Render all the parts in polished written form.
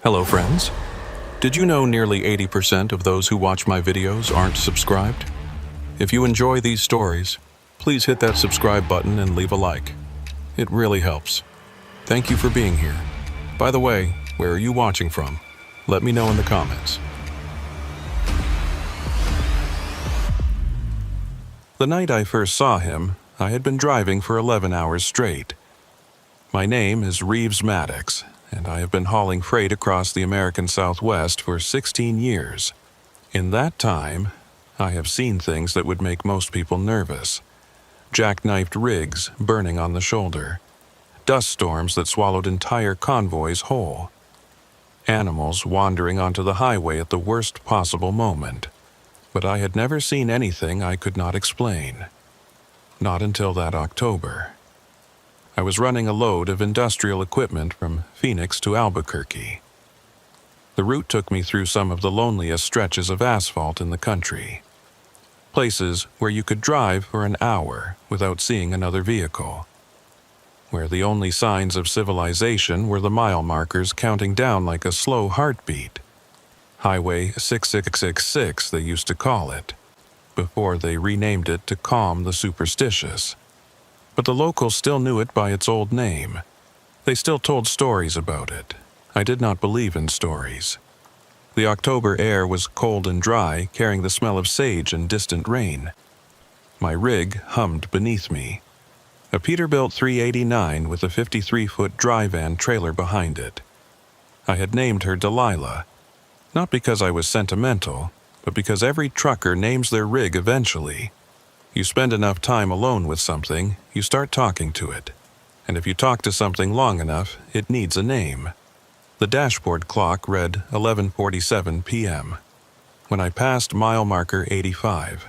Hello friends. Did you know nearly 80% of those who watch my videos aren't subscribed? If you enjoy these stories, please hit that subscribe button and leave a like. It really helps. Thank you for being here. By the way, where are you watching from? Let me know in the comments. The night I first saw him, I had been driving for 11 hours straight. My name is Reeves Maddox, and I have been hauling freight across the American Southwest for 16 years. In that time, I have seen things that would make most people nervous. Jackknifed rigs burning on the shoulder, dust storms that swallowed entire convoys whole, animals wandering onto the highway at the worst possible moment. But I had never seen anything I could not explain. Not until that October. I was running a load of industrial equipment from Phoenix to Albuquerque. The route took me through some of the loneliest stretches of asphalt in the country. Places where you could drive for an hour without seeing another vehicle. Where the only signs of civilization were the mile markers counting down like a slow heartbeat. Highway 6666 they used to call it, before they renamed it to calm the superstitious. But the locals still knew it by its old name. They still told stories about it. I did not believe in stories. The October air was cold and dry, carrying the smell of sage and distant rain. My rig hummed beneath me. A Peterbilt 389 with a 53-foot dry van trailer behind it. I had named her Delilah, not because I was sentimental, but because every trucker names their rig eventually. You spend enough time alone with something, you start talking to it. And if you talk to something long enough, it needs a name. The dashboard clock read 11:47 p.m. When I passed mile marker 85,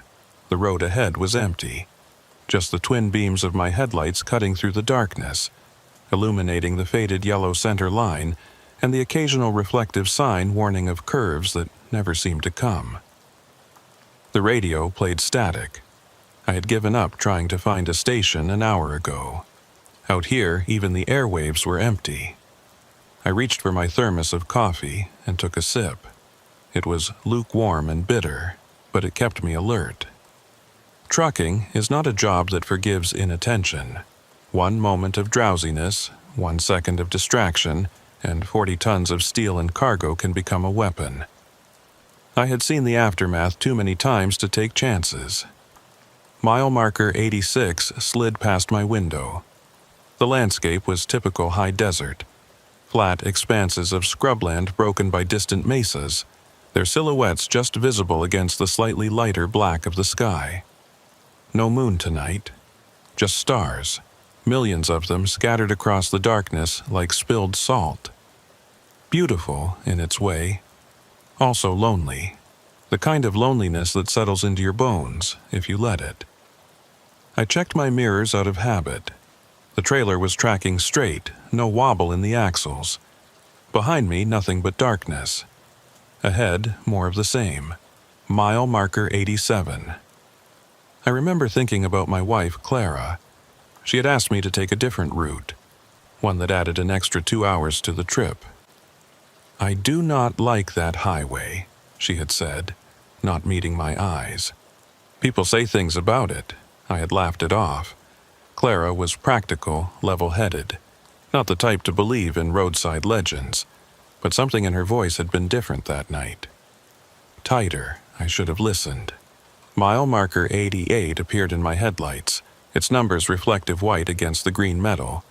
the road ahead was empty. Just the twin beams of my headlights cutting through the darkness, illuminating the faded yellow center line and the occasional reflective sign warning of curves that never seemed to come. The radio played static. I had given up trying to find a station an hour ago. Out here, even the airwaves were empty. I reached for my thermos of coffee and took a sip. It was lukewarm and bitter, but it kept me alert. Trucking is not a job that forgives inattention. 1 moment of drowsiness, 1 second of distraction, and 40 tons of steel and cargo can become a weapon. I had seen the aftermath too many times to take chances. Mile marker 86 slid past my window. The landscape was typical high desert. Flat expanses of scrubland broken by distant mesas, their silhouettes just visible against the slightly lighter black of the sky. No moon tonight, just stars, millions of them scattered across the darkness like spilled salt. Beautiful in its way, also lonely. The kind of loneliness that settles into your bones if you let it. I checked my mirrors out of habit. The trailer was tracking straight, no wobble in the axles. Behind me, nothing but darkness. Ahead, more of the same. Mile marker 87. I remember thinking about my wife, Clara. She had asked me to take a different route, one that added an extra 2 hours to the trip. "I do not like that highway," she had said, not meeting my eyes. People say things about it. I had laughed it off. Clara was practical, level-headed, not the type to believe in roadside legends, but something in her voice had been different that night. Tighter, I should have listened. Mile marker 88 appeared in my headlights, its numbers reflective white against the green metal,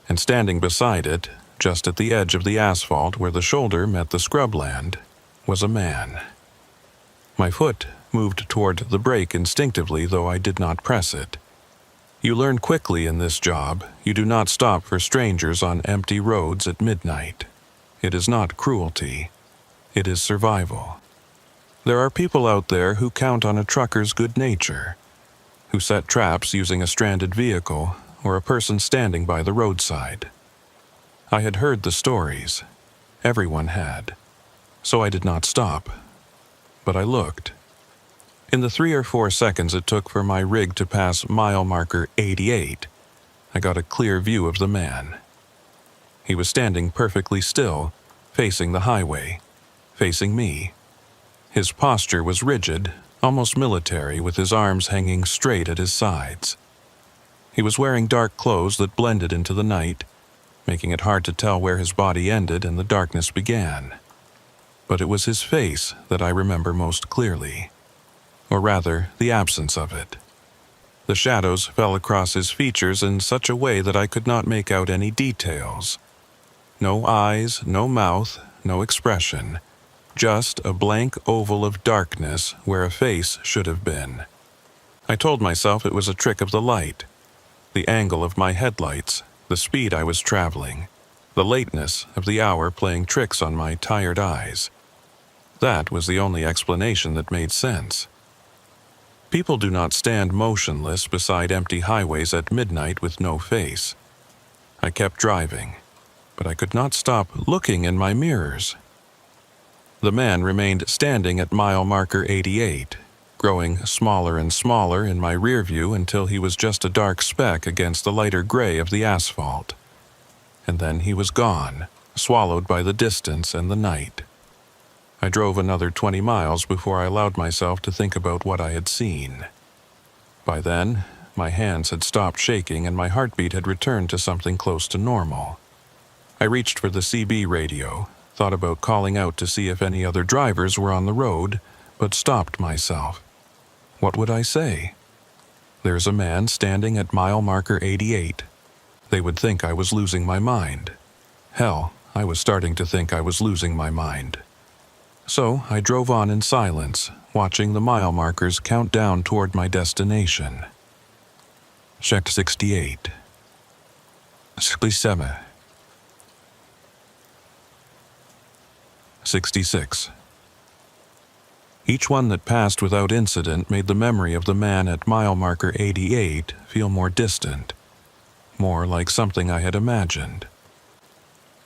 and standing beside it, just at the edge of the asphalt where the shoulder met the scrubland, was a man. My foot moved toward the brake instinctively, though I did not press it. You learn quickly in this job, you do not stop for strangers on empty roads at midnight. It is not cruelty. It is survival. There are people out there who count on a trucker's good nature, who set traps using a stranded vehicle or a person standing by the roadside. I had heard the stories. Everyone had. So I did not stop. But I looked. In the 3 or 4 seconds it took for my rig to pass mile marker 88, I got a clear view of the man. He was standing perfectly still, facing the highway, facing me. His posture was rigid, almost military, with his arms hanging straight at his sides. He was wearing dark clothes that blended into the night, making it hard to tell where his body ended and the darkness began. But it was his face that I remember most clearly, or rather, the absence of it. The shadows fell across his features in such a way that I could not make out any details. No eyes, no mouth, no expression, just a blank oval of darkness where a face should have been. I told myself it was a trick of the light, the angle of my headlights, the speed I was traveling, the lateness of the hour playing tricks on my tired eyes. That was the only explanation that made sense. People do not stand motionless beside empty highways at midnight with no face. I kept driving, but I could not stop looking in my mirrors. The man remained standing at mile marker 88, growing smaller and smaller in my rear view until he was just a dark speck against the lighter gray of the asphalt. And then he was gone, swallowed by the distance and the night. I drove another 20 miles before I allowed myself to think about what I had seen. By then, my hands had stopped shaking and my heartbeat had returned to something close to normal. I reached for the CB radio, thought about calling out to see if any other drivers were on the road, but stopped myself. What would I say? There's a man standing at mile marker 88. They would think I was losing my mind. Hell, I was starting to think I was losing my mind. So I drove on in silence, watching the mile markers count down toward my destination. Checked 68. 67. 66. Each one that passed without incident made the memory of the man at mile marker 88 feel more distant, more like something I had imagined.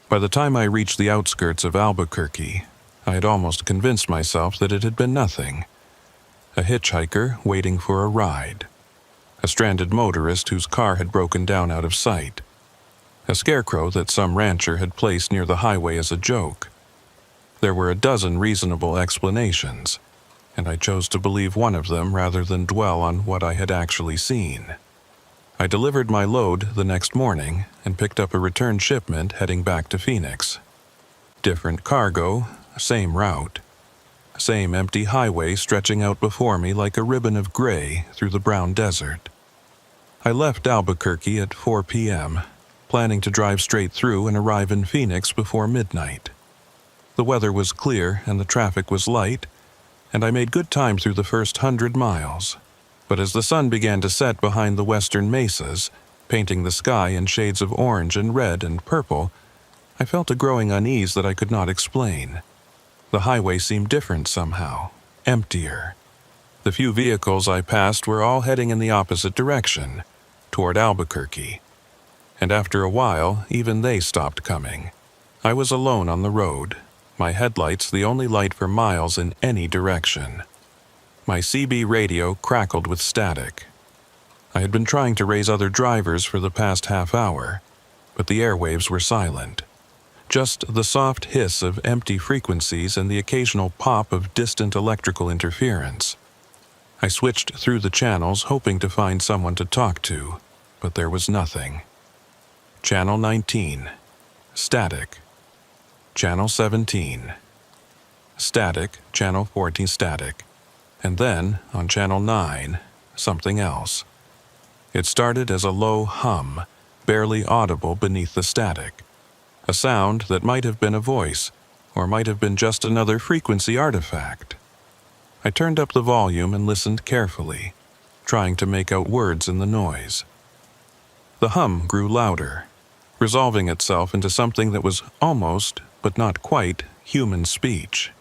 By the time I reached the outskirts of Albuquerque, I had almost convinced myself that it had been nothing. A hitchhiker waiting for a ride. A stranded motorist whose car had broken down out of sight. A scarecrow that some rancher had placed near the highway as a joke. There were a dozen reasonable explanations, and I chose to believe one of them rather than dwell on what I had actually seen. I delivered my load the next morning and picked up a return shipment heading back to Phoenix. Different cargo, same route. Same empty highway stretching out before me like a ribbon of gray through the brown desert. I left Albuquerque at 4 p.m., planning to drive straight through and arrive in Phoenix before midnight. The weather was clear and the traffic was light, and I made good time through the first 100 miles. But as the sun began to set behind the western mesas, painting the sky in shades of orange and red and purple, I felt a growing unease that I could not explain. The highway seemed different somehow, emptier. The few vehicles I passed were all heading in the opposite direction, toward Albuquerque. And after a while, even they stopped coming. I was alone on the road, my headlights the only light for miles in any direction. My CB radio crackled with static. I had been trying to raise other drivers for the past half hour, but the airwaves were silent. Just the soft hiss of empty frequencies and the occasional pop of distant electrical interference. I switched through the channels hoping to find someone to talk to, but there was nothing. Channel 19. Static. Channel 17. Static. Channel 14. Static. And then, on Channel 9, something else. It started as a low hum, barely audible beneath the static. A sound that might have been a voice, or might have been just another frequency artifact. I turned up the volume and listened carefully, trying to make out words in the noise. The hum grew louder, resolving itself into something that was almost, but not quite, human speech.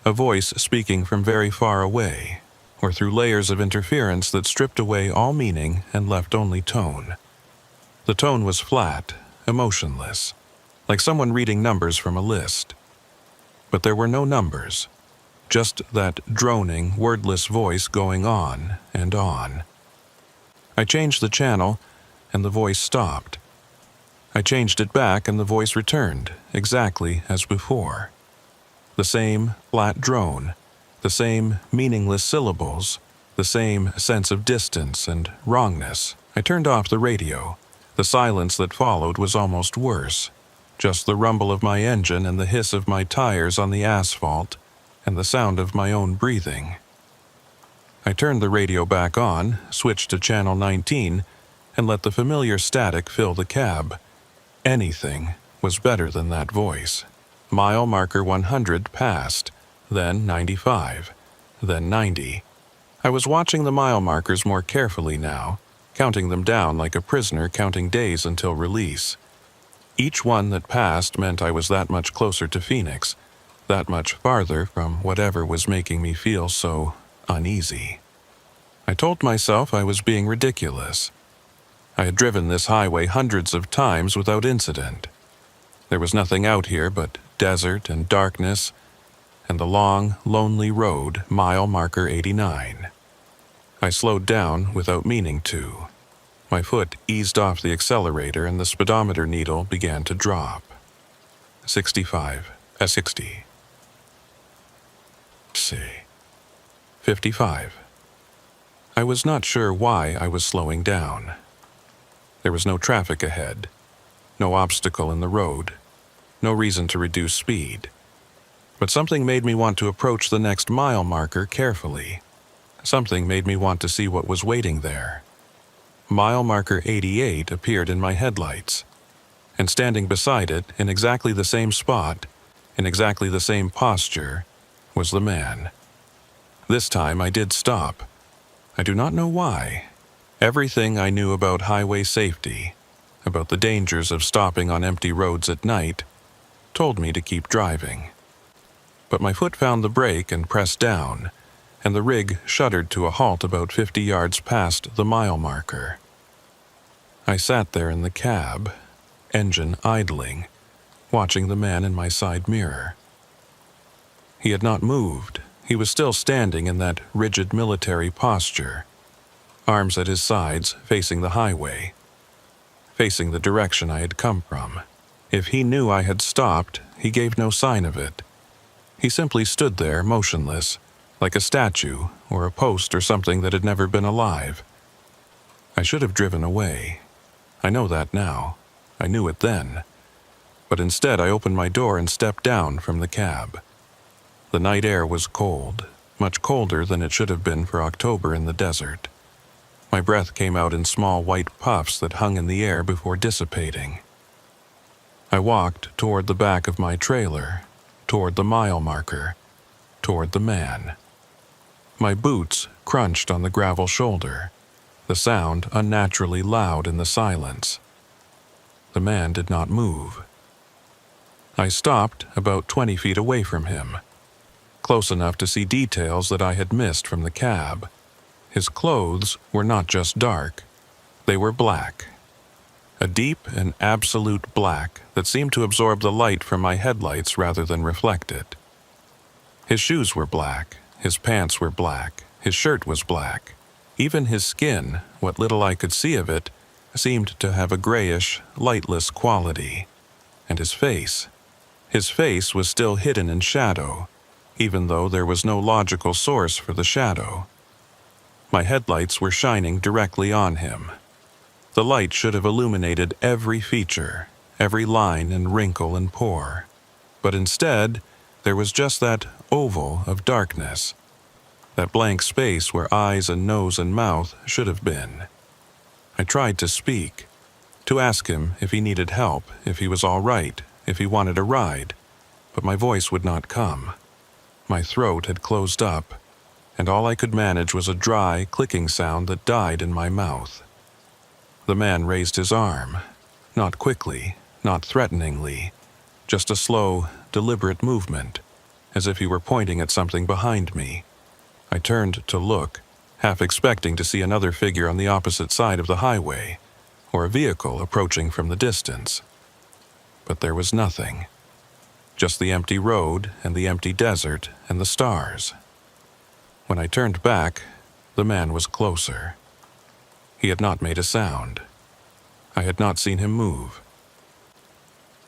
A voice speaking from very far away, or through layers of interference that stripped away all meaning and left only tone. The tone was flat, emotionless, like someone reading numbers from a list. But there were no numbers, just that droning, wordless voice going on and on. I changed the channel, and the voice stopped. I changed it back and the voice returned, exactly as before. The same flat drone, the same meaningless syllables, the same sense of distance and wrongness. I turned off the radio. The silence that followed was almost worse. Just the rumble of my engine and the hiss of my tires on the asphalt, and the sound of my own breathing. I turned the radio back on, switched to channel 19, and let the familiar static fill the cab. Anything was better than that voice. Mile marker 100 passed, then 95, then 90. I was watching the mile markers more carefully now, counting them down like a prisoner counting days until release. Each one that passed meant I was that much closer to Phoenix, that much farther from whatever was making me feel so uneasy. I told myself I was being ridiculous. I had driven this highway hundreds of times without incident. There was nothing out here but desert and darkness, and the long, lonely road, mile marker 89. I slowed down without meaning to. My foot eased off the accelerator and the speedometer needle began to drop. 65, 60. 55. I was not sure why I was slowing down. There was no traffic ahead, no obstacle in the road, no reason to reduce speed. But something made me want to approach the next mile marker carefully. Something made me want to see what was waiting there. Mile marker 88 appeared in my headlights, and standing beside it, in exactly the same spot, in exactly the same posture, was the man. This time I did stop. I do not know why. Everything I knew about highway safety, about the dangers of stopping on empty roads at night, told me to keep driving. But my foot found the brake and pressed down, and the rig shuddered to a halt about 50 yards past the mile marker. I sat there in the cab, engine idling, watching the man in my side mirror. He had not moved. He was still standing in that rigid military posture, arms at his sides facing the highway, facing the direction I had come from. If he knew I had stopped, he gave no sign of it. He simply stood there motionless, like a statue or a post or something that had never been alive. I should have driven away. I know that now. I knew it then. But instead I opened my door and stepped down from the cab. The night air was cold, much colder than it should have been for October in the desert. My breath came out in small white puffs that hung in the air before dissipating. I walked toward the back of my trailer, toward the mile marker, toward the man. My boots crunched on the gravel shoulder, the sound unnaturally loud in the silence. The man did not move. I stopped about 20 feet away from him, close enough to see details that I had missed from the cab. His clothes were not just dark, they were black. A deep and absolute black that seemed to absorb the light from my headlights rather than reflect it. His shoes were black, his pants were black, his shirt was black. Even his skin, what little I could see of it, seemed to have a grayish, lightless quality. And his face was still hidden in shadow, even though there was no logical source for the shadow. My headlights were shining directly on him. The light should have illuminated every feature, every line and wrinkle and pore. But instead, there was just that oval of darkness, that blank space where eyes and nose and mouth should have been. I tried to speak, to ask him if he needed help, if he was all right, if he wanted a ride, but my voice would not come. My throat had closed up, and all I could manage was a dry, clicking sound that died in my mouth. The man raised his arm, not quickly, not threateningly, just a slow, deliberate movement, as if he were pointing at something behind me. I turned to look, half expecting to see another figure on the opposite side of the highway, or a vehicle approaching from the distance. But there was nothing. Just the empty road and the empty desert and the stars. When I turned back, the man was closer. He had not made a sound. I had not seen him move.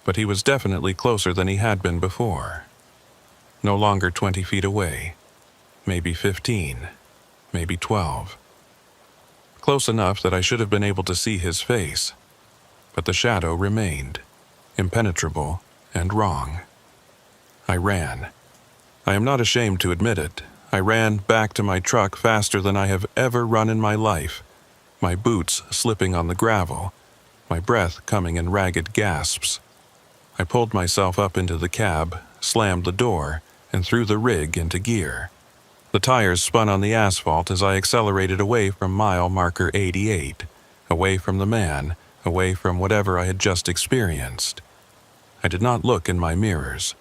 but he was definitely closer than he had been before. No longer 20 feet away, maybe 15, maybe 12. Close enough that I should have been able to see his face, but the shadow remained, impenetrable and wrong. I ran. I am not ashamed to admit it. I ran back to my truck faster than I have ever run in my life, my boots slipping on the gravel, my breath coming in ragged gasps. I pulled myself up into the cab, slammed the door, and threw the rig into gear. The tires spun on the asphalt as I accelerated away from mile marker 88, away from the man, away from whatever I had just experienced. I did not look in my mirrors.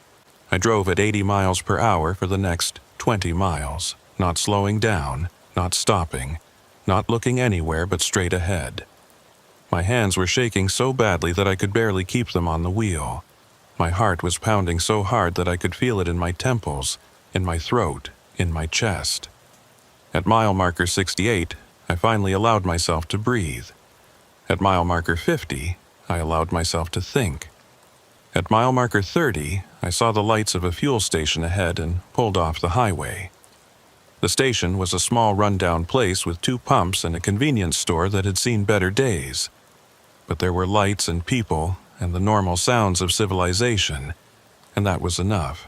I drove at 80 miles per hour for the next 20 miles, not slowing down, not stopping, not looking anywhere but straight ahead. My hands were shaking so badly that I could barely keep them on the wheel. My heart was pounding so hard that I could feel it in my temples, in my throat, in my chest. At mile marker 68, I finally allowed myself to breathe. At mile marker 50, I allowed myself to think. At mile marker 30, I saw the lights of a fuel station ahead and pulled off the highway. The station was a small rundown place with 2 pumps and a convenience store that had seen better days. But there were lights and people and the normal sounds of civilization, and that was enough.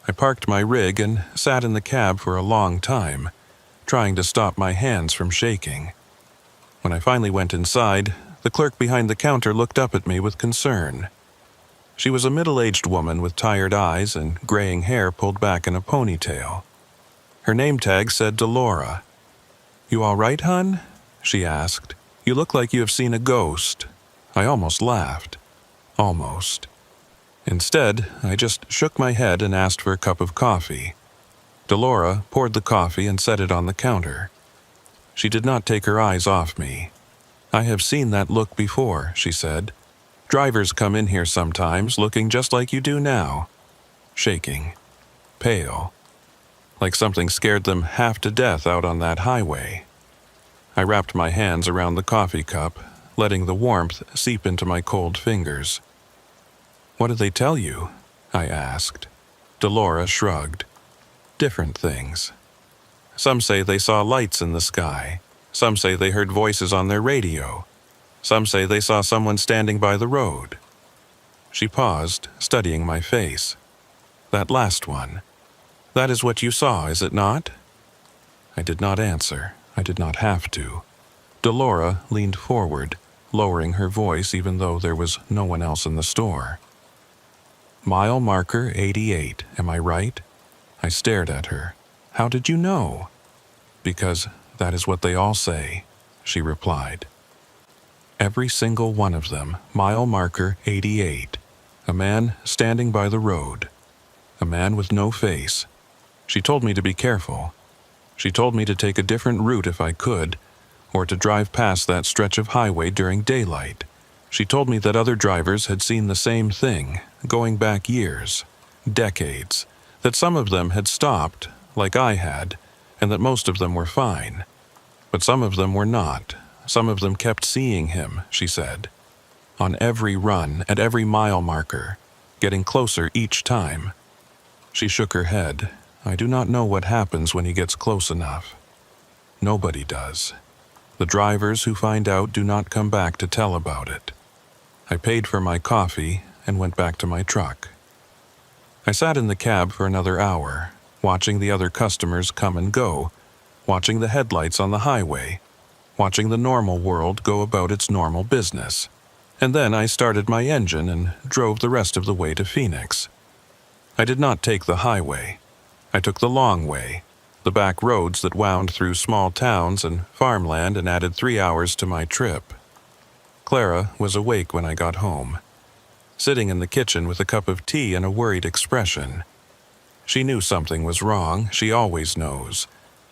I parked my rig and sat in the cab for a long time, trying to stop my hands from shaking. When I finally went inside, the clerk behind the counter looked up at me with concern. She was a middle-aged woman with tired eyes and graying hair pulled back in a ponytail. Her name tag said Delora. "You all right, hun?" she asked. "You look like you have seen a ghost." I almost laughed. Almost. Instead, I just shook my head and asked for a cup of coffee. Delora poured the coffee and set it on the counter. She did not take her eyes off me. "I have seen that look before," she said. "Drivers come in here sometimes looking just like you do now. Shaking. Pale. Like something scared them half to death out on that highway." I wrapped my hands around the coffee cup, letting the warmth seep into my cold fingers. "What did they tell you?" I asked. Delora shrugged. "Different things. Some say they saw lights in the sky. Some say they heard voices on their radio. Some say they saw someone standing by the road." She paused, studying my face. "That last one. That is what you saw, is it not?" I did not answer. I did not have to. Delora leaned forward, lowering her voice even though there was no one else in the store. "Mile marker 88, am I right?" I stared at her. "How did you know?" "Because that is what they all say," she replied. Every single one of them, mile marker 88. A man standing by the road. A man with no face. She told me to be careful. She told me to take a different route if I could, or to drive past that stretch of highway during daylight. She told me that other drivers had seen the same thing, going back years, decades, that some of them had stopped, like I had, and that most of them were fine. But some of them were not. Some of them kept seeing him, she said. On every run, at every mile marker, getting closer each time. She shook her head. "I do not know what happens when he gets close enough. Nobody does. The drivers who find out do not come back to tell about it." I paid for my coffee and went back to my truck. I sat in the cab for another hour, watching the other customers come and go, watching the headlights on the highway, watching the normal world go about its normal business. And then I started my engine and drove the rest of the way to Phoenix. I did not take the highway. I took the long way, the back roads that wound through small towns and farmland and added 3 hours to my trip. Clara was awake when I got home, sitting in the kitchen with a cup of tea and a worried expression. She knew something was wrong. She always knows.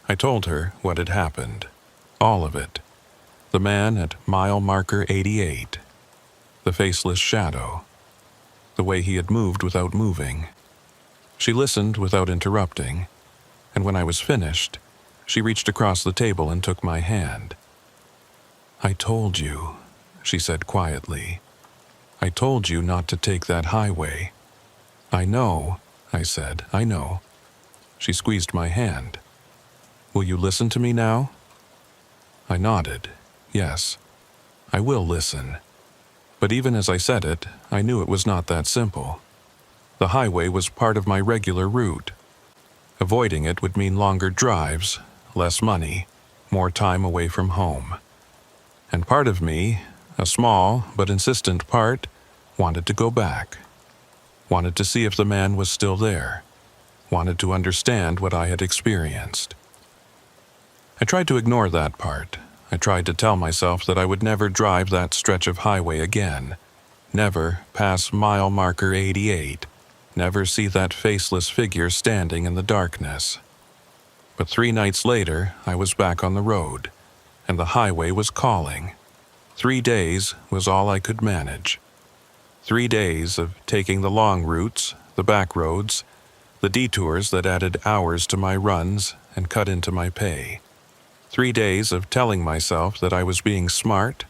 I told her what had happened. All of it. The man at mile marker 88. The faceless shadow. The way he had moved without moving. She listened without interrupting, and when I was finished, she reached across the table and took my hand. "I told you," she said quietly. I told you not to take that highway." "I know," I said, "I know." She squeezed my hand. "Will you listen to me now?" I nodded. Yes, I will listen. But even as I said it, I knew it was not that simple. The highway was part of my regular route. Avoiding it would mean longer drives, less money, more time away from home. And part of me, a small but insistent part, wanted to go back. Wanted to see if the man was still there. Wanted to understand what I had experienced. I tried to ignore that part. I tried to tell myself that I would never drive that stretch of highway again. Never pass mile marker 88. Never see that faceless figure standing in the darkness. But 3 nights later, I was back on the road, and the highway was calling. 3 days was all I could manage. 3 days of taking the long routes, the back roads, the detours that added hours to my runs and cut into my pay. 3 days of telling myself that I was being smart,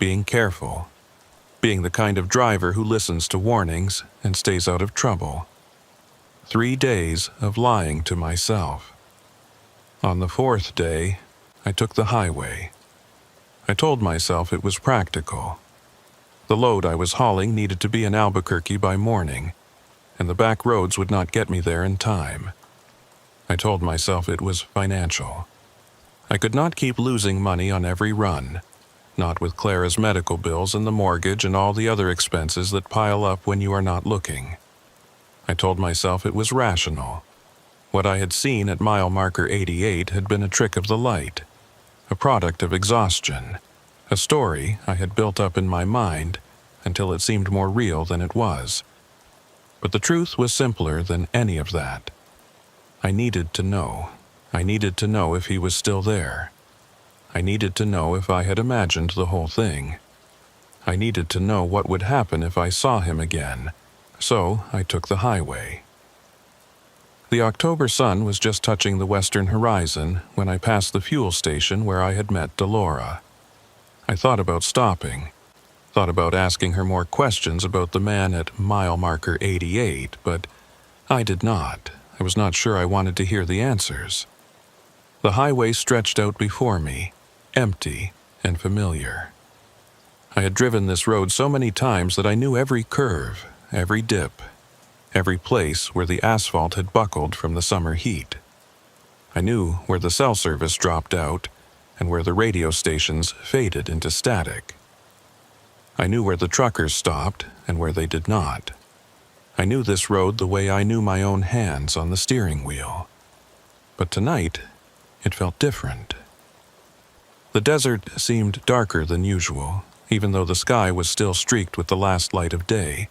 being careful, being the kind of driver who listens to warnings and stays out of trouble. 3 days of lying to myself. On the 4th day, I took the highway. I told myself it was practical. The load I was hauling needed to be in Albuquerque by morning, and the back roads would not get me there in time. I told myself it was financial. I could not keep losing money on every run, not with Clara's medical bills and the mortgage and all the other expenses that pile up when you are not looking. I told myself it was rational. What I had seen at mile marker 88 had been a trick of the light, a product of exhaustion, a story I had built up in my mind until it seemed more real than it was. But the truth was simpler than any of that. I needed to know. I needed to know if he was still there. I needed to know if I had imagined the whole thing. I needed to know what would happen if I saw him again. So I took the highway. The October sun was just touching the western horizon when I passed the fuel station where I had met Delora. I thought about stopping. Thought about asking her more questions about the man at mile marker 88, but I did not. I was not sure I wanted to hear the answers. The highway stretched out before me, empty and familiar. I had driven this road so many times that I knew every curve, every dip, every place where the asphalt had buckled from the summer heat. I knew where the cell service dropped out and where the radio stations faded into static. I knew where the truckers stopped and where they did not. I knew this road the way I knew my own hands on the steering wheel. But tonight, it felt different. The desert seemed darker than usual, even though the sky was still streaked with the last light of day.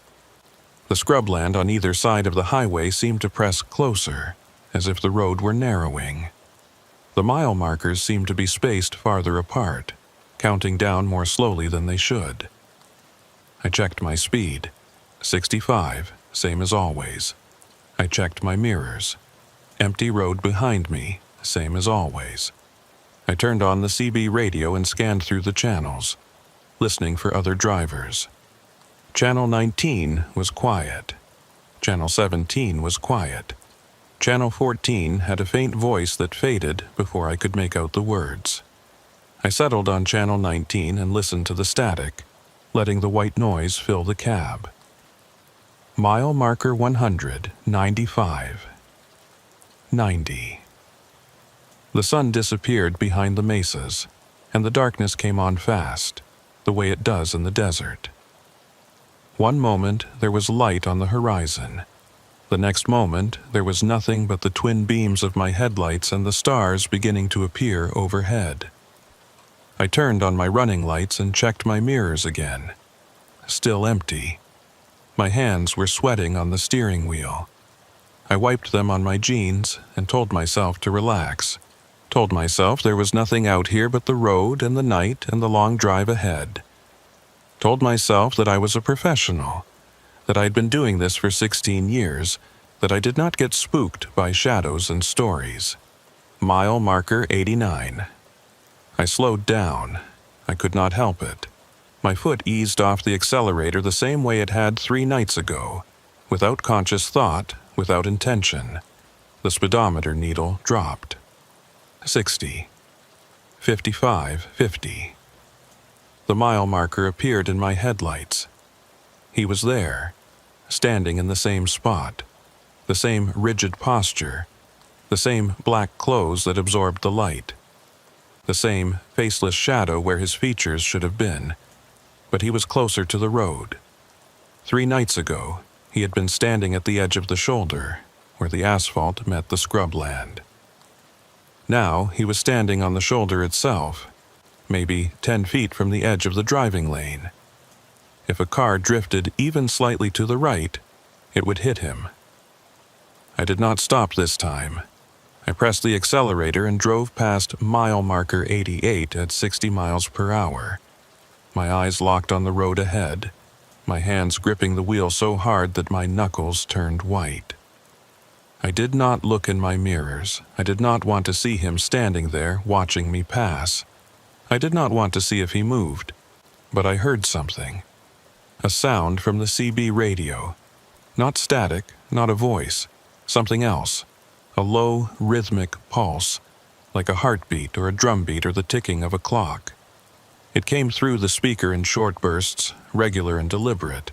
The scrubland on either side of the highway seemed to press closer, as if the road were narrowing. The mile markers seemed to be spaced farther apart, counting down more slowly than they should. I checked my speed. 65, same as always. I checked my mirrors. Empty road behind me, same as always. I turned on the CB radio and scanned through the channels, listening for other drivers. Channel 19 was quiet. Channel 17 was quiet. Channel 14 had a faint voice that faded before I could make out the words. I settled on Channel 19 and listened to the static, letting the white noise fill the cab. Mile marker 100, 95. 90. The sun disappeared behind the mesas, and the darkness came on fast, the way it does in the desert. One moment there was light on the horizon. The next moment there was nothing but the twin beams of my headlights and the stars beginning to appear overhead. I turned on my running lights and checked my mirrors again. Still empty. My hands were sweating on the steering wheel. I wiped them on my jeans and told myself to relax. Told myself there was nothing out here but the road and the night and the long drive ahead. Told myself that I was a professional, that I'd been doing this for 16 years, that I did not get spooked by shadows and stories. Mile marker 89. I slowed down. I could not help it. My foot eased off the accelerator the same way it had 3 nights ago, without conscious thought, without intention. The speedometer needle dropped. 60. 55, 50. The mile marker appeared in my headlights. He was there, standing in the same spot, the same rigid posture, the same black clothes that absorbed the light, the same faceless shadow where his features should have been, but he was closer to the road. 3 nights ago, he had been standing at the edge of the shoulder, where the asphalt met the scrubland. Now he was standing on the shoulder itself, maybe 10 feet from the edge of the driving lane. If a car drifted even slightly to the right, it would hit him. I did not stop this time. I pressed the accelerator and drove past mile marker 88 at 60 miles per hour. My eyes locked on the road ahead, my hands gripping the wheel so hard that my knuckles turned white. I did not look in my mirrors. I did not want to see him standing there watching me pass. I did not want to see if he moved, but I heard something. A sound from the CB radio. Not static, not a voice, something else. A low, rhythmic pulse, like a heartbeat or a drumbeat or the ticking of a clock. It came through the speaker in short bursts, regular and deliberate,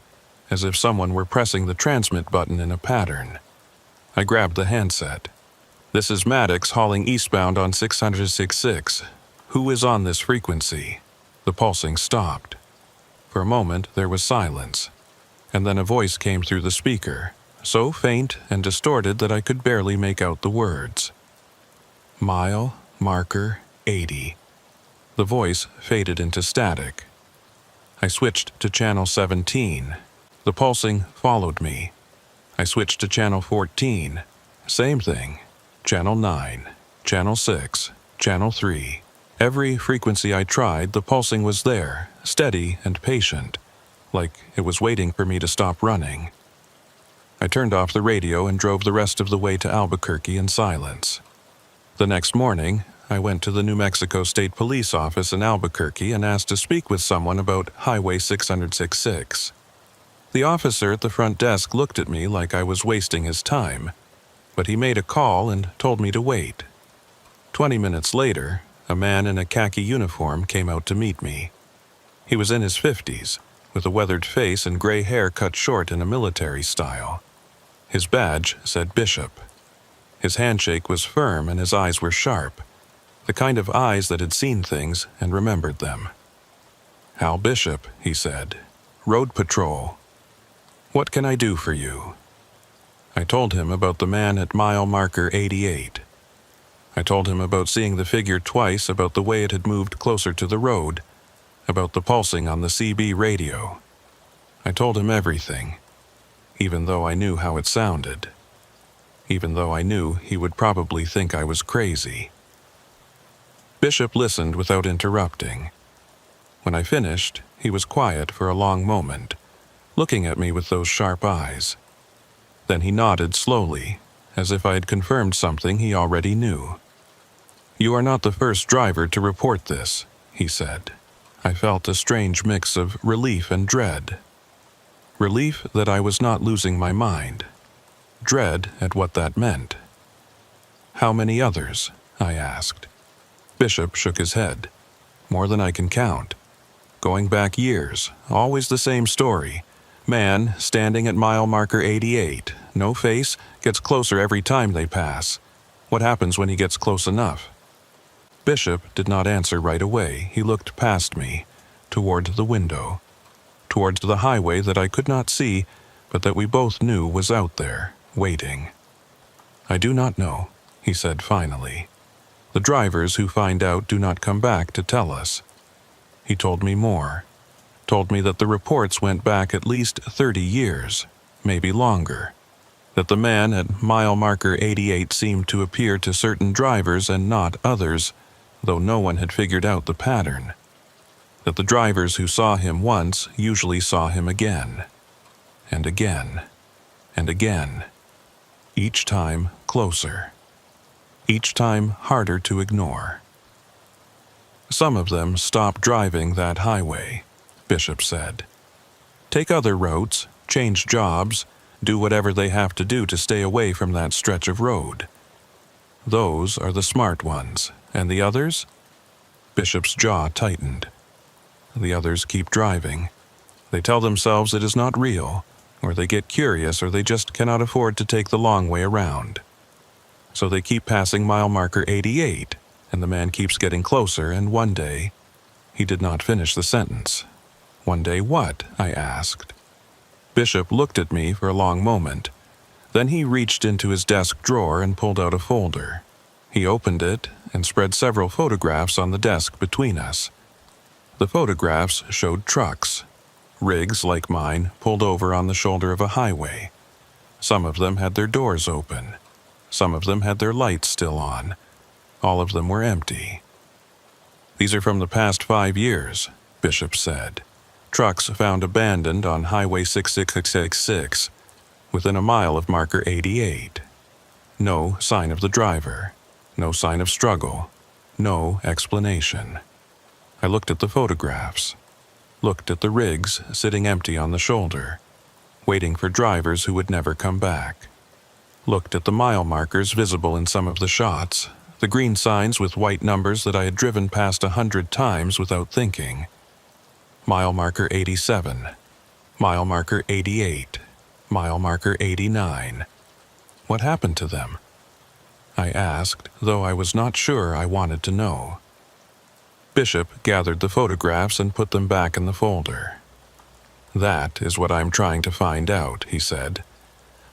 as if someone were pressing the transmit button in a pattern. I grabbed the handset. "This is Maddox hauling eastbound on 666. Who is on this frequency?" The pulsing stopped. For a moment there was silence, and then a voice came through the speaker, so faint and distorted that I could barely make out the words. Mile marker 80. The voice faded into static. I switched to channel 17. The pulsing followed me. I switched to channel 14. Same thing. Channel 9, channel 6, channel 3. Every frequency I tried, the pulsing was there, steady and patient, like it was waiting for me to stop running. I turned off the radio and drove the rest of the way to Albuquerque in silence. The next morning, I went to the New Mexico State Police office in Albuquerque and asked to speak with someone about Highway 666. The officer at the front desk looked at me like I was wasting his time, but he made a call and told me to wait. 20 minutes later, a man in a khaki uniform came out to meet me. He was in his 50s, with a weathered face and gray hair cut short in a military style. His badge said Bishop. His handshake was firm and his eyes were sharp, the kind of eyes that had seen things and remembered them. "Hal Bishop," he said. "Road Patrol. What can I do for you?" I told him about the man at mile marker 88. I told him about seeing the figure twice, about the way it had moved closer to the road, about the pulsing on the CB radio. I told him everything, even though I knew how it sounded, even though I knew he would probably think I was crazy. Bishop listened without interrupting. When I finished, he was quiet for a long moment, looking at me with those sharp eyes. Then he nodded slowly, as if I had confirmed something he already knew. "You are not the first driver to report this," he said. I felt a strange mix of relief and dread. Relief that I was not losing my mind. Dread at what that meant. "How many others?" I asked. Bishop shook his head. "More than I can count. Going back years, always the same story. Man standing at mile marker 88, no face, gets closer every time they pass. What happens when he gets close enough?" Bishop did not answer right away. He looked past me, toward the window, towards the highway that I could not see, but that we both knew was out there, waiting. "I do not know," he said finally. "The drivers who find out do not come back to tell us." He told me more. Told me that the reports went back at least 30 years, maybe longer. That the man at mile marker 88 seemed to appear to certain drivers and not others, though no one had figured out the pattern. That the drivers who saw him once usually saw him again. And again. And again. Each time closer. Each time harder to ignore. Some of them stopped driving that highway. Bishop said. Take other routes, change jobs, do whatever they have to do to stay away from that stretch of road. Those are the smart ones, and the others? Bishop's jaw tightened. The others keep driving. They tell themselves it is not real, or they get curious, or they just cannot afford to take the long way around. So they keep passing mile marker 88, and the man keeps getting closer, and one day... He did not finish the sentence. One day what? I asked. Bishop looked at me for a long moment. Then he reached into his desk drawer and pulled out a folder. He opened it and spread several photographs on the desk between us. The photographs showed trucks. Rigs like mine pulled over on the shoulder of a highway. Some of them had their doors open. Some of them had their lights still on. All of them were empty. These are from the past 5 years, Bishop said. Trucks found abandoned on Highway 6666, within a mile of marker 88. No sign of the driver. No sign of struggle. No explanation. I looked at the photographs. Looked at the rigs sitting empty on the shoulder, waiting for drivers who would never come back. Looked at the mile markers visible in some of the shots, the green signs with white numbers that I had driven past 100 times without thinking. Mile marker 87, mile marker 88, mile marker 89. What happened to them? I asked, though I was not sure I wanted to know. Bishop gathered the photographs and put them back in the folder. That is what I'm trying to find out, he said.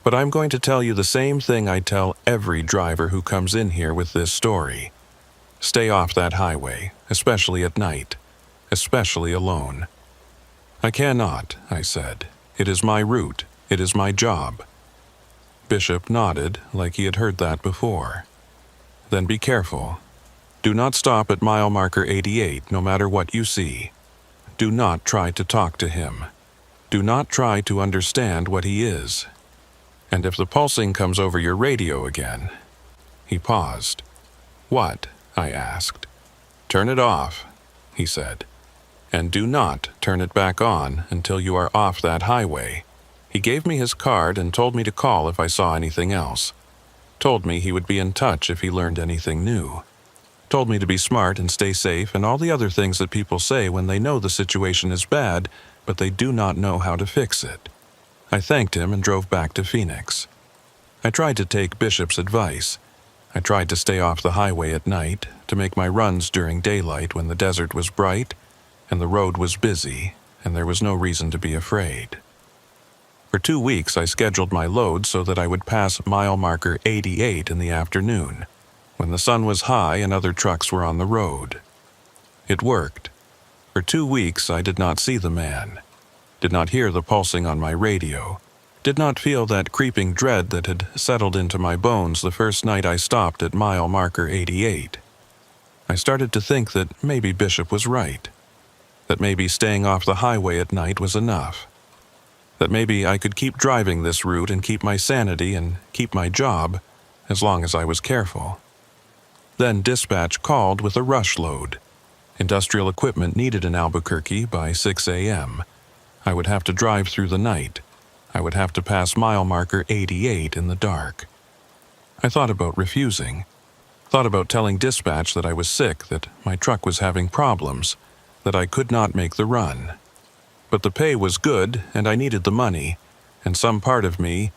But I'm going to tell you the same thing I tell every driver who comes in here with this story. Stay off that highway, especially at night, especially alone. I cannot, I said. It is my route. It is my job. Bishop nodded like he had heard that before. Then be careful. Do not stop at mile marker 88 no matter what you see. Do not try to talk to him. Do not try to understand what he is. And if the pulsing comes over your radio again... He paused. What? I asked. Turn it off, he said. And do not turn it back on until you are off that highway. He gave me his card and told me to call if I saw anything else. Told me he would be in touch if he learned anything new. Told me to be smart and stay safe and all the other things that people say when they know the situation is bad, but they do not know how to fix it. I thanked him and drove back to Phoenix. I tried to take Bishop's advice. I tried to stay off the highway at night, to make my runs during daylight when the desert was bright, and the road was busy, and there was no reason to be afraid. For 2 weeks I scheduled my load so that I would pass mile marker 88 in the afternoon, when the sun was high and other trucks were on the road. It worked. For 2 weeks I did not see the man. Did not hear the pulsing on my radio, did not feel that creeping dread that had settled into my bones the first night I stopped at mile marker 88. I started to think that maybe Bishop was right, that maybe staying off the highway at night was enough, that maybe I could keep driving this route and keep my sanity and keep my job as long as I was careful. Then dispatch called with a rush load. Industrial equipment needed in Albuquerque by 6 a.m. I would have to drive through the night. I would have to pass mile marker 88 in the dark. I thought about refusing. Thought about telling dispatch that I was sick, that my truck was having problems, that I could not make the run. But the pay was good, and I needed the money, and some part of me,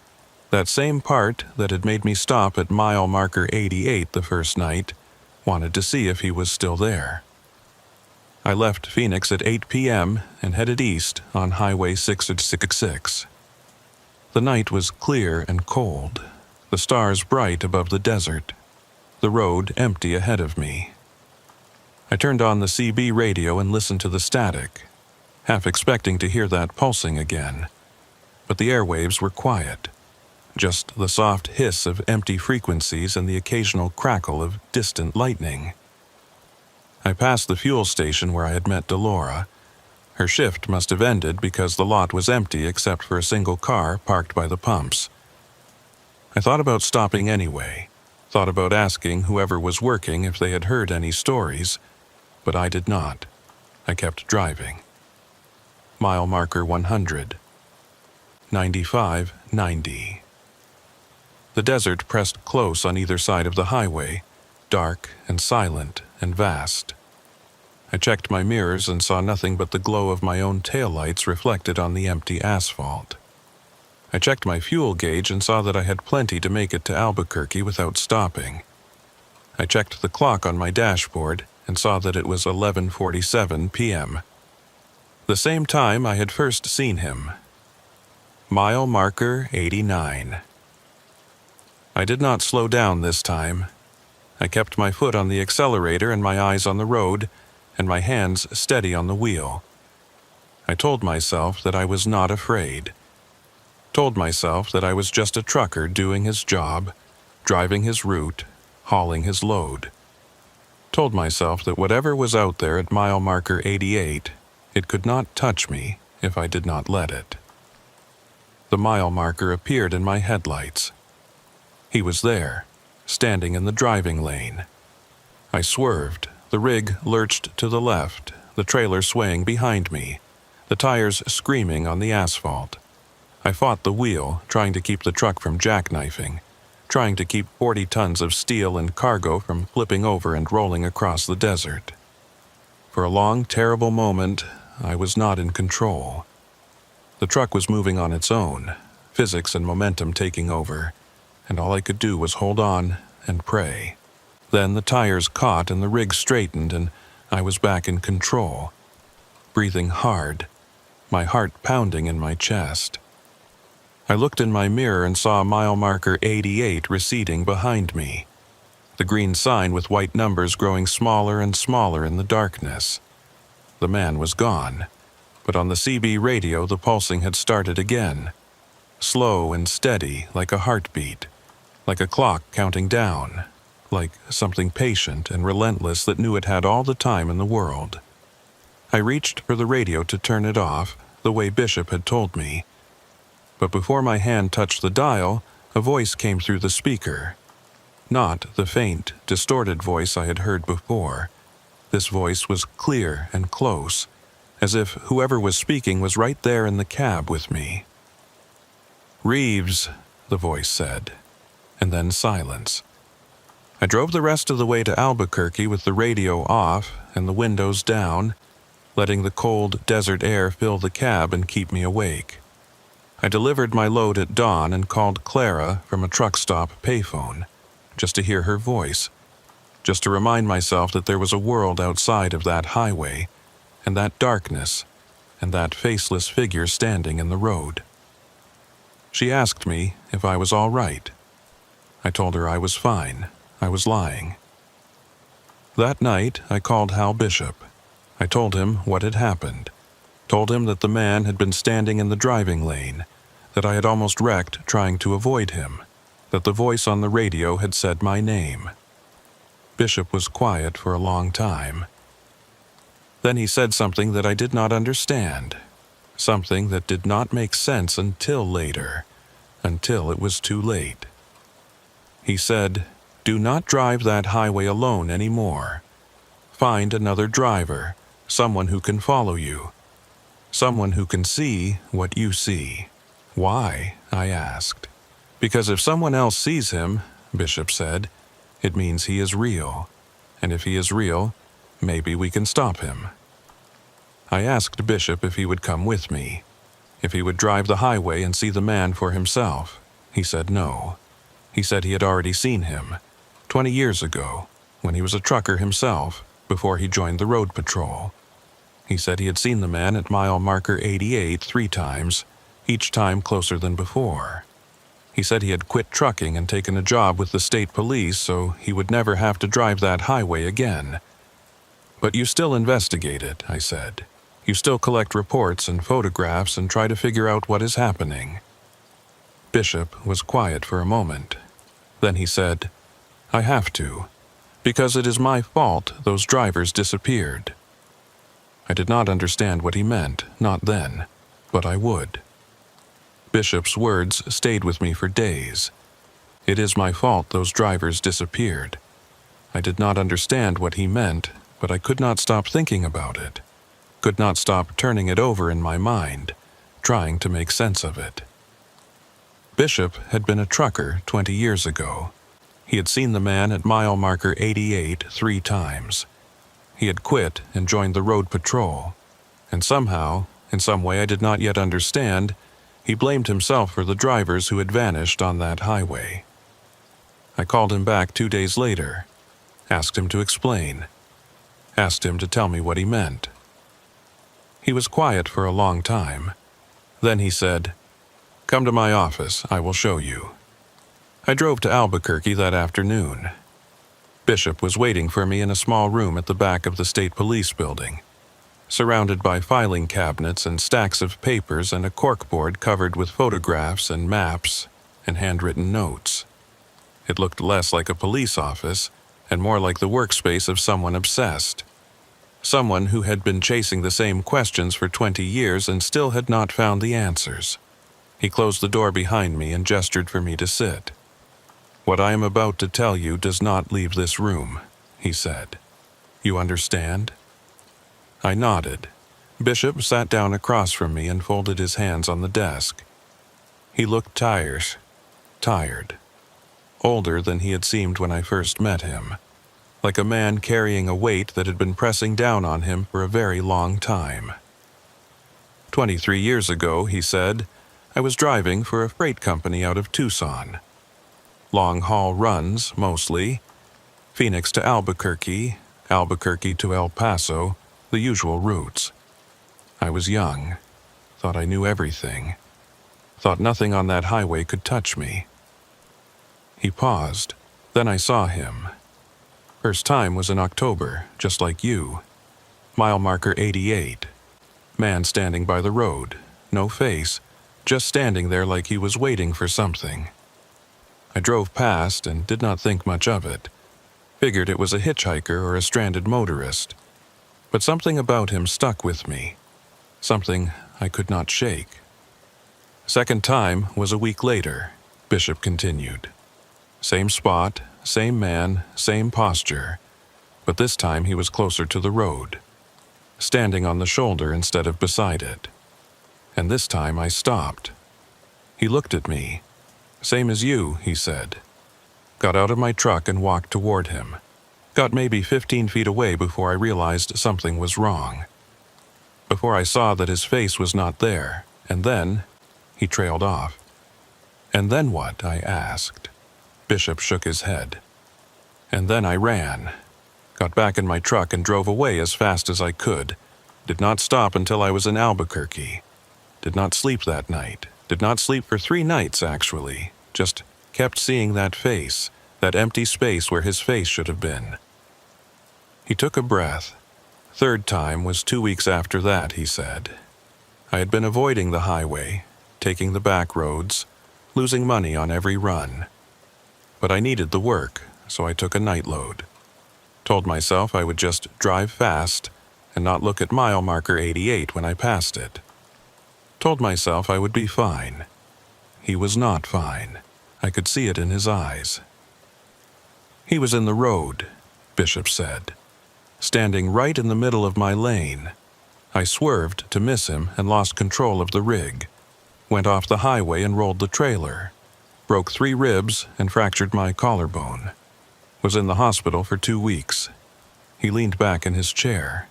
that same part that had made me stop at mile marker 88 the first night, wanted to see if he was still there. I left Phoenix at 8 p.m. and headed east on Highway 666. The night was clear and cold, the stars bright above the desert, the road empty ahead of me. I turned on the CB radio and listened to the static, half expecting to hear that pulsing again. But the airwaves were quiet, just the soft hiss of empty frequencies and the occasional crackle of distant lightning. I passed the fuel station where I had met Delora. Her shift must have ended because the lot was empty except for a single car parked by the pumps. I thought about stopping anyway, thought about asking whoever was working if they had heard any stories, but I did not. I kept driving. mile marker 100. 95-90. The desert pressed close on either side of the highway, dark and silent and vast. I checked my mirrors and saw nothing but the glow of my own taillights reflected on the empty asphalt. I checked my fuel gauge and saw that I had plenty to make it to Albuquerque without stopping. I checked the clock on my dashboard and saw that it was 11:47 p.m. The same time I had first seen him. Mile marker 89. I did not slow down this time. I kept my foot on the accelerator and my eyes on the road, and my hands steady on the wheel. I told myself that I was not afraid. Told myself that I was just a trucker doing his job, driving his route, hauling his load. Told myself that whatever was out there at mile marker 88, it could not touch me if I did not let it. The mile marker appeared in my headlights. He was there, standing in the driving lane. I swerved. The rig lurched to the left, the trailer swaying behind me, the tires screaming on the asphalt. I fought the wheel, trying to keep the truck from jackknifing, trying to keep 40 tons of steel and cargo from flipping over and rolling across the desert. For a long, terrible moment, I was not in control. The truck was moving on its own, physics and momentum taking over, and all I could do was hold on and pray. Then the tires caught and the rig straightened and I was back in control, breathing hard, my heart pounding in my chest. I looked in my mirror and saw mile marker 88 receding behind me, the green sign with white numbers growing smaller and smaller in the darkness. The man was gone, but on the CB radio the pulsing had started again, slow and steady like a heartbeat, like a clock counting down, like something patient and relentless that knew it had all the time in the world. I reached for the radio to turn it off, the way Bishop had told me. But before my hand touched the dial, a voice came through the speaker. Not the faint, distorted voice I had heard before. This voice was clear and close, as if whoever was speaking was right there in the cab with me. "Reeves," the voice said, and then silence. I drove the rest of the way to Albuquerque with the radio off and the windows down, letting the cold desert air fill the cab and keep me awake. I delivered my load at dawn and called Clara from a truck stop payphone, just to hear her voice, just to remind myself that there was a world outside of that highway, and that darkness, and that faceless figure standing in the road. She asked me if I was all right. I told her I was fine. I was lying. That night, I called Hal Bishop. I told him what had happened. Told him that the man had been standing in the driving lane, that I had almost wrecked trying to avoid him, that the voice on the radio had said my name. Bishop was quiet for a long time. Then he said something that I did not understand, something that did not make sense until later, until it was too late. He said, "Do not drive that highway alone anymore. Find another driver, someone who can follow you, someone who can see what you see." "Why?" I asked. "Because if someone else sees him," Bishop said, "it means he is real. And if he is real, maybe we can stop him." I asked Bishop if he would come with me, if he would drive the highway and see the man for himself. He said no. He said he had already seen him, 20 years ago, when he was a trucker himself, before he joined the road patrol. He said he had seen the man at mile marker 88 3 times, each time closer than before. He said he had quit trucking and taken a job with the state police so he would never have to drive that highway again. "But you still investigate it," I said. "You still collect reports and photographs and try to figure out what is happening." Bishop was quiet for a moment. Then he said, "I have to, because it is my fault those drivers disappeared." I did not understand what he meant, not then, but I would. Bishop's words stayed with me for days. It is my fault those drivers disappeared. I did not understand what he meant, but I could not stop thinking about it. Could not stop turning it over in my mind, trying to make sense of it. Bishop had been a trucker 20 years ago. He had seen the man at mile marker 88 3 times. He had quit and joined the road patrol, and somehow, in some way I did not yet understand, he blamed himself for the drivers who had vanished on that highway. I called him back 2 days later, asked him to explain, asked him to tell me what he meant. He was quiet for a long time. Then he said, "Come to my office, I will show you." I drove to Albuquerque that afternoon. Bishop was waiting for me in a small room at the back of the state police building, surrounded by filing cabinets and stacks of papers and a corkboard covered with photographs and maps and handwritten notes. It looked less like a police office and more like the workspace of someone obsessed. Someone who had been chasing the same questions for 20 years and still had not found the answers. He closed the door behind me and gestured for me to sit. "What I am about to tell you does not leave this room," he said. "You understand?" I nodded. Bishop sat down across from me and folded his hands on the desk. He looked tired, older than he had seemed when I first met him, like a man carrying a weight that had been pressing down on him for a very long time. 23 years ago, he said, I was driving for a freight company out of Tucson. Long-haul runs, mostly. Phoenix to Albuquerque, Albuquerque to El Paso, the usual routes. I was young, thought I knew everything, thought nothing on that highway could touch me. He paused. Then I saw him. First time was in October, just like you. Mile marker 88. Man standing by the road, no face, just standing there like he was waiting for something. I drove past and did not think much of it. Figured it was a hitchhiker or a stranded motorist. But something about him stuck with me. Something I could not shake. Second time was a week later, Bishop continued. Same spot, same man, same posture, but this time he was closer to the road, standing on the shoulder instead of beside it. And this time I stopped. He looked at me. "Same as you," he said. Got out of my truck and walked toward him. Got maybe 15 feet away before I realized something was wrong. Before I saw that his face was not there, and then he trailed off. "And then what?" I asked. Bishop shook his head. "And then I ran. Got back in my truck and drove away as fast as I could. Did not stop until I was in Albuquerque. Did not sleep that night. Did not sleep for 3 nights, actually. Just kept seeing that face, that empty space where his face should have been." He took a breath. Third time was 2 weeks after that, he said. I had been avoiding the highway, taking the back roads, losing money on every run. But I needed the work, so I took a night load. Told myself I would just drive fast and not look at mile marker 88 when I passed it. Told myself I would be fine. He was not fine. I could see it in his eyes. He was in the road, Bishop said, standing right in the middle of my lane. I swerved to miss him and lost control of the rig. Went off the highway and rolled the trailer. Broke 3 ribs and fractured my collarbone. Was in the hospital for 2 weeks. He leaned back in his chair.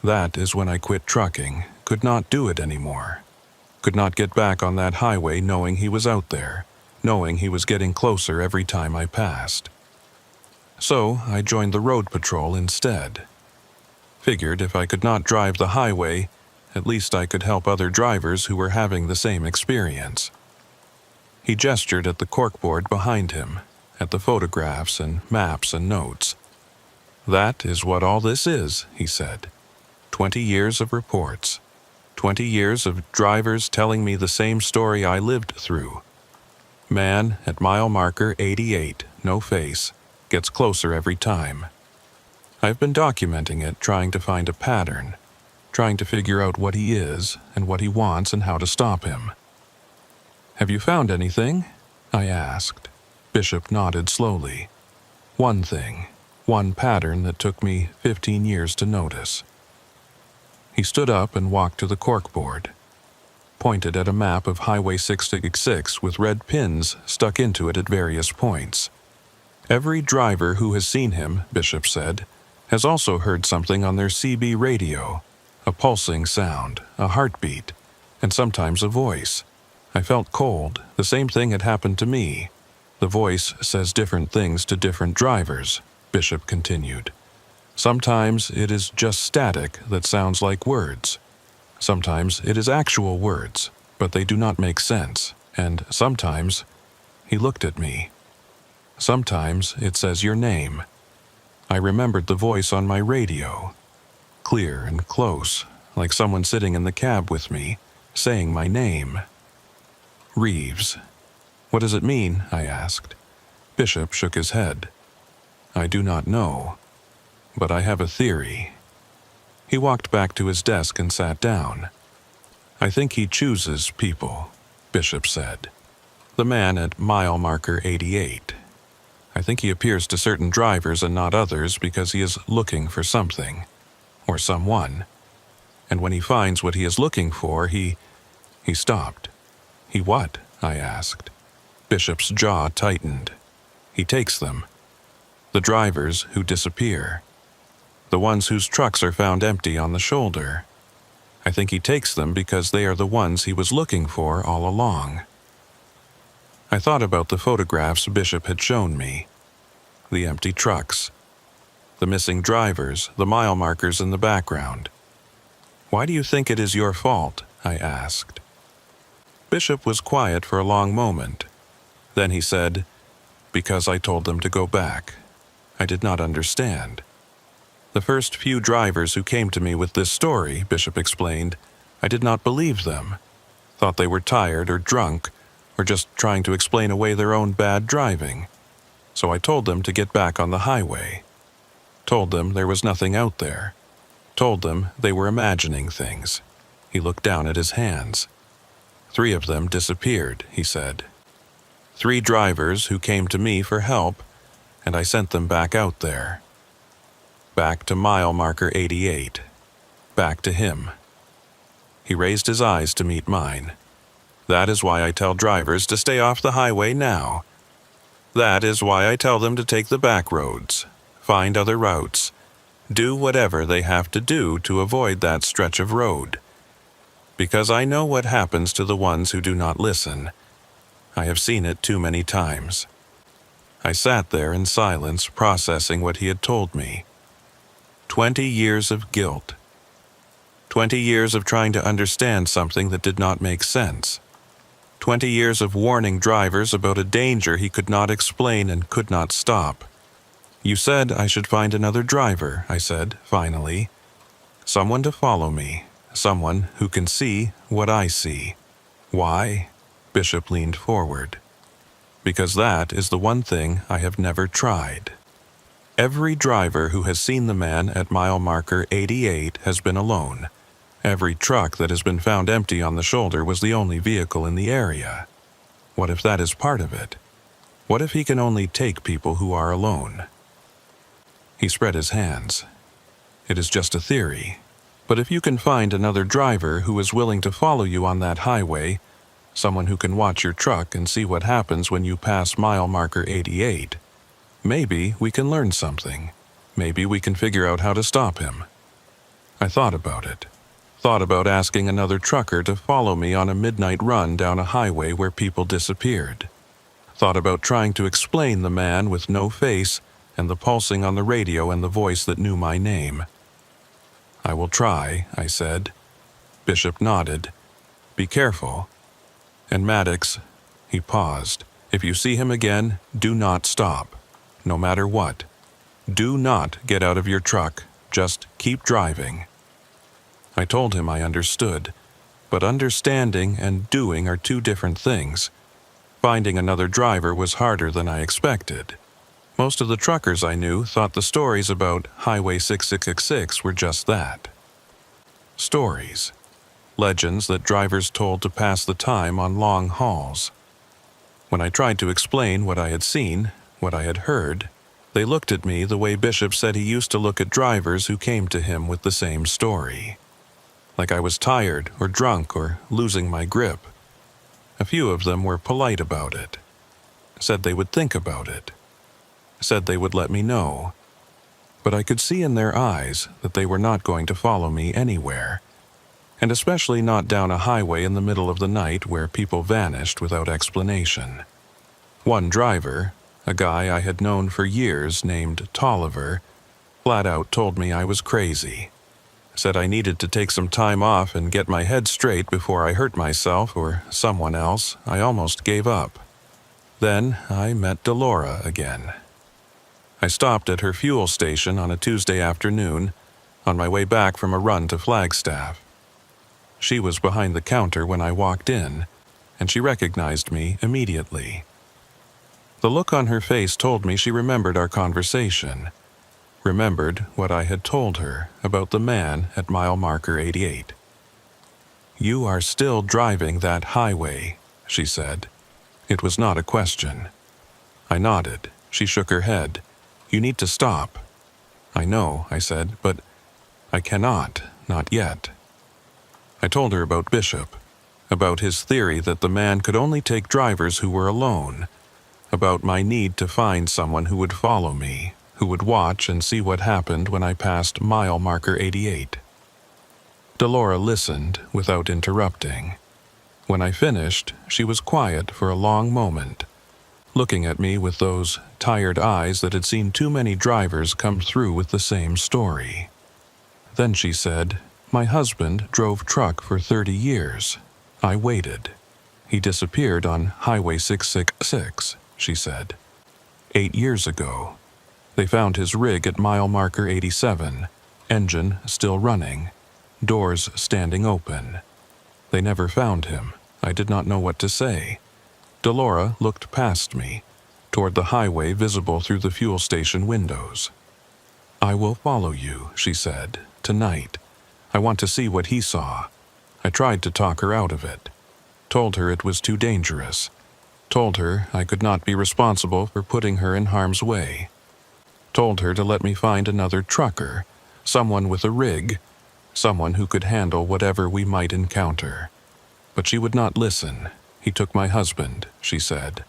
That is when I quit trucking, could not do it anymore. Could not get back on that highway knowing he was out there, knowing he was getting closer every time I passed. So I joined the road patrol instead. Figured if I could not drive the highway, at least I could help other drivers who were having the same experience. He gestured at the corkboard behind him, at the photographs and maps and notes. "That is what all this is," he said. 20 years of reports. 20 years of drivers telling me the same story I lived through. Man at mile marker 88, no face, gets closer every time. I've been documenting it, trying to find a pattern, trying to figure out what he is and what he wants and how to stop him. "Have you found anything?" I asked. Bishop nodded slowly. One thing, one pattern that took me 15 years to notice. He stood up and walked to the corkboard, pointed at a map of Highway 666 with red pins stuck into it at various points. Every driver who has seen him, Bishop said, has also heard something on their CB radio, a pulsing sound, a heartbeat, and sometimes a voice. I felt cold. The same thing had happened to me. The voice says different things to different drivers, Bishop continued. Sometimes it is just static that sounds like words. Sometimes it is actual words, but they do not make sense. And sometimes, he looked at me. Sometimes it says your name. I remembered the voice on my radio, clear and close, like someone sitting in the cab with me, saying my name. Reeves. What does it mean? I asked. Bishop shook his head. I do not know, but I have a theory. He walked back to his desk and sat down. I think he chooses people, Bishop said. The man at mile marker 88. I think he appears to certain drivers and not others because he is looking for something, or someone. And when he finds what he is looking for, he stopped. He what? I asked. Bishop's jaw tightened. He takes them. The drivers who disappear. The ones whose trucks are found empty on the shoulder. I think he takes them because they are the ones he was looking for all along. I thought about the photographs Bishop had shown me. The empty trucks. The missing drivers, the mile markers in the background. Why do you think it is your fault? I asked. Bishop was quiet for a long moment. Then he said, because I told them to go back. I did not understand. The first few drivers who came to me with this story, Bishop explained, I did not believe them. Thought they were tired or drunk, or just trying to explain away their own bad driving. So I told them to get back on the highway. Told them there was nothing out there. Told them they were imagining things. He looked down at his hands. 3 of them disappeared, he said. 3 drivers who came to me for help, and I sent them back out there. Back to mile marker 88. Back to him. He raised his eyes to meet mine. That is why I tell drivers to stay off the highway now. That is why I tell them to take the back roads, find other routes, do whatever they have to do to avoid that stretch of road. Because I know what happens to the ones who do not listen. I have seen it too many times. I sat there in silence, processing what he had told me. 20 years of guilt. 20 years of trying to understand something that did not make sense. 20 years of warning drivers about a danger he could not explain and could not stop. You said I should find another driver, I said, finally. Someone to follow me. Someone who can see what I see. Why? Bishop leaned forward. Because that is the one thing I have never tried. Every driver who has seen the man at mile marker 88 has been alone. Every truck that has been found empty on the shoulder was the only vehicle in the area. What if that is part of it? What if he can only take people who are alone? He spread his hands. It is just a theory. But if you can find another driver who is willing to follow you on that highway, someone who can watch your truck and see what happens when you pass mile marker 88, maybe we can learn something. Maybe we can figure out how to stop him. I thought about it. Thought about asking another trucker to follow me on a midnight run down a highway where people disappeared. Thought about trying to explain the man with no face and the pulsing on the radio and the voice that knew my name. I will try, I said. Bishop nodded. Be careful. And Maddox, he paused. If you see him again, do not stop. No matter what. Do not get out of your truck. Just keep driving. I told him I understood, but understanding and doing are 2 different things. Finding another driver was harder than I expected. Most of the truckers I knew thought the stories about Highway 6666 were just that. Stories. Legends that drivers told to pass the time on long hauls. When I tried to explain what I had seen, what I had heard, they looked at me the way Bishop said he used to look at drivers who came to him with the same story. like I was tired or drunk or losing my grip. A few of them were polite about it, said they would think about it, said they would let me know. But I could see in their eyes that they were not going to follow me anywhere, and especially not down a highway in the middle of the night where people vanished without explanation. One driver, a guy I had known for years named Tolliver, flat out told me I was crazy, said I needed to take some time off and get my head straight before I hurt myself or someone else. I almost gave up. Then I met Delora again. I stopped at her fuel station on a Tuesday afternoon on my way back from a run to Flagstaff. She was behind the counter when I walked in, and she recognized me immediately. The look on her face told me she remembered our conversation, remembered what I had told her about the man at mile marker 88. "You are still driving that highway," she said. It was not a question. I nodded. She shook her head. "You need to stop." "I know," I said, "but I cannot, not yet." I told her about Bishop, about his theory that the man could only take drivers who were alone, about my need to find someone who would follow me, who would watch and see what happened when I passed mile marker 88. Delora listened without interrupting. When I finished, she was quiet for a long moment, looking at me with those tired eyes that had seen too many drivers come through with the same story. Then she said, "My husband drove truck for 30 years. I waited. He disappeared on Highway 666, she said. 8 years ago. They found his rig at mile marker 87, engine still running, doors standing open. They never found him. I did not know what to say." Delora looked past me, toward the highway visible through the fuel station windows. "I will follow you," she said, "tonight. I want to see what he saw." I tried to talk her out of it. Told her it was too dangerous. Told her I could not be responsible for putting her in harm's way. Told her to let me find another trucker, someone with a rig, someone who could handle whatever we might encounter. But she would not listen. "He took my husband," she said.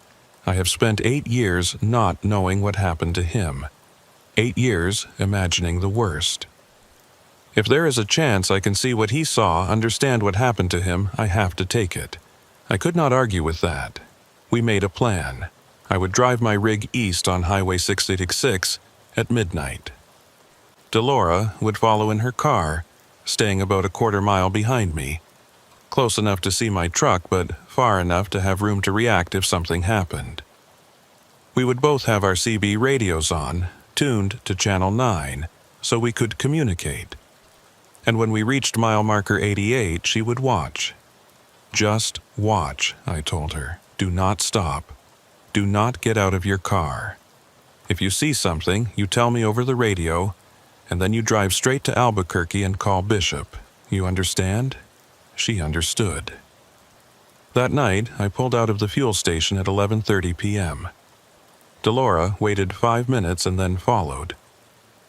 "I have spent 8 years not knowing what happened to him. 8 years imagining the worst. If there is a chance I can see what he saw, understand what happened to him, I have to take it." I could not argue with that. We made a plan. I would drive my rig east on Highway 686 at midnight. Delora would follow in her car, staying about a quarter mile behind me, close enough to see my truck but far enough to have room to react if something happened. We would both have our CB radios on, tuned to Channel 9, so we could communicate. And when we reached mile marker 88, she would watch. "Just watch," I told her. "Do not stop. Do not get out of your car. If you see something, you tell me over the radio, and then you drive straight to Albuquerque and call Bishop. You understand?" She understood. That night, I pulled out of the fuel station at 11:30 p.m. Delora waited 5 minutes and then followed.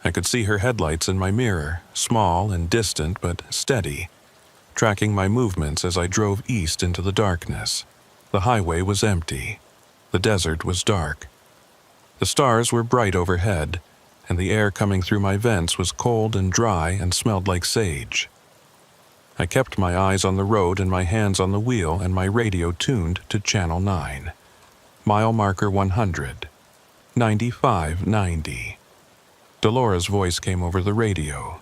I could see her headlights in my mirror, small and distant but steady, tracking my movements as I drove east into the darkness. The highway was empty. The desert was dark. The stars were bright overhead, and the air coming through my vents was cold and dry and smelled like sage. I kept my eyes on the road and my hands on the wheel and my radio tuned to Channel 9. Mile marker 100. 9590. Delora's voice came over the radio.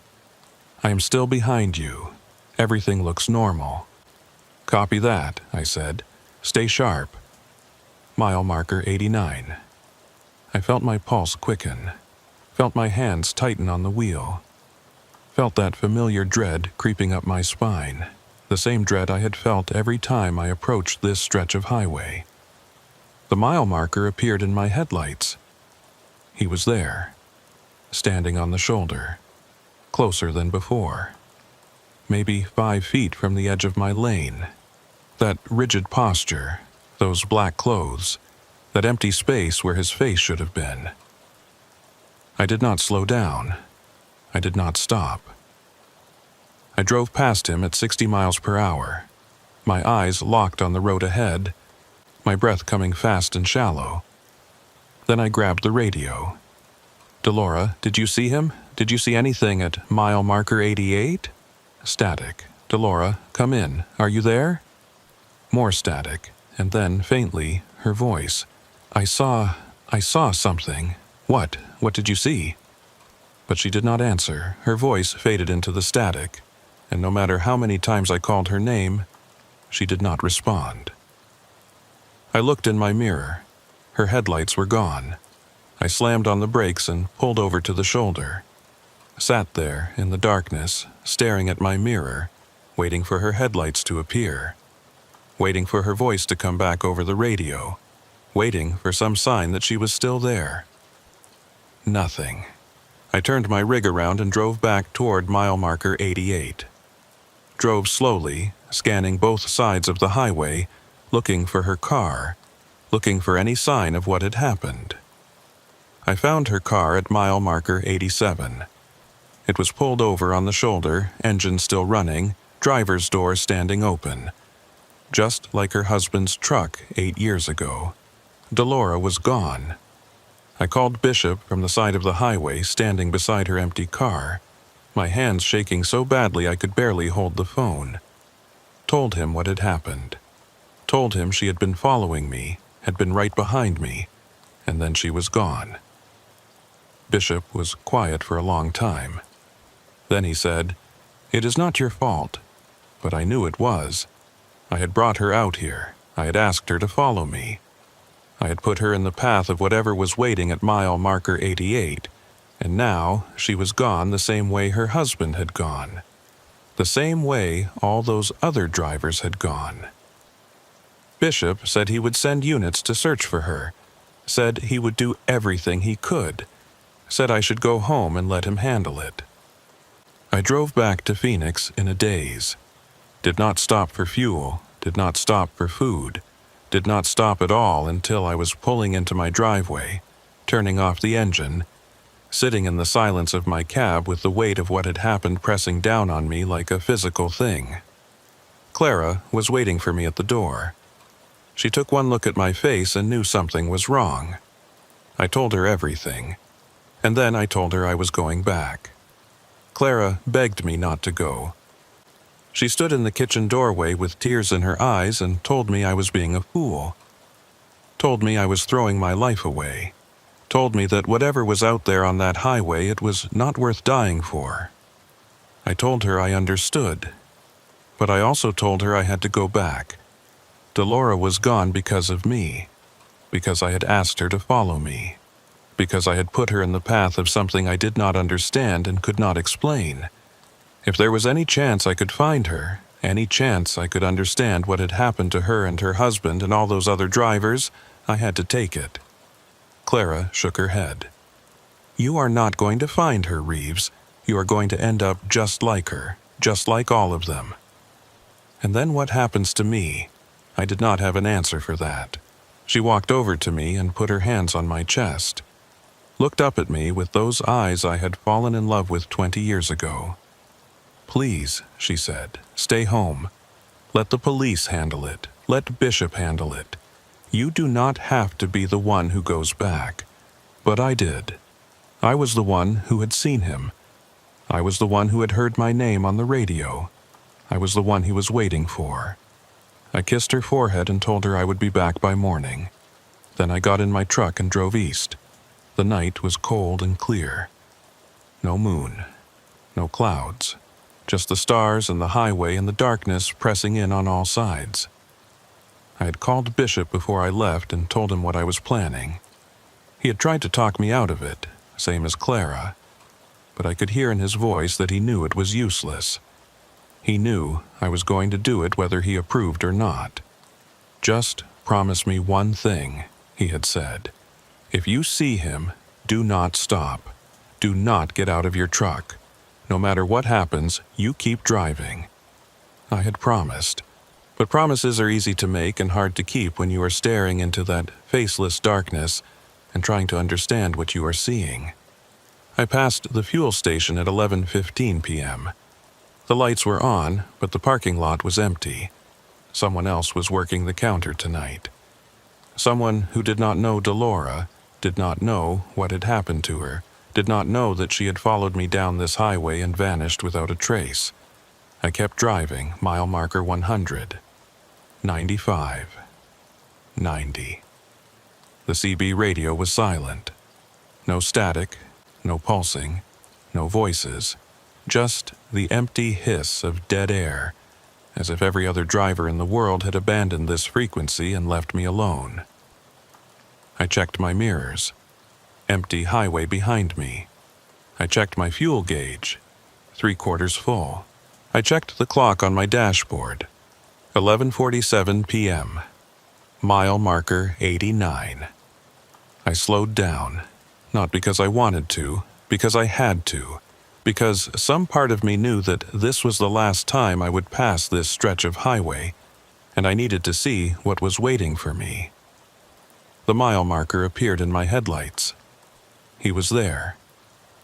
"I am still behind you. Everything looks normal." "Copy that," I said. "Stay sharp." Mile marker 89. I felt my pulse quicken, felt my hands tighten on the wheel, felt that familiar dread creeping up my spine, the same dread I had felt every time I approached this stretch of highway. The mile marker appeared in my headlights. He was there, standing on the shoulder, closer than before, maybe 5 feet from the edge of my lane. That rigid posture, those black clothes, that empty space where his face should have been. I did not slow down. I did not stop. I drove past him at 60 miles per hour, my eyes locked on the road ahead, my breath coming fast and shallow. Then I grabbed the radio. "Delora, did you see him? Did you see anything at mile marker 88? Static. Delora, come in. Are you there?" More static, and then, faintly, her voice. I saw something. What? What did you see?" But she did not answer. Her voice faded into the static, and no matter how many times I called her name, she did not respond. I looked in my mirror. Her headlights were gone. I slammed on the brakes and pulled over to the shoulder. Sat there in the darkness, staring at my mirror, waiting for her headlights to appear, waiting for her voice to come back over the radio, waiting for some sign that she was still there. Nothing. I turned my rig around and drove back toward mile marker 88. Drove slowly, scanning both sides of the highway, looking for her car, looking for any sign of what had happened. I found her car at mile marker 87. It was pulled over on the shoulder, engine still running, driver's door standing open. Just like her husband's truck 8 years ago. Delora was gone. I called Bishop from the side of the highway, standing beside her empty car, my hands shaking so badly I could barely hold the phone. Told him what had happened. Told him she had been following me, had been right behind me, and then she was gone. Bishop was quiet for a long time. Then he said, "It is not your fault." But I knew it was. I had brought her out here. I had asked her to follow me. I had put her in the path of whatever was waiting at mile marker 88, and now she was gone the same way her husband had gone. The same way all those other drivers had gone. Bishop said he would send units to search for her, said he would do everything he could, said I should go home and let him handle it. I drove back to Phoenix in a daze. Did not stop for fuel, did not stop for food, did not stop at all until I was pulling into my driveway, turning off the engine, sitting in the silence of my cab with the weight of what had happened pressing down on me like a physical thing. Clara was waiting for me at the door. She took one look at my face and knew something was wrong. I told her everything, and then I told her I was going back. Clara begged me not to go. She stood in the kitchen doorway with tears in her eyes and told me I was being a fool. Told me I was throwing my life away. Told me that whatever was out there on that highway, it was not worth dying for. I told her I understood, but I also told her I had to go back. Delora was gone because of me, because I had asked her to follow me, because I had put her in the path of something I did not understand and could not explain. If there was any chance I could find her, any chance I could understand what had happened to her and her husband and all those other drivers, I had to take it. Clara shook her head. "You are not going to find her, Reeves. You are going to end up just like her, just like all of them." And then what happens to me? I did not have an answer for that. She walked over to me and put her hands on my chest. Looked up at me with those eyes I had fallen in love with 20 years ago. "Please," she said, "stay home. Let the police handle it. Let Bishop handle it. You do not have to be the one who goes back." But I did. I was the one who had seen him. I was the one who had heard my name on the radio. I was the one he was waiting for. I kissed her forehead and told her I would be back by morning. Then I got in my truck and drove east. The night was cold and clear. No moon. No clouds. Just the stars and the highway and the darkness pressing in on all sides. I had called Bishop before I left and told him what I was planning. He had tried to talk me out of it, same as Clara, but I could hear in his voice that he knew it was useless. He knew I was going to do it whether he approved or not. "Just promise me one thing," he had said. "If you see him, do not stop. Do not get out of your truck. No matter what happens, you keep driving." I had promised. But promises are easy to make and hard to keep when you are staring into that faceless darkness and trying to understand what you are seeing. I passed the fuel station at 11:15 p.m. The lights were on, but the parking lot was empty. Someone else was working the counter tonight. Someone who did not know Delora, did not know what had happened to her, did not know that she had followed me down this highway and vanished without a trace. I kept driving, mile marker 100, 95, 90. The CB radio was silent. No static, no pulsing, no voices, just the empty hiss of dead air, as if every other driver in the world had abandoned this frequency and left me alone. I checked my mirrors. Empty highway behind me. I checked my fuel gauge. 3/4 full. I checked the clock on my dashboard. 11:47 p.m. Mile marker 89. I slowed down, not because I wanted to, because I had to, because some part of me knew that this was the last time I would pass this stretch of highway, and I needed to see what was waiting for me. The mile marker appeared in my headlights. He was there,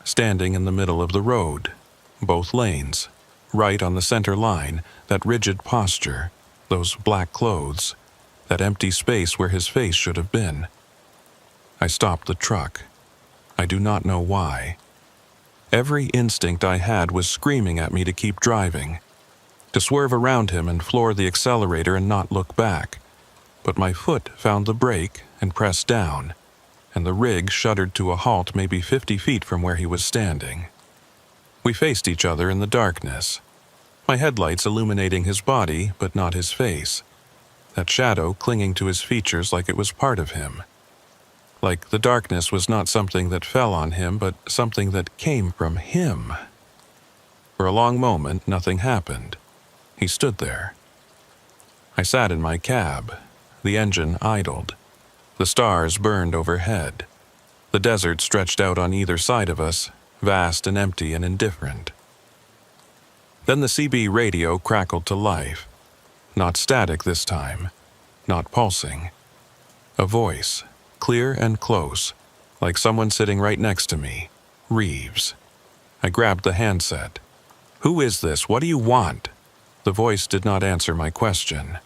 standing in the middle of the road, both lanes, right on the center line, that rigid posture, those black clothes, that empty space where his face should have been. I stopped the truck. I do not know why. Every instinct I had was screaming at me to keep driving, to swerve around him and floor the accelerator and not look back. But my foot found the brake and pressed down, and the rig shuddered to a halt maybe 50 feet from where he was standing. We faced each other in the darkness, my headlights illuminating his body but not his face, that shadow clinging to his features like it was part of him. Like the darkness was not something that fell on him, but something that came from him. For a long moment, nothing happened. He stood there. I sat in my cab. The engine idled. The stars burned overhead. The desert stretched out on either side of us, vast and empty and indifferent. Then the CB radio crackled to life. Not static this time, not pulsing. A voice, clear and close, like someone sitting right next to me. Reeves. I grabbed the handset. "Who is this? What do you want?" The voice did not answer my question.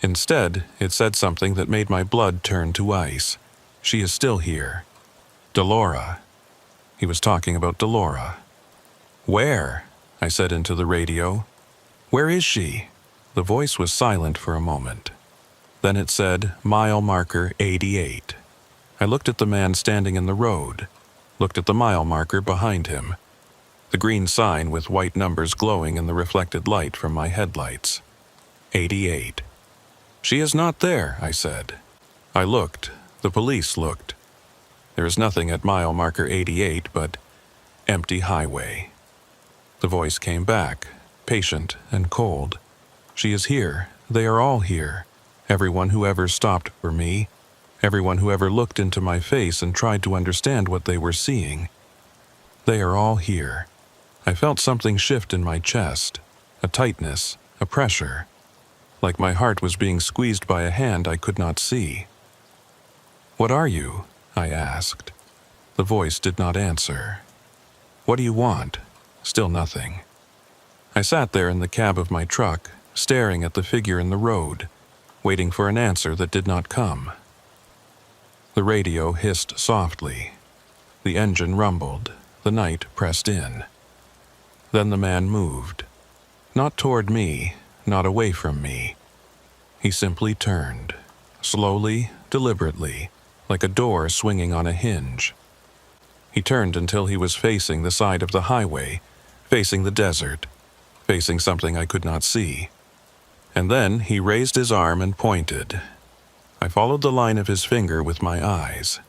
Instead, it said something that made my blood turn to ice. "She is still here. Delora." He was talking about Delora. "Where?" I said into the radio. "Where is she?" The voice was silent for a moment. Then it said, mile marker 88. I looked at the man standing in the road, looked at the mile marker behind him, the green sign with white numbers glowing in the reflected light from my headlights. 88. "She is not there," I said. I looked. The police looked. There is nothing at mile marker 88 but empty highway. The voice came back, patient and cold. "She is here. They are all here. Everyone who ever stopped for me. Everyone who ever looked into my face and tried to understand what they were seeing. They are all here." I felt something shift in my chest, a tightness, a pressure, like my heart was being squeezed by a hand I could not see. "What are you?" I asked. The voice did not answer. "What do you want?" Still nothing. I sat there in the cab of my truck, staring at the figure in the road, waiting for an answer that did not come. The radio hissed softly. The engine rumbled. The night pressed in. Then the man moved. Not toward me, not away from me. He simply turned, slowly, deliberately, like a door swinging on a hinge. He turned until he was facing the side of the highway, facing the desert, facing something I could not see. And then he raised his arm and pointed. I followed the line of his finger with my eyes,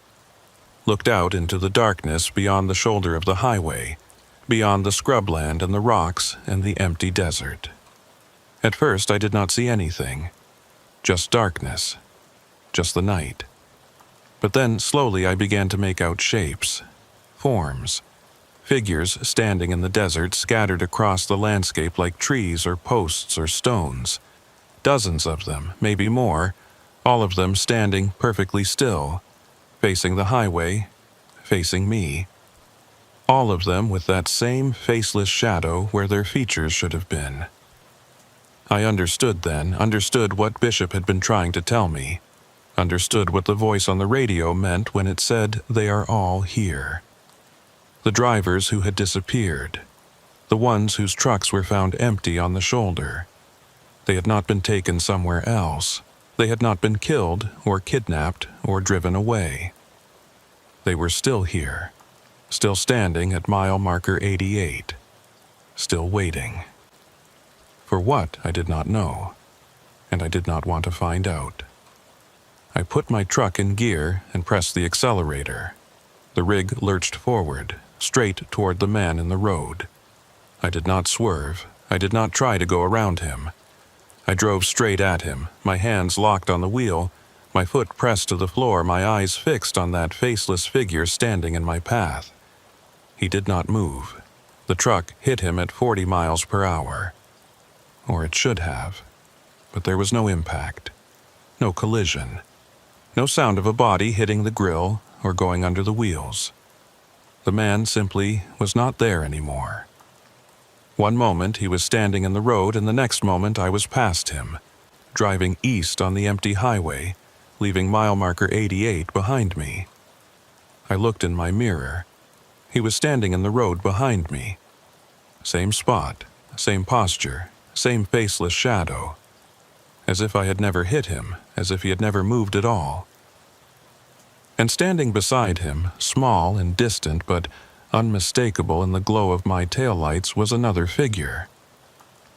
looked out into the darkness beyond the shoulder of the highway, beyond the scrubland and the rocks and the empty desert. At first I did not see anything, just darkness, just the night. But then slowly I began to make out shapes, forms, figures standing in the desert scattered across the landscape like trees or posts or stones. Dozens of them, maybe more, all of them standing perfectly still, facing the highway, facing me. all of them with that same faceless shadow where their features should have been. I understood then, understood what Bishop had been trying to tell me, understood what the voice on the radio meant when it said they are all here. The drivers who had disappeared, the ones whose trucks were found empty on the shoulder. They had not been taken somewhere else. They had not been killed or kidnapped or driven away. They were still here, still standing at mile marker 88, still waiting. For what, I did not know, and I did not want to find out. I put my truck in gear and pressed the accelerator. The rig lurched forward, straight toward the man in the road. I did not swerve. I did not try to go around him. I drove straight at him, my hands locked on the wheel, my foot pressed to the floor, my eyes fixed on that faceless figure standing in my path. He did not move. The truck hit him at 40 miles per hour. Or it should have. But there was no impact. No collision. No sound of a body hitting the grill or going under the wheels. The man simply was not there anymore. One moment he was standing in the road, and the next moment I was past him, driving east on the empty highway, leaving mile marker 88 behind me. I looked in my mirror. He was standing in the road behind me. Same spot, same posture, same faceless shadow. As if I had never hit him, as if he had never moved at all. And standing beside him, small and distant but unmistakable in the glow of my taillights, was another figure.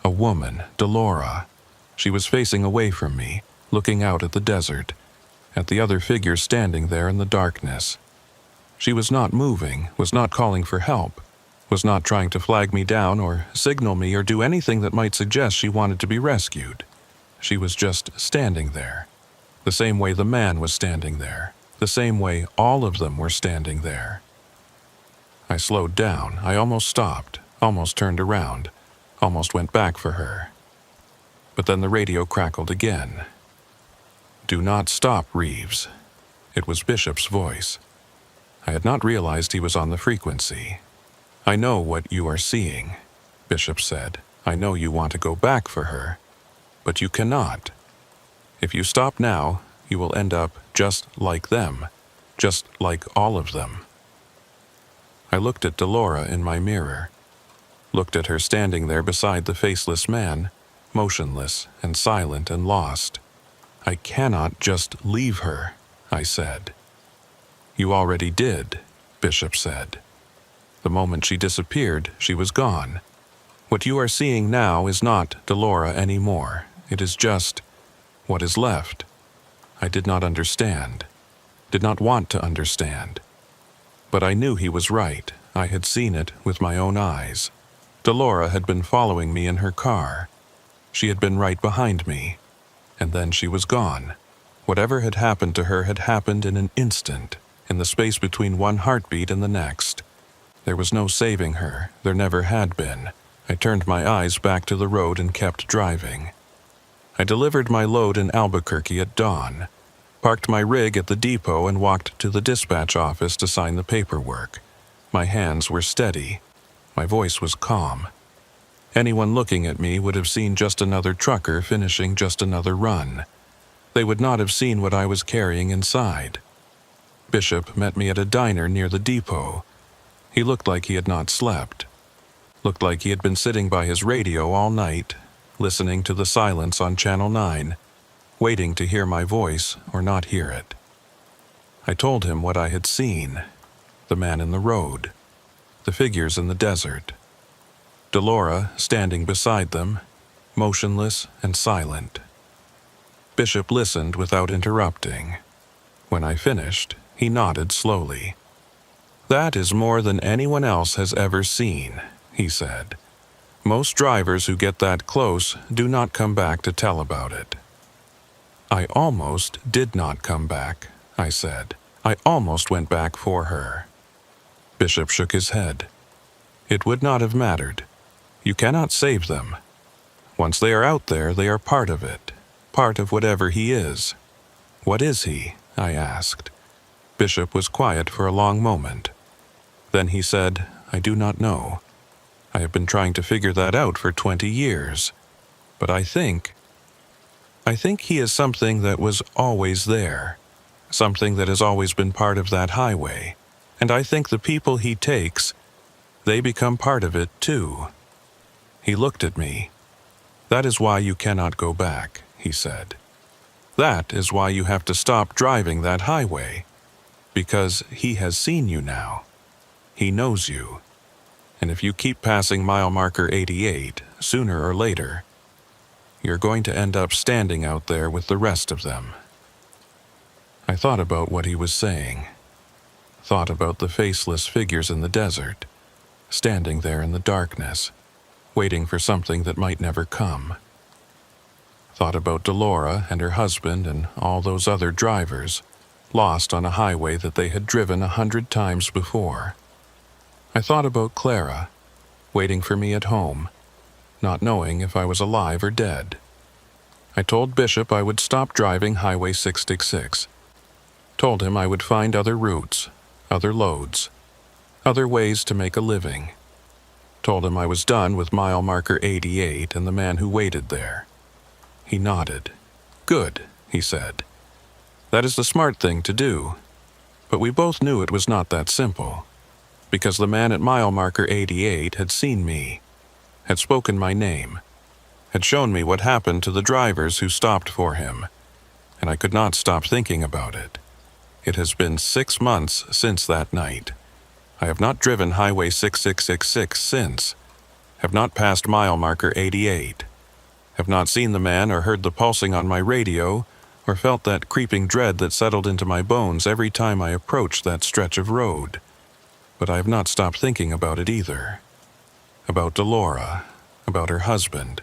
A woman, Delora. She was facing away from me, looking out at the desert, at the other figure standing there in the darkness. She was not moving, was not calling for help, was not trying to flag me down or signal me or do anything that might suggest she wanted to be rescued. She was just standing there, the same way the man was standing there, the same way all of them were standing there. I slowed down. I almost stopped, almost turned around, almost went back for her. But then the radio crackled again. "Do not stop, Reeves." It was Bishop's voice. I had not realized he was on the frequency. "I know what you are seeing," Bishop said. "I know you want to go back for her, but you cannot. If you stop now, you will end up just like them, just like all of them." I looked at Delora in my mirror, looked at her standing there beside the faceless man, motionless and silent and lost. "I cannot just leave her," I said. "You already did," Bishop said. "The moment she disappeared, she was gone. What you are seeing now is not Delora anymore. It is just what is left." I did not understand, did not want to understand. But I knew he was right. I had seen it with my own eyes. Delora had been following me in her car. She had been right behind me. And then she was gone. Whatever had happened to her had happened in an instant, in the space between one heartbeat and the next. There was no saving her. There never had been. I turned my eyes back to the road and kept driving. I delivered my load in Albuquerque at dawn, parked my rig at the depot and walked to the dispatch office to sign the paperwork. My hands were steady. My voice was calm. Anyone looking at me would have seen just another trucker finishing just another run. They would not have seen what I was carrying inside. Bishop met me at a diner near the depot. He looked like he had not slept. Looked like he had been sitting by his radio all night, listening to the silence on Channel 9, waiting to hear my voice or not hear it. I told him what I had seen, the man in the road, the figures in the desert, Delora standing beside them, motionless and silent. Bishop listened without interrupting. When I finished, he nodded slowly. "That is more than anyone else has ever seen," he said. "Most drivers who get that close do not come back to tell about it." "I almost did not come back," I said. "I almost went back for her." Bishop shook his head. "It would not have mattered. You cannot save them. Once they are out there, they are part of it, part of whatever he is." "What is he?" I asked. Bishop was quiet for a long moment. Then he said, I do not know. I have been trying to figure that out for 20 years. But I think he is something that was always there, something that has always been part of that highway. And I think the people he takes, they become part of it too. He looked at me. That is why you cannot go back, he said. That is why you have to stop driving that highway. Because he has seen you now. He knows you. And if you keep passing mile marker 88, sooner or later, you're going to end up standing out there with the rest of them. I thought about what he was saying. Thought about the faceless figures in the desert, standing there in the darkness, waiting for something that might never come. Thought about Delora and her husband and all those other drivers, lost on a highway that they had driven 100 times before. I thought about Clara, waiting for me at home, not knowing if I was alive or dead. I told Bishop I would stop driving Highway 666. Told him I would find other routes, other loads, other ways to make a living. Told him I was done with mile marker 88 and the man who waited there. He nodded. Good, he said. That is the smart thing to do. But we both knew it was not that simple. Because the man at mile marker 88 had seen me, had spoken my name, had shown me what happened to the drivers who stopped for him, and I could not stop thinking about it. It has been 6 months since that night. I have not driven Highway 6666 since, have not passed mile marker 88, have not seen the man or heard the pulsing on my radio, or felt that creeping dread that settled into my bones every time I approached that stretch of road. But I have not stopped thinking about it either. About Delora, about her husband,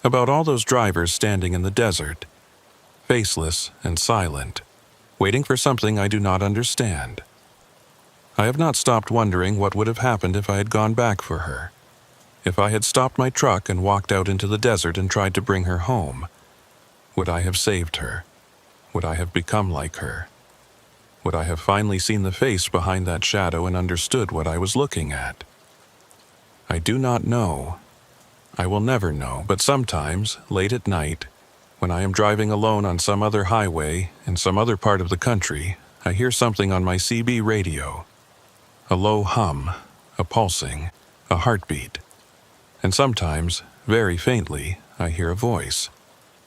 about all those drivers standing in the desert, faceless and silent, waiting for something I do not understand. I have not stopped wondering what would have happened if I had gone back for her. If I had stopped my truck and walked out into the desert and tried to bring her home, would I have saved her? Would I have become like her? Would I have finally seen the face behind that shadow and understood what I was looking at? I do not know. I will never know, but sometimes, late at night, when I am driving alone on some other highway in some other part of the country, I hear something on my CB radio. A low hum, a pulsing, a heartbeat. And sometimes, very faintly, I hear a voice.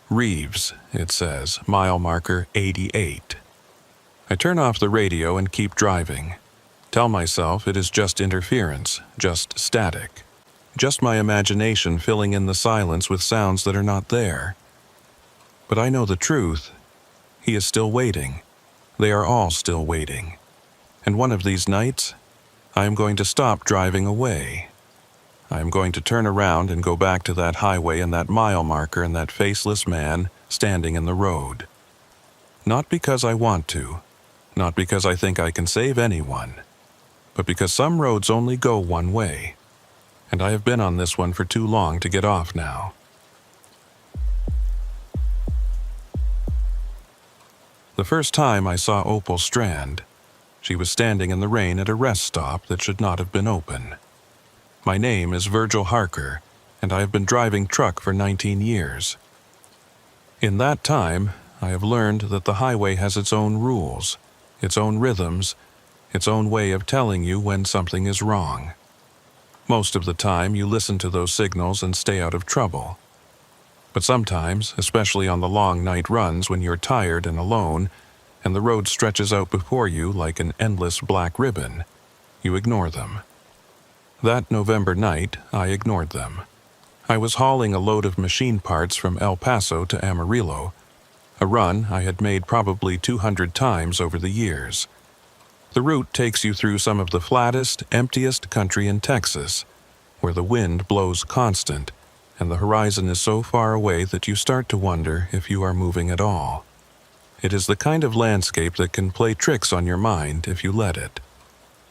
Reeves, it says, mile marker 88. I turn off the radio and keep driving. Tell myself it is just interference, just static. Just my imagination filling in the silence with sounds that are not there. But I know the truth. He is still waiting. They are all still waiting. And one of these nights, I am going to stop driving away. I am going to turn around and go back to that highway and that mile marker and that faceless man standing in the road. Not because I want to, not because I think I can save anyone, but because some roads only go one way, and I have been on this one for too long to get off now. The first time I saw Opal Strand, she was standing in the rain at a rest stop that should not have been open. My name is Virgil Harker, and I have been driving truck for 19 years. In that time, I have learned that the highway has its own rules, its own rhythms, its own way of telling you when something is wrong. Most of the time, you listen to those signals and stay out of trouble. But sometimes, especially on the long night runs when you're tired and alone, and the road stretches out before you like an endless black ribbon, you ignore them. That November night, I ignored them. I was hauling a load of machine parts from El Paso to Amarillo, a run I had made probably 200 times over the years. The route takes you through some of the flattest, emptiest country in Texas, where the wind blows constant, and the horizon is so far away that you start to wonder if you are moving at all. It is the kind of landscape that can play tricks on your mind if you let it.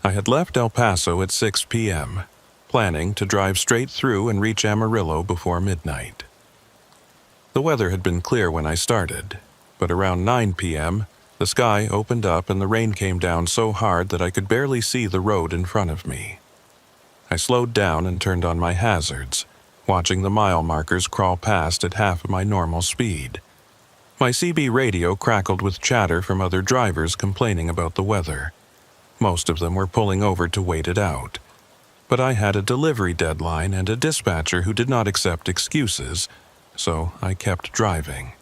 I had left El Paso at 6 p.m., planning to drive straight through and reach Amarillo before midnight. The weather had been clear when I started, but around 9 p.m., the sky opened up and the rain came down so hard that I could barely see the road in front of me. I slowed down and turned on my hazards, watching the mile markers crawl past at half my normal speed. My CB radio crackled with chatter from other drivers complaining about the weather. Most of them were pulling over to wait it out. But I had a delivery deadline and a dispatcher who did not accept excuses, so I kept driving.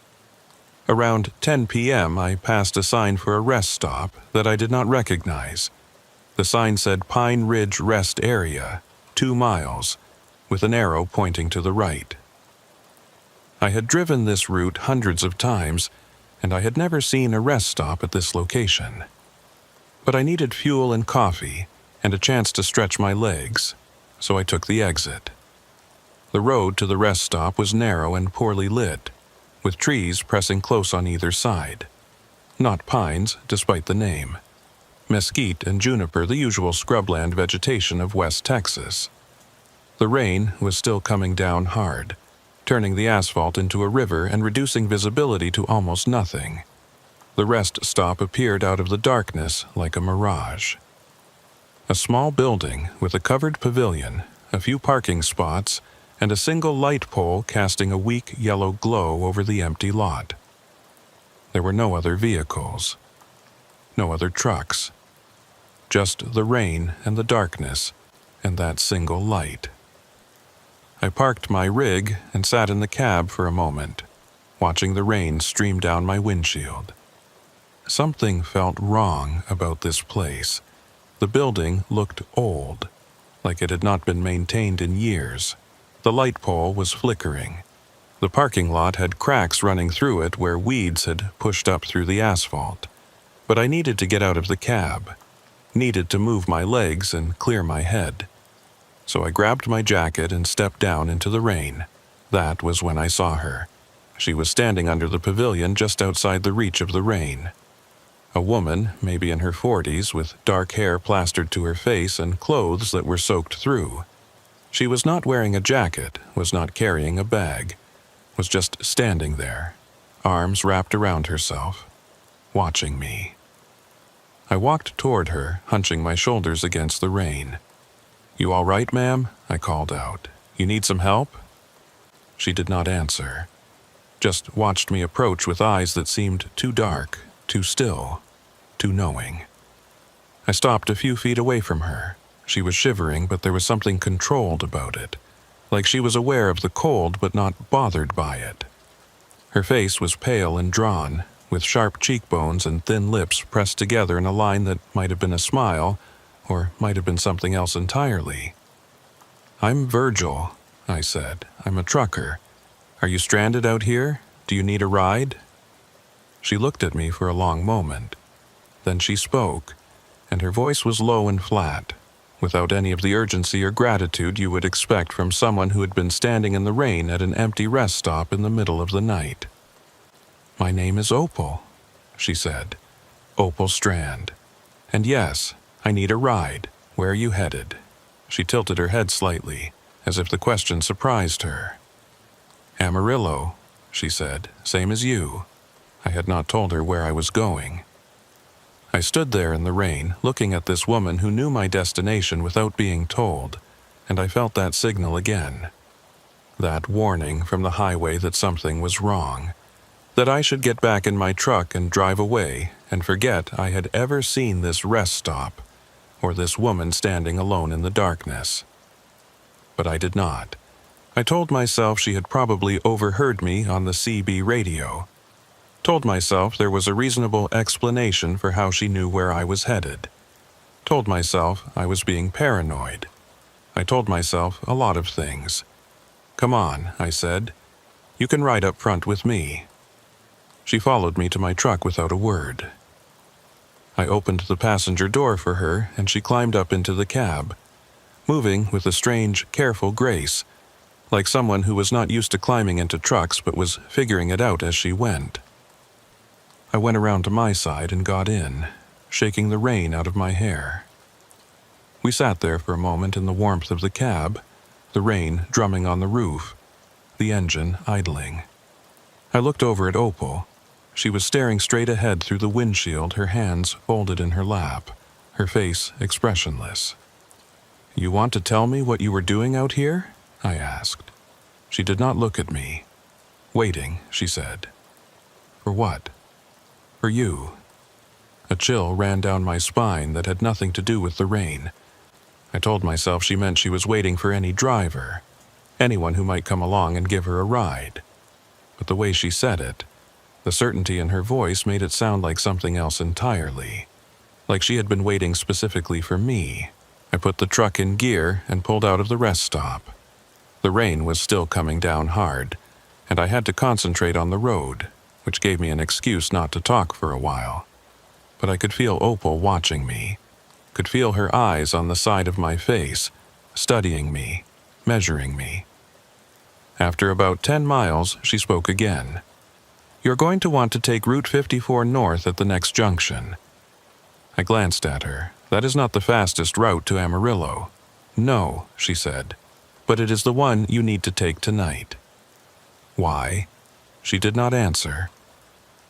Around 10 p.m., I passed a sign for a rest stop that I did not recognize. The sign said Pine Ridge Rest Area, 2 miles, with an arrow pointing to the right. I had driven this route hundreds of times, and I had never seen a rest stop at this location. But I needed fuel and coffee, and a chance to stretch my legs, so I took the exit. The road to the rest stop was narrow and poorly lit, with trees pressing close on either side. Not pines, despite the name. Mesquite and juniper, the usual scrubland vegetation of West Texas. The rain was still coming down hard, turning the asphalt into a river and reducing visibility to almost nothing. The rest stop appeared out of the darkness like a mirage. A small building with a covered pavilion, a few parking spots, and a single light pole casting a weak yellow glow over the empty lot. There were no other vehicles, no other trucks, just the rain and the darkness and that single light. I parked my rig and sat in the cab for a moment, watching the rain stream down my windshield. Something felt wrong about this place. The building looked old, like it had not been maintained in years. The light pole was flickering. The parking lot had cracks running through it where weeds had pushed up through the asphalt. But I needed to get out of the cab, needed to move my legs and clear my head. So I grabbed my jacket and stepped down into the rain. That was when I saw her. She was standing under the pavilion just outside the reach of the rain. A woman, maybe in her 40s, with dark hair plastered to her face and clothes that were soaked through. She was not wearing a jacket, was not carrying a bag, was just standing there, arms wrapped around herself, watching me. I walked toward her, hunching my shoulders against the rain. "You all right, ma'am?" I called out. "You need some help?" She did not answer, just watched me approach with eyes that seemed too dark, too still, too knowing. I stopped a few feet away from her. She was shivering, but there was something controlled about it, like she was aware of the cold but not bothered by it. Her face was pale and drawn, with sharp cheekbones and thin lips pressed together in a line that might have been a smile, or might have been something else entirely. "I'm Virgil," I said. "I'm a trucker. Are you stranded out here? Do you need a ride?" She looked at me for a long moment. Then she spoke, and her voice was low and flat, without any of the urgency or gratitude you would expect from someone who had been standing in the rain at an empty rest stop in the middle of the night. "My name is Opal," she said. "Opal Strand. And yes, I need a ride. Where are you headed?" She tilted her head slightly, as if the question surprised her. "Amarillo," she said, "same as you." I had not told her where I was going. I stood there in the rain, looking at this woman who knew my destination without being told, and I felt that signal again. That warning from the highway that something was wrong, that I should get back in my truck and drive away and forget I had ever seen this rest stop or this woman standing alone in the darkness. But I did not. I told myself she had probably overheard me on the CB radio. Told myself there was a reasonable explanation for how she knew where I was headed. Told myself I was being paranoid. I told myself a lot of things. "Come on," I said. "You can ride up front with me." She followed me to my truck without a word. I opened the passenger door for her, and she climbed up into the cab, moving with a strange, careful grace, like someone who was not used to climbing into trucks but was figuring it out as she went. I went around to my side and got in, shaking the rain out of my hair. We sat there for a moment in the warmth of the cab, the rain drumming on the roof, the engine idling. I looked over at Opal. She was staring straight ahead through the windshield, her hands folded in her lap, her face expressionless. "You want to tell me what you were doing out here?" I asked. She did not look at me. "Waiting," she said. "For what?" "For you." A chill ran down my spine that had nothing to do with the rain. I told myself she meant she was waiting for any driver, anyone who might come along and give her a ride. But the way she said it, the certainty in her voice made it sound like something else entirely. Like she had been waiting specifically for me. I put the truck in gear and pulled out of the rest stop. The rain was still coming down hard, and I had to concentrate on the road, which gave me an excuse not to talk for a while. But I could feel Opal watching me, could feel her eyes on the side of my face, studying me, measuring me. After about 10 miles, she spoke again. "You're going to want to take Route 54 north at the next junction." I glanced at her. "That is not the fastest route to Amarillo." "No," she said, "but it is the one you need to take tonight." "Why?" She did not answer,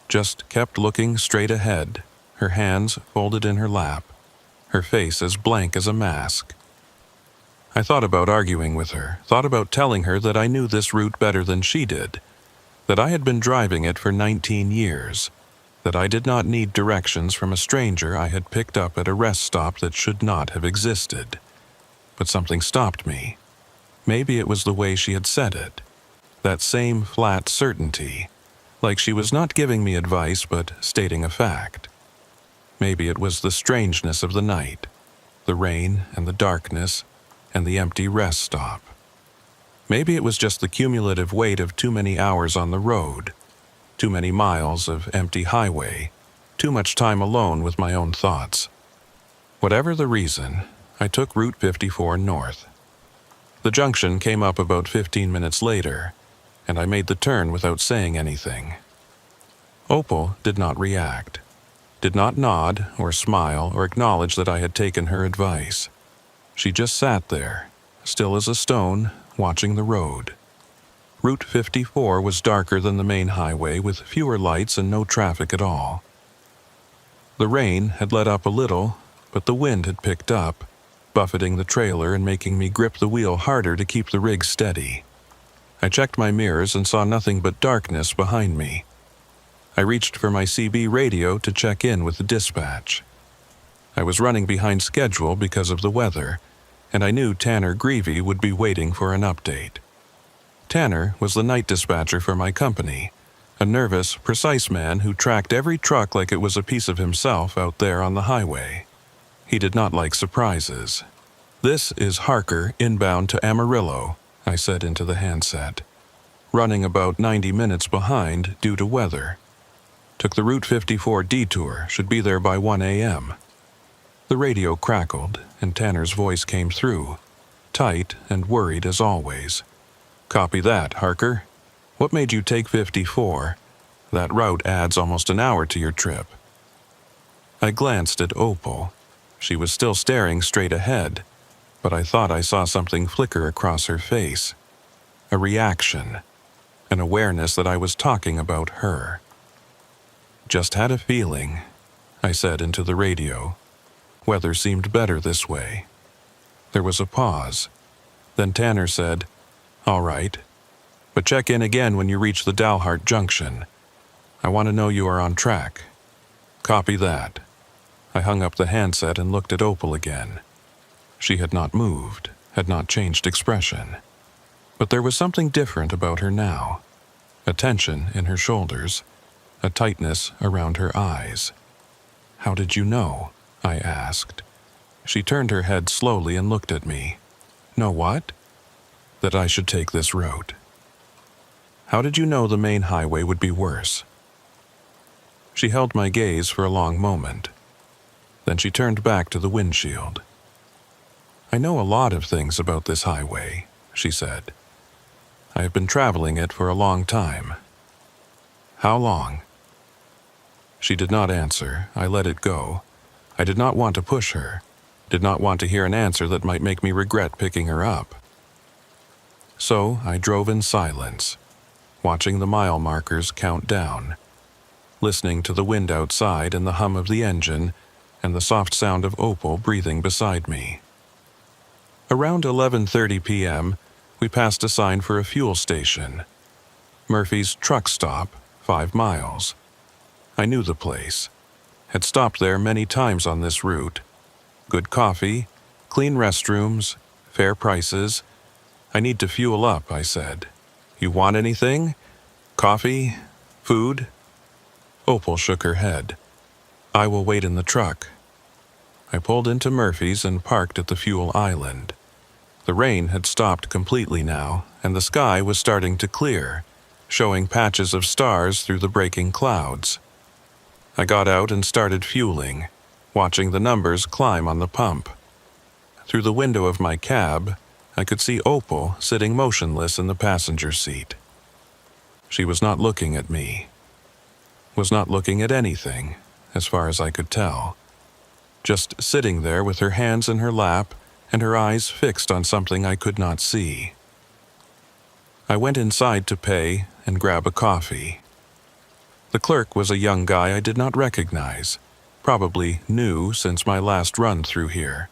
just kept looking straight ahead, her hands folded in her lap, her face as blank as a mask. I thought about arguing with her, thought about telling her that I knew this route better than she did, that I had been driving it for 19 years, that I did not need directions from a stranger I had picked up at a rest stop that should not have existed. But something stopped me. Maybe it was the way she had said it, that same flat certainty, like she was not giving me advice but stating a fact. Maybe it was the strangeness of the night, the rain and the darkness and the empty rest stop. Maybe it was just the cumulative weight of too many hours on the road, too many miles of empty highway, too much time alone with my own thoughts. Whatever the reason, I took Route 54 north. The junction came up about 15 minutes later, and I made the turn without saying anything. Opal did not react, did not nod or smile or acknowledge that I had taken her advice. She just sat there, still as a stone, watching the road. Route 54 was darker than the main highway with fewer lights and no traffic at all. The rain had let up a little, but the wind had picked up, buffeting the trailer and making me grip the wheel harder to keep the rig steady. I checked my mirrors and saw nothing but darkness behind me. I reached for my CB radio to check in with the dispatch. I was running behind schedule because of the weather, and I knew Tanner Greavy would be waiting for an update. Tanner was the night dispatcher for my company, a nervous, precise man who tracked every truck like it was a piece of himself out there on the highway. He did not like surprises. "This is Harker inbound to Amarillo," I said into the handset. "Running about 90 minutes behind due to weather. Took the Route 54 detour, should be there by 1 a.m. The radio crackled, and Tanner's voice came through, tight and worried as always. "Copy that, Harker. What made you take 54? That route adds almost an hour to your trip." I glanced at Opal. She was still staring straight ahead, but I thought I saw something flicker across her face. A reaction, an awareness that I was talking about her. "Just had a feeling," I said into the radio. Weather seemed better this way. There was a pause. Then Tanner said, "All right, but check in again when you reach the Dalhart Junction. I want to know you are on track." "Copy that." I hung up the handset and looked at Opal again. She had not moved, had not changed expression. But there was something different about her now. A tension in her shoulders, a tightness around her eyes. "How did you know?" I asked. She turned her head slowly and looked at me. "Know what?" "That I should take this road." "How did you know the main highway would be worse?" She held my gaze for a long moment. Then she turned back to the windshield. "I know a lot of things about this highway," she said. "I have been traveling it for a long time." "How long?" She did not answer. I let it go. I did not want to push her, did not want to hear an answer that might make me regret picking her up. So I drove in silence, watching the mile markers count down, listening to the wind outside and the hum of the engine and the soft sound of Opal breathing beside me. Around 11:30 p.m., we passed a sign for a fuel station. Murphy's Truck Stop, 5 miles. I knew the place. Had stopped there many times on this route. Good coffee, clean restrooms, fair prices. I need to fuel up, I said. You want anything? Coffee? Food? Opal shook her head. I will wait in the truck. I pulled into Murphy's and parked at the fuel island. The rain had stopped completely now, and the sky was starting to clear, showing patches of stars through the breaking clouds. I got out and started fueling, watching the numbers climb on the pump. Through the window of my cab, I could see Opal sitting motionless in the passenger seat. She was not looking at me. Was not looking at anything, as far as I could tell. Just sitting there with her hands in her lap and her eyes fixed on something I could not see. I went inside to pay and grab a coffee. The clerk was a young guy I did not recognize, probably new since my last run through here.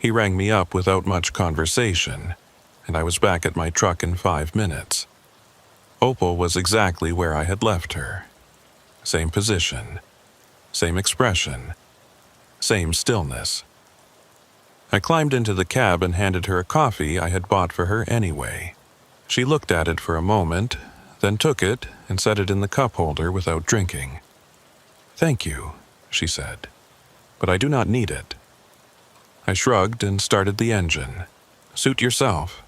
He rang me up without much conversation, and I was back at my truck in 5 minutes. Opal was exactly where I had left her. Same position, same expression, same stillness. I climbed into the cab and handed her a coffee I had bought for her anyway. She looked at it for a moment, then took it and set it in the cup holder without drinking. Thank you, she said, but I do not need it. I shrugged and started the engine. Suit yourself.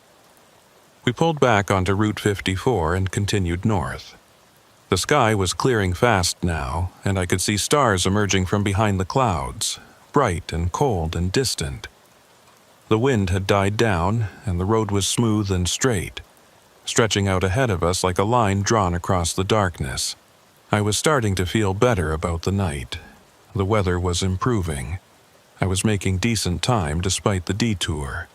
We pulled back onto Route 54 and continued north. The sky was clearing fast now, and I could see stars emerging from behind the clouds, bright and cold and distant. The wind had died down, and the road was smooth and straight, stretching out ahead of us like a line drawn across the darkness. I was starting to feel better about the night. The weather was improving. I was making decent time despite the detour.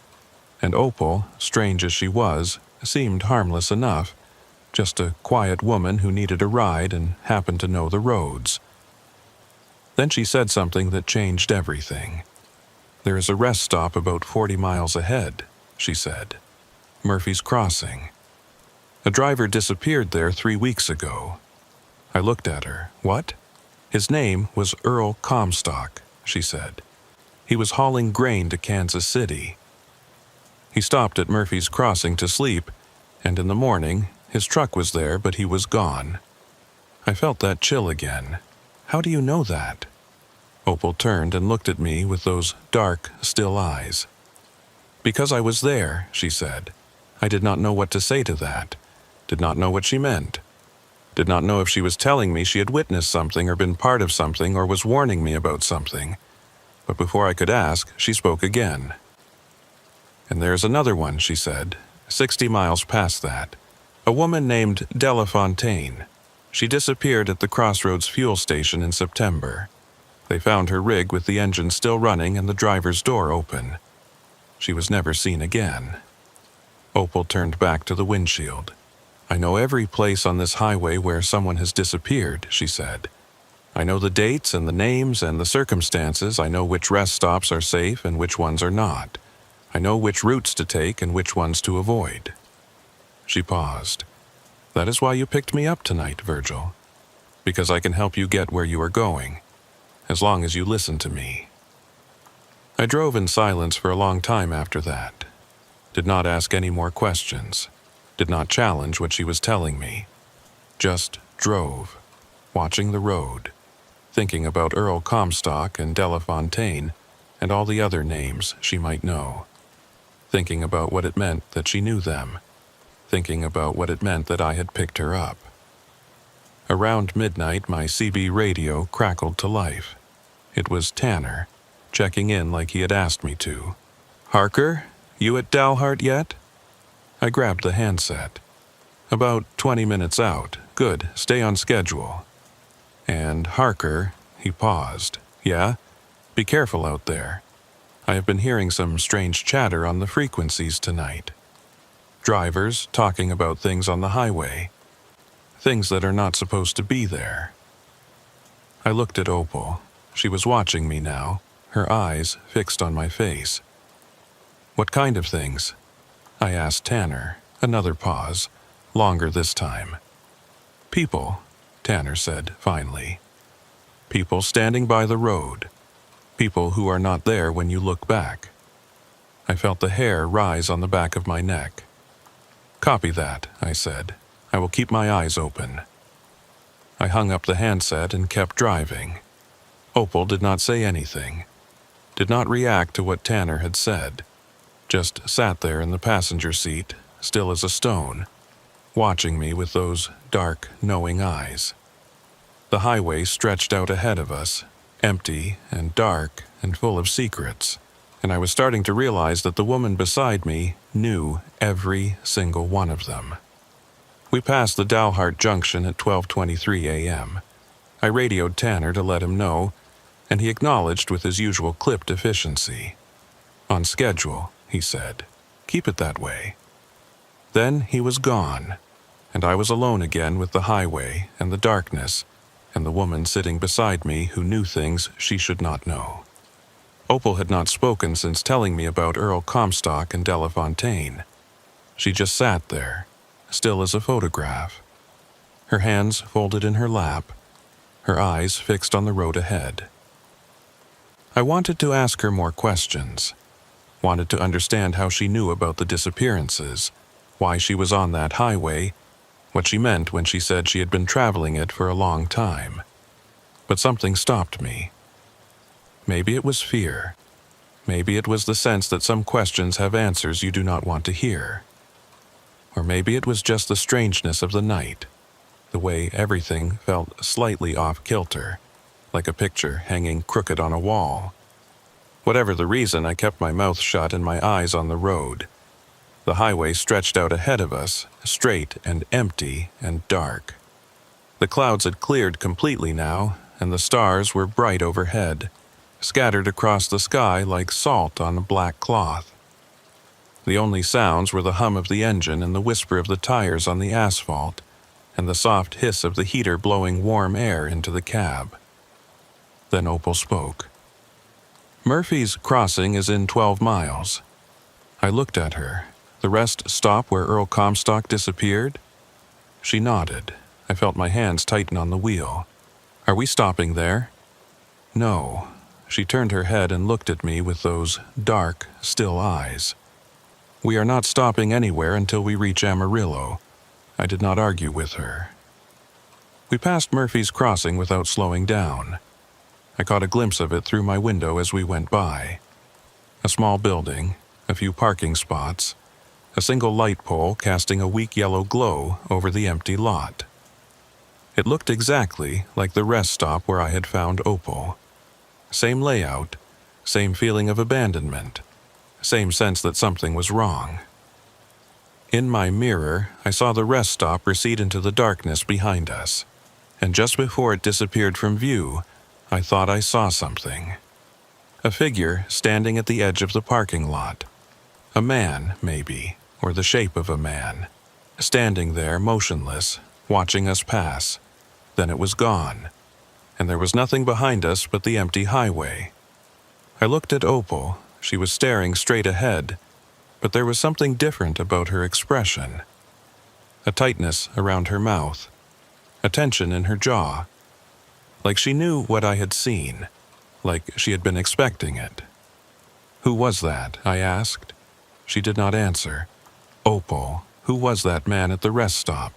And Opal, strange as she was, seemed harmless enough, just a quiet woman who needed a ride and happened to know the roads. Then she said something that changed everything. There is a rest stop about 40 miles ahead, she said. Murphy's Crossing. A driver disappeared there 3 weeks ago. I looked at her. What? His name was Earl Comstock, she said. He was hauling grain to Kansas City. He stopped at Murphy's Crossing to sleep, and in the morning, his truck was there, but he was gone. I felt that chill again. How do you know that? Opal turned and looked at me with those dark, still eyes. Because I was there, she said. I did not know what to say to that. Did not know what she meant. Did not know if she was telling me she had witnessed something or been part of something or was warning me about something. But before I could ask, she spoke again. And there's another one, she said, 60 miles past that. A woman named Delafontaine. She disappeared at the Crossroads fuel station in September. They found her rig with the engine still running and the driver's door open. She was never seen again. Opal turned back to the windshield. I know every place on this highway where someone has disappeared, she said. I know the dates and the names and the circumstances. I know which rest stops are safe and which ones are not. I know which routes to take and which ones to avoid. She paused. That is why you picked me up tonight, Virgil. Because I can help you get where you are going, as long as you listen to me. I drove in silence for a long time after that. Did not ask any more questions. Did not challenge what she was telling me. Just drove, watching the road, thinking about Earl Comstock and Delafontaine and all the other names she might know. Thinking about what it meant that she knew them. Thinking about what it meant that I had picked her up. Around midnight, my CB radio crackled to life. It was Tanner, checking in like he had asked me to. Harker, you at Dalhart yet? I grabbed the handset. About 20 minutes out. Good, stay on schedule. And Harker, he paused. Yeah? Be careful out there. I have been hearing some strange chatter on the frequencies tonight. Drivers talking about things on the highway. Things that are not supposed to be there. I looked at Opal. She was watching me now, her eyes fixed on my face. What kind of things? I asked Tanner. Another pause, longer this time. People, Tanner said finally. People standing by the road. People who are not there when you look back. I felt the hair rise on the back of my neck. Copy that, I said. I will keep my eyes open. I hung up the handset and kept driving. Opal did not say anything, did not react to what Tanner had said, just sat there in the passenger seat, still as a stone, watching me with those dark, knowing eyes. The highway stretched out ahead of us, empty and dark and full of secrets, and I was starting to realize that the woman beside me knew every single one of them. We passed the Dalhart Junction at 12:23 a.m. I radioed Tanner to let him know, and he acknowledged with his usual clipped efficiency. On schedule, he said. Keep it that way. Then he was gone, and I was alone again with the highway and the darkness, and the woman sitting beside me who knew things she should not know. Opal had not spoken since telling me about Earl Comstock and Delafontaine. She just sat there, still as a photograph, her hands folded in her lap, her eyes fixed on the road ahead. I wanted to ask her more questions, wanted to understand how she knew about the disappearances, why she was on that highway, what she meant when she said she had been traveling it for a long time. But something stopped me. Maybe it was fear. Maybe it was the sense that some questions have answers you do not want to hear. Or maybe it was just the strangeness of the night, the way everything felt slightly off-kilter, like a picture hanging crooked on a wall. Whatever the reason, I kept my mouth shut and my eyes on the road. The highway stretched out ahead of us, straight and empty and dark. The clouds had cleared completely now, and the stars were bright overhead, scattered across the sky like salt on a black cloth. The only sounds were the hum of the engine and the whisper of the tires on the asphalt, and the soft hiss of the heater blowing warm air into the cab. Then Opal spoke. Murphy's Crossing is in 12 miles. I looked at her. The rest stop where Earl Comstock disappeared? She nodded. I felt my hands tighten on the wheel. Are we stopping there? No. She turned her head and looked at me with those dark, still eyes. We are not stopping anywhere until we reach Amarillo. I did not argue with her. We passed Murphy's Crossing without slowing down. I caught a glimpse of it through my window as we went by. A small building, a few parking spots, a single light pole casting a weak yellow glow over the empty lot. It looked exactly like the rest stop where I had found Opal. Same layout, same feeling of abandonment, same sense that something was wrong. In my mirror, I saw the rest stop recede into the darkness behind us, and just before it disappeared from view, I thought I saw something. A figure standing at the edge of the parking lot. A man, maybe, or the shape of a man, standing there motionless, watching us pass. Then it was gone, and there was nothing behind us but the empty highway. I looked at Opal. She was staring straight ahead, but there was something different about her expression. A tightness around her mouth, a tension in her jaw, like she knew what I had seen, like she had been expecting it. Who was that? I asked. She did not answer. Opal, who was that man at the rest stop?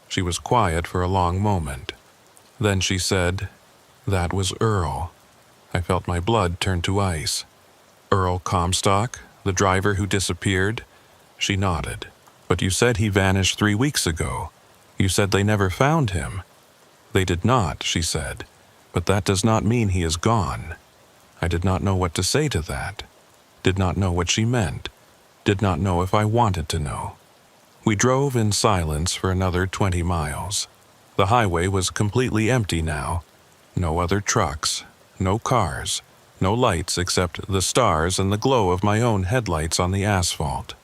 She was quiet for a long moment. Then she said, "That was Earl." I felt my blood turn to ice. Earl Comstock, the driver who disappeared? She nodded. But you said he vanished 3 weeks ago. You said they never found him. They did not, she said, but that does not mean he is gone. I did not know what to say to that. Did not know what she meant. Did not know if I wanted to know. We drove in silence for another 20 miles. The highway was completely empty now. No other trucks, no cars, no lights except the stars and the glow of my own headlights on the asphalt.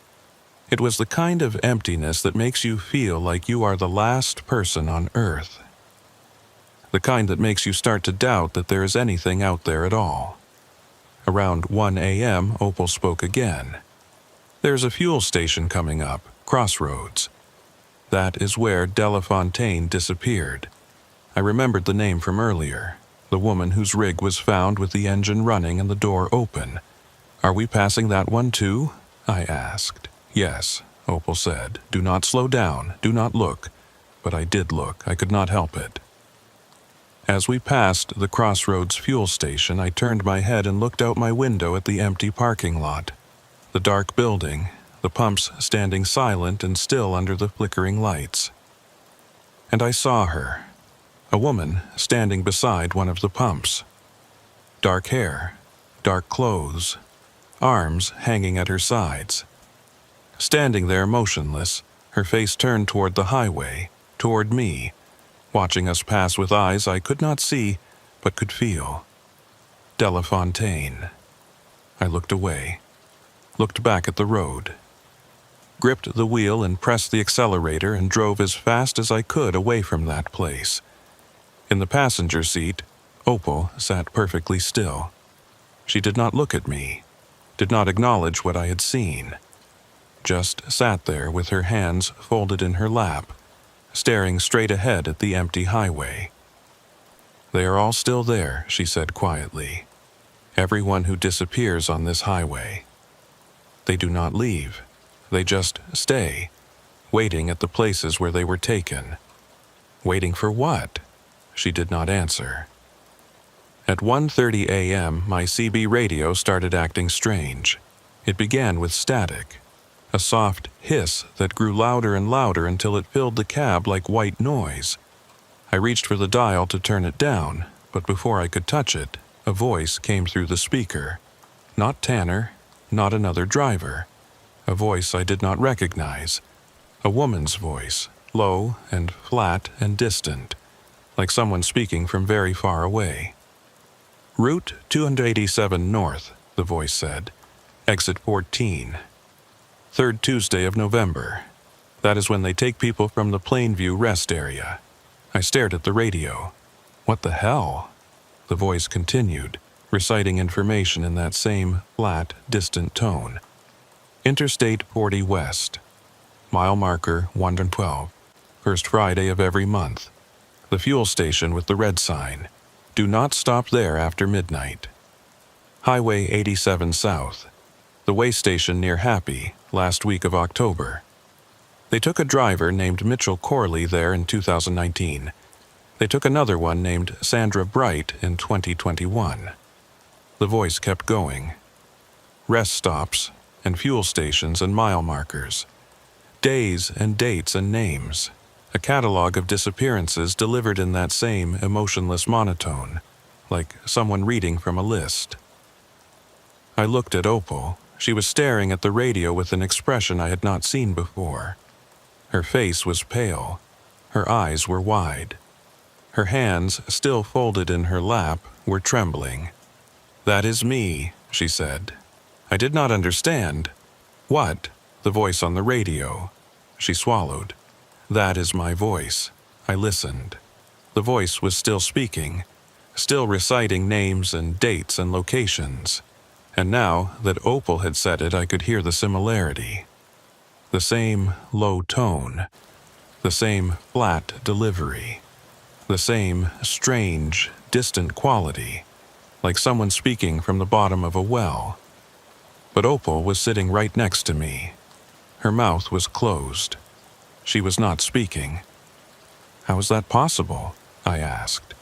It was the kind of emptiness that makes you feel like you are the last person on Earth. The kind that makes you start to doubt that there is anything out there at all. Around 1 a.m., Opal spoke again. There's a fuel station coming up, Crossroads. That is where Delafontaine disappeared. I remembered the name from earlier, the woman whose rig was found with the engine running and the door open. Are we passing that one too? I asked. Yes, Opal said. Do not slow down, do not look. But I did look, I could not help it. As we passed the Crossroads fuel station, I turned my head and looked out my window at the empty parking lot. The dark building, the pumps standing silent and still under the flickering lights. And I saw her, a woman standing beside one of the pumps. Dark hair, dark clothes, arms hanging at her sides. Standing there motionless, her face turned toward the highway, toward me, watching us pass with eyes I could not see but could feel. Delafontaine. I looked away, looked back at the road, gripped the wheel and pressed the accelerator and drove as fast as I could away from that place. In the passenger seat, Opal sat perfectly still. She did not look at me, did not acknowledge what I had seen, just sat there with her hands folded in her lap, staring straight ahead at the empty highway. They are all still there, she said quietly. Everyone who disappears on this highway. They do not leave. They just stay, waiting at the places where they were taken. Waiting for what? She did not answer. At 1:30 a.m., my CB radio started acting strange. It began with static, a soft hiss that grew louder and louder until it filled the cab like white noise. I reached for the dial to turn it down, but before I could touch it, a voice came through the speaker. Not Tanner, not another driver. A voice I did not recognize. A woman's voice, low and flat and distant, like someone speaking from very far away. Route 287 North, the voice said. Exit 14. Third Tuesday of November. That is when they take people from the Plainview rest area. I stared at the radio. What the hell? The voice continued, reciting information in that same flat, distant tone. Interstate 40 West. Mile marker 112. First Friday of every month. The fuel station with the red sign. Do not stop there after midnight. Highway 87 South. The way station near Happy, last week of October. They took a driver named Mitchell Corley there in 2019. They took another one named Sandra Bright in 2021. The voice kept going. Rest stops and fuel stations and mile markers. Days and dates and names. A catalog of disappearances delivered in that same emotionless monotone, like someone reading from a list. I looked at Opal. She was staring at the radio with an expression I had not seen before. Her face was pale. Her eyes were wide. Her hands, still folded in her lap, were trembling. "That is me," she said. I did not understand. "What?" The voice on the radio. She swallowed. "That is my voice." I listened. The voice was still speaking, still reciting names and dates and locations. And now that Opal had said it, I could hear the similarity. The same low tone, the same flat delivery, the same strange, distant quality, like someone speaking from the bottom of a well. But Opal was sitting right next to me. Her mouth was closed. She was not speaking. "How is that possible?" I asked.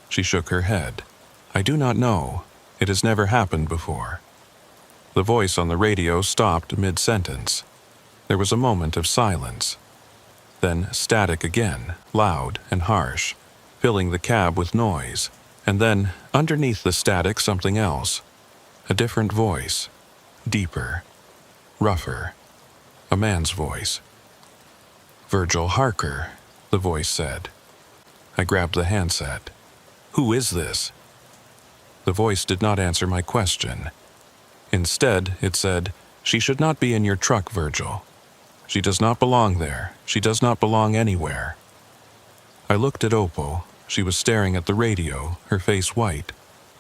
She shook her head. "I do not know. It has never happened before." The voice on the radio stopped mid-sentence. There was a moment of silence. Then static again, loud and harsh, filling the cab with noise. And then, underneath the static, something else. A different voice. Deeper. Rougher. A man's voice. "Virgil Harker," the voice said. I grabbed the handset. "Who is this?" The voice did not answer my question. Instead, it said, "She should not be in your truck, Virgil. She does not belong there. She does not belong anywhere." I looked at Opal. She was staring at the radio, her face white,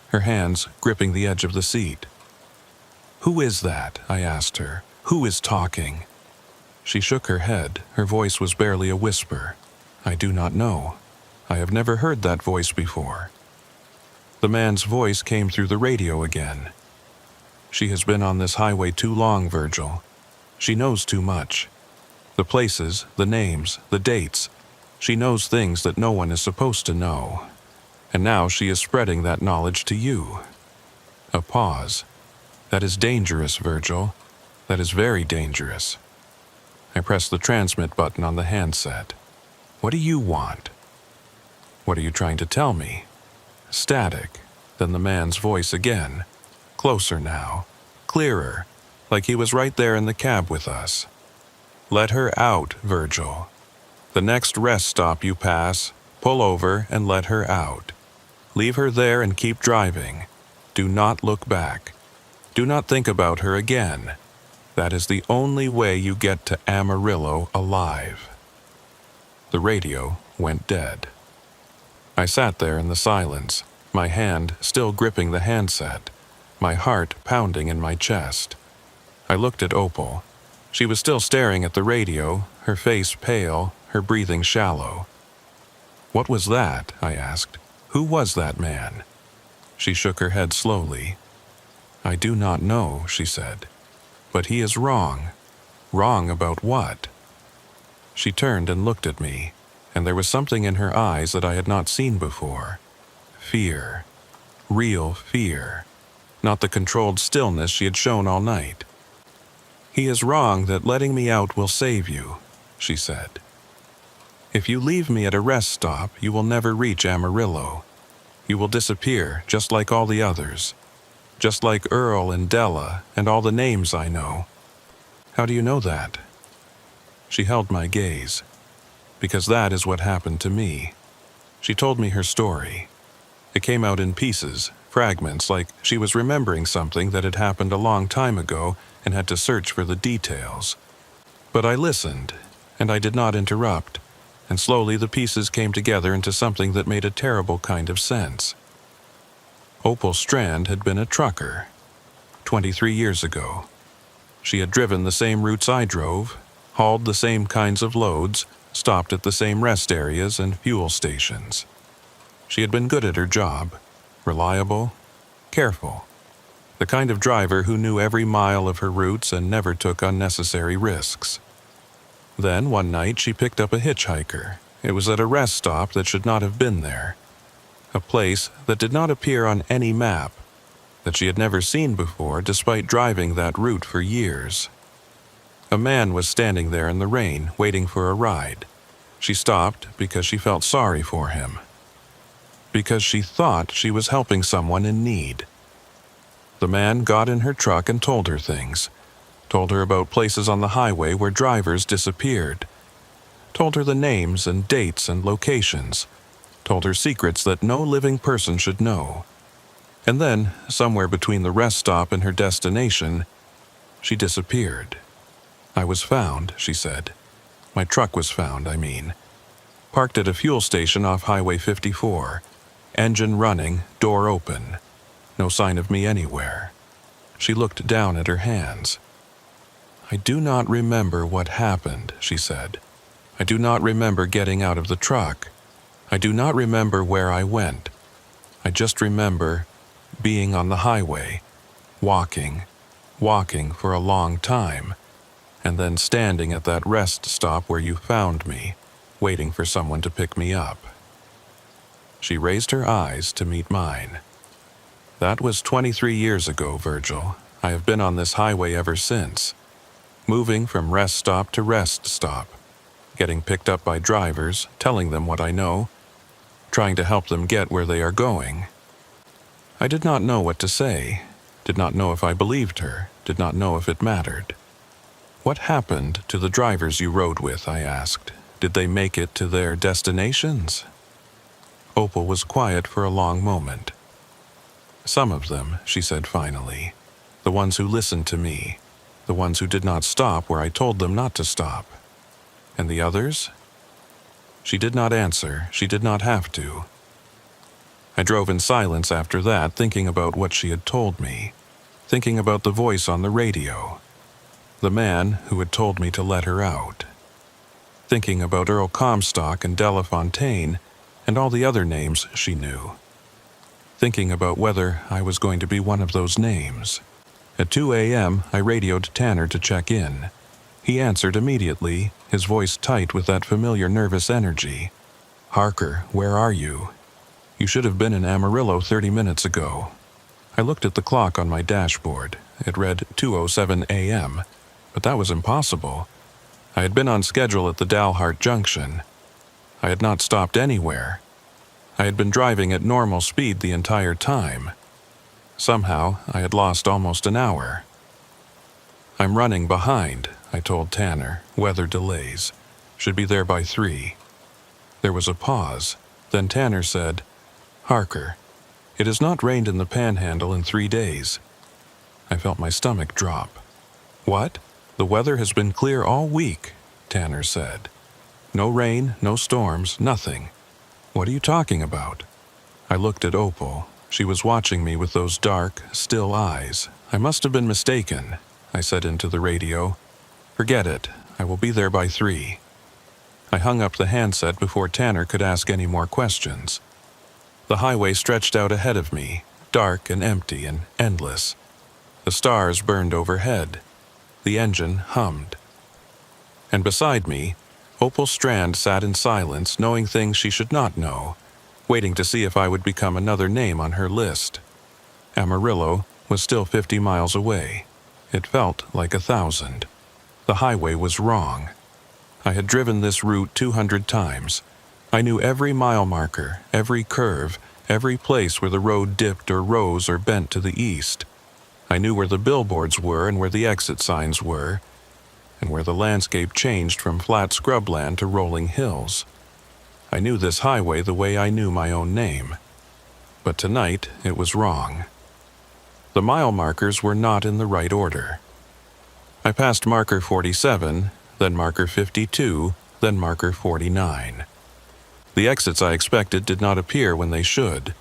her hands gripping the edge of the seat. "Who is that?" I asked her. Who is talking?" She shook her head. Her voice was barely a whisper. "I do not know. I have never heard that voice before." The man's voice came through the radio again. "She has been on this highway too long, Virgil. She knows too much. The places, the names, the dates. She knows things that no one is supposed to know. And now she is spreading that knowledge to you." A pause. "That is dangerous, Virgil. That is very dangerous." I pressed the transmit button on the handset. "What do you want?" "What are you trying to tell me?" Static. Then the man's voice again. Closer now. Clearer. Like he was right there in the cab with us. "Let her out, Virgil. The next rest stop you pass, pull over and let her out. Leave her there and keep driving. Do not look back. Do not think about her again. That is the only way you get to Amarillo alive." The radio went dead. I sat there in the silence, my hand still gripping the handset, my heart pounding in my chest. I looked at Opal. She was still staring at the radio, her face pale, her breathing shallow. "What was that?" I asked. "Who was that man?" She shook her head slowly. "I do not know," she said. "But he is wrong." "Wrong about what?" She turned and looked at me, and there was something in her eyes that I had not seen before. Fear. Real fear. Not the controlled stillness she had shown all night. "He is wrong that letting me out will save you," she said. "If you leave me at a rest stop, you will never reach Amarillo. You will disappear just like all the others. Just like Earl and Della and all the names I know." "How do you know that?" She held my gaze. "Because that is what happened to me." She told me her story. It came out in pieces, fragments, like she was remembering something that had happened a long time ago and had to search for the details. But I listened, and I did not interrupt, and slowly the pieces came together into something that made a terrible kind of sense. Opal Strand had been a trucker. 23 years ago. She had driven the same routes I drove, hauled the same kinds of loads, stopped at the same rest areas and fuel stations. She had been good at her job, reliable, careful. The kind of driver who knew every mile of her routes and never took unnecessary risks. Then one night she picked up a hitchhiker. It was at a rest stop that should not have been there. A place that did not appear on any map, that she had never seen before despite driving that route for years. A man was standing there in the rain, waiting for a ride. She stopped because she felt sorry for him. Because she thought she was helping someone in need. The man got in her truck and told her things. Told her about places on the highway where drivers disappeared. Told her the names and dates and locations. Told her secrets that no living person should know. And then, somewhere between the rest stop and her destination, she disappeared. "I was found," she said. "My truck was found, I mean. Parked at a fuel station off Highway 54. Engine running, door open. No sign of me anywhere." She looked down at her hands. "I do not remember what happened," she said. "I do not remember getting out of the truck. I do not remember where I went. I just remember being on the highway, walking for a long time, and then standing at that rest stop where you found me, waiting for someone to pick me up." She raised her eyes to meet mine. "That was 23 years ago, Virgil. I have been on this highway ever since. Moving from rest stop to rest stop. Getting picked up by drivers, telling them what I know. Trying to help them get where they are going." I did not know what to say. Did not know if I believed her. Did not know if it mattered. "What happened to the drivers you rode with?" I asked. "Did they make it to their destinations?" Opal was quiet for a long moment. "Some of them," she said finally. "The ones who listened to me. The ones who did not stop where I told them not to stop. And the others?" She did not answer. She did not have to. I drove in silence after that, thinking about what she had told me. Thinking about the voice on the radio. the man who had told me to let her out. Thinking about Earl Comstock and Delafontaine and all the other names she knew. Thinking about whether I was going to be one of those names. At 2 a.m., I radioed Tanner to check in. He answered immediately, his voice tight with that familiar nervous energy. "Harker, where are you? You should have been in Amarillo 30 minutes ago." I looked at the clock on my dashboard. It read 2:07 a.m., but that was impossible. I had been on schedule at the Dalhart Junction. I had not stopped anywhere. I had been driving at normal speed the entire time. Somehow, I had lost almost an hour. "I'm running behind," I told Tanner. "Weather delays. Should be there by 3. There was a pause. Then Tanner said, "Harker, it has not rained in the Panhandle in 3 days." I felt my stomach drop. "What? The weather has been clear all week," Tanner said. "No rain, no storms, nothing. What are you talking about?" I looked at Opal. She was watching me with those dark, still eyes. "I must have been mistaken," I said into the radio. "Forget it. I will be there by 3. I hung up the handset before Tanner could ask any more questions. The highway stretched out ahead of me, dark and empty and endless. The stars burned overhead. The engine hummed. And beside me, Opal Strand sat in silence, knowing things she should not know, waiting to see if I would become another name on her list. Amarillo was still 50 miles away. It felt like 1,000. The highway was wrong. I had driven this route 200 times. I knew every mile marker, every curve, every place where the road dipped or rose or bent to the east. I knew where the billboards were and where the exit signs were, and where the landscape changed from flat scrubland to rolling hills. I knew this highway the way I knew my own name. But tonight it was wrong. The mile markers were not in the right order. I passed marker 47, then marker 52, then marker 49. The exits I expected did not appear when they should.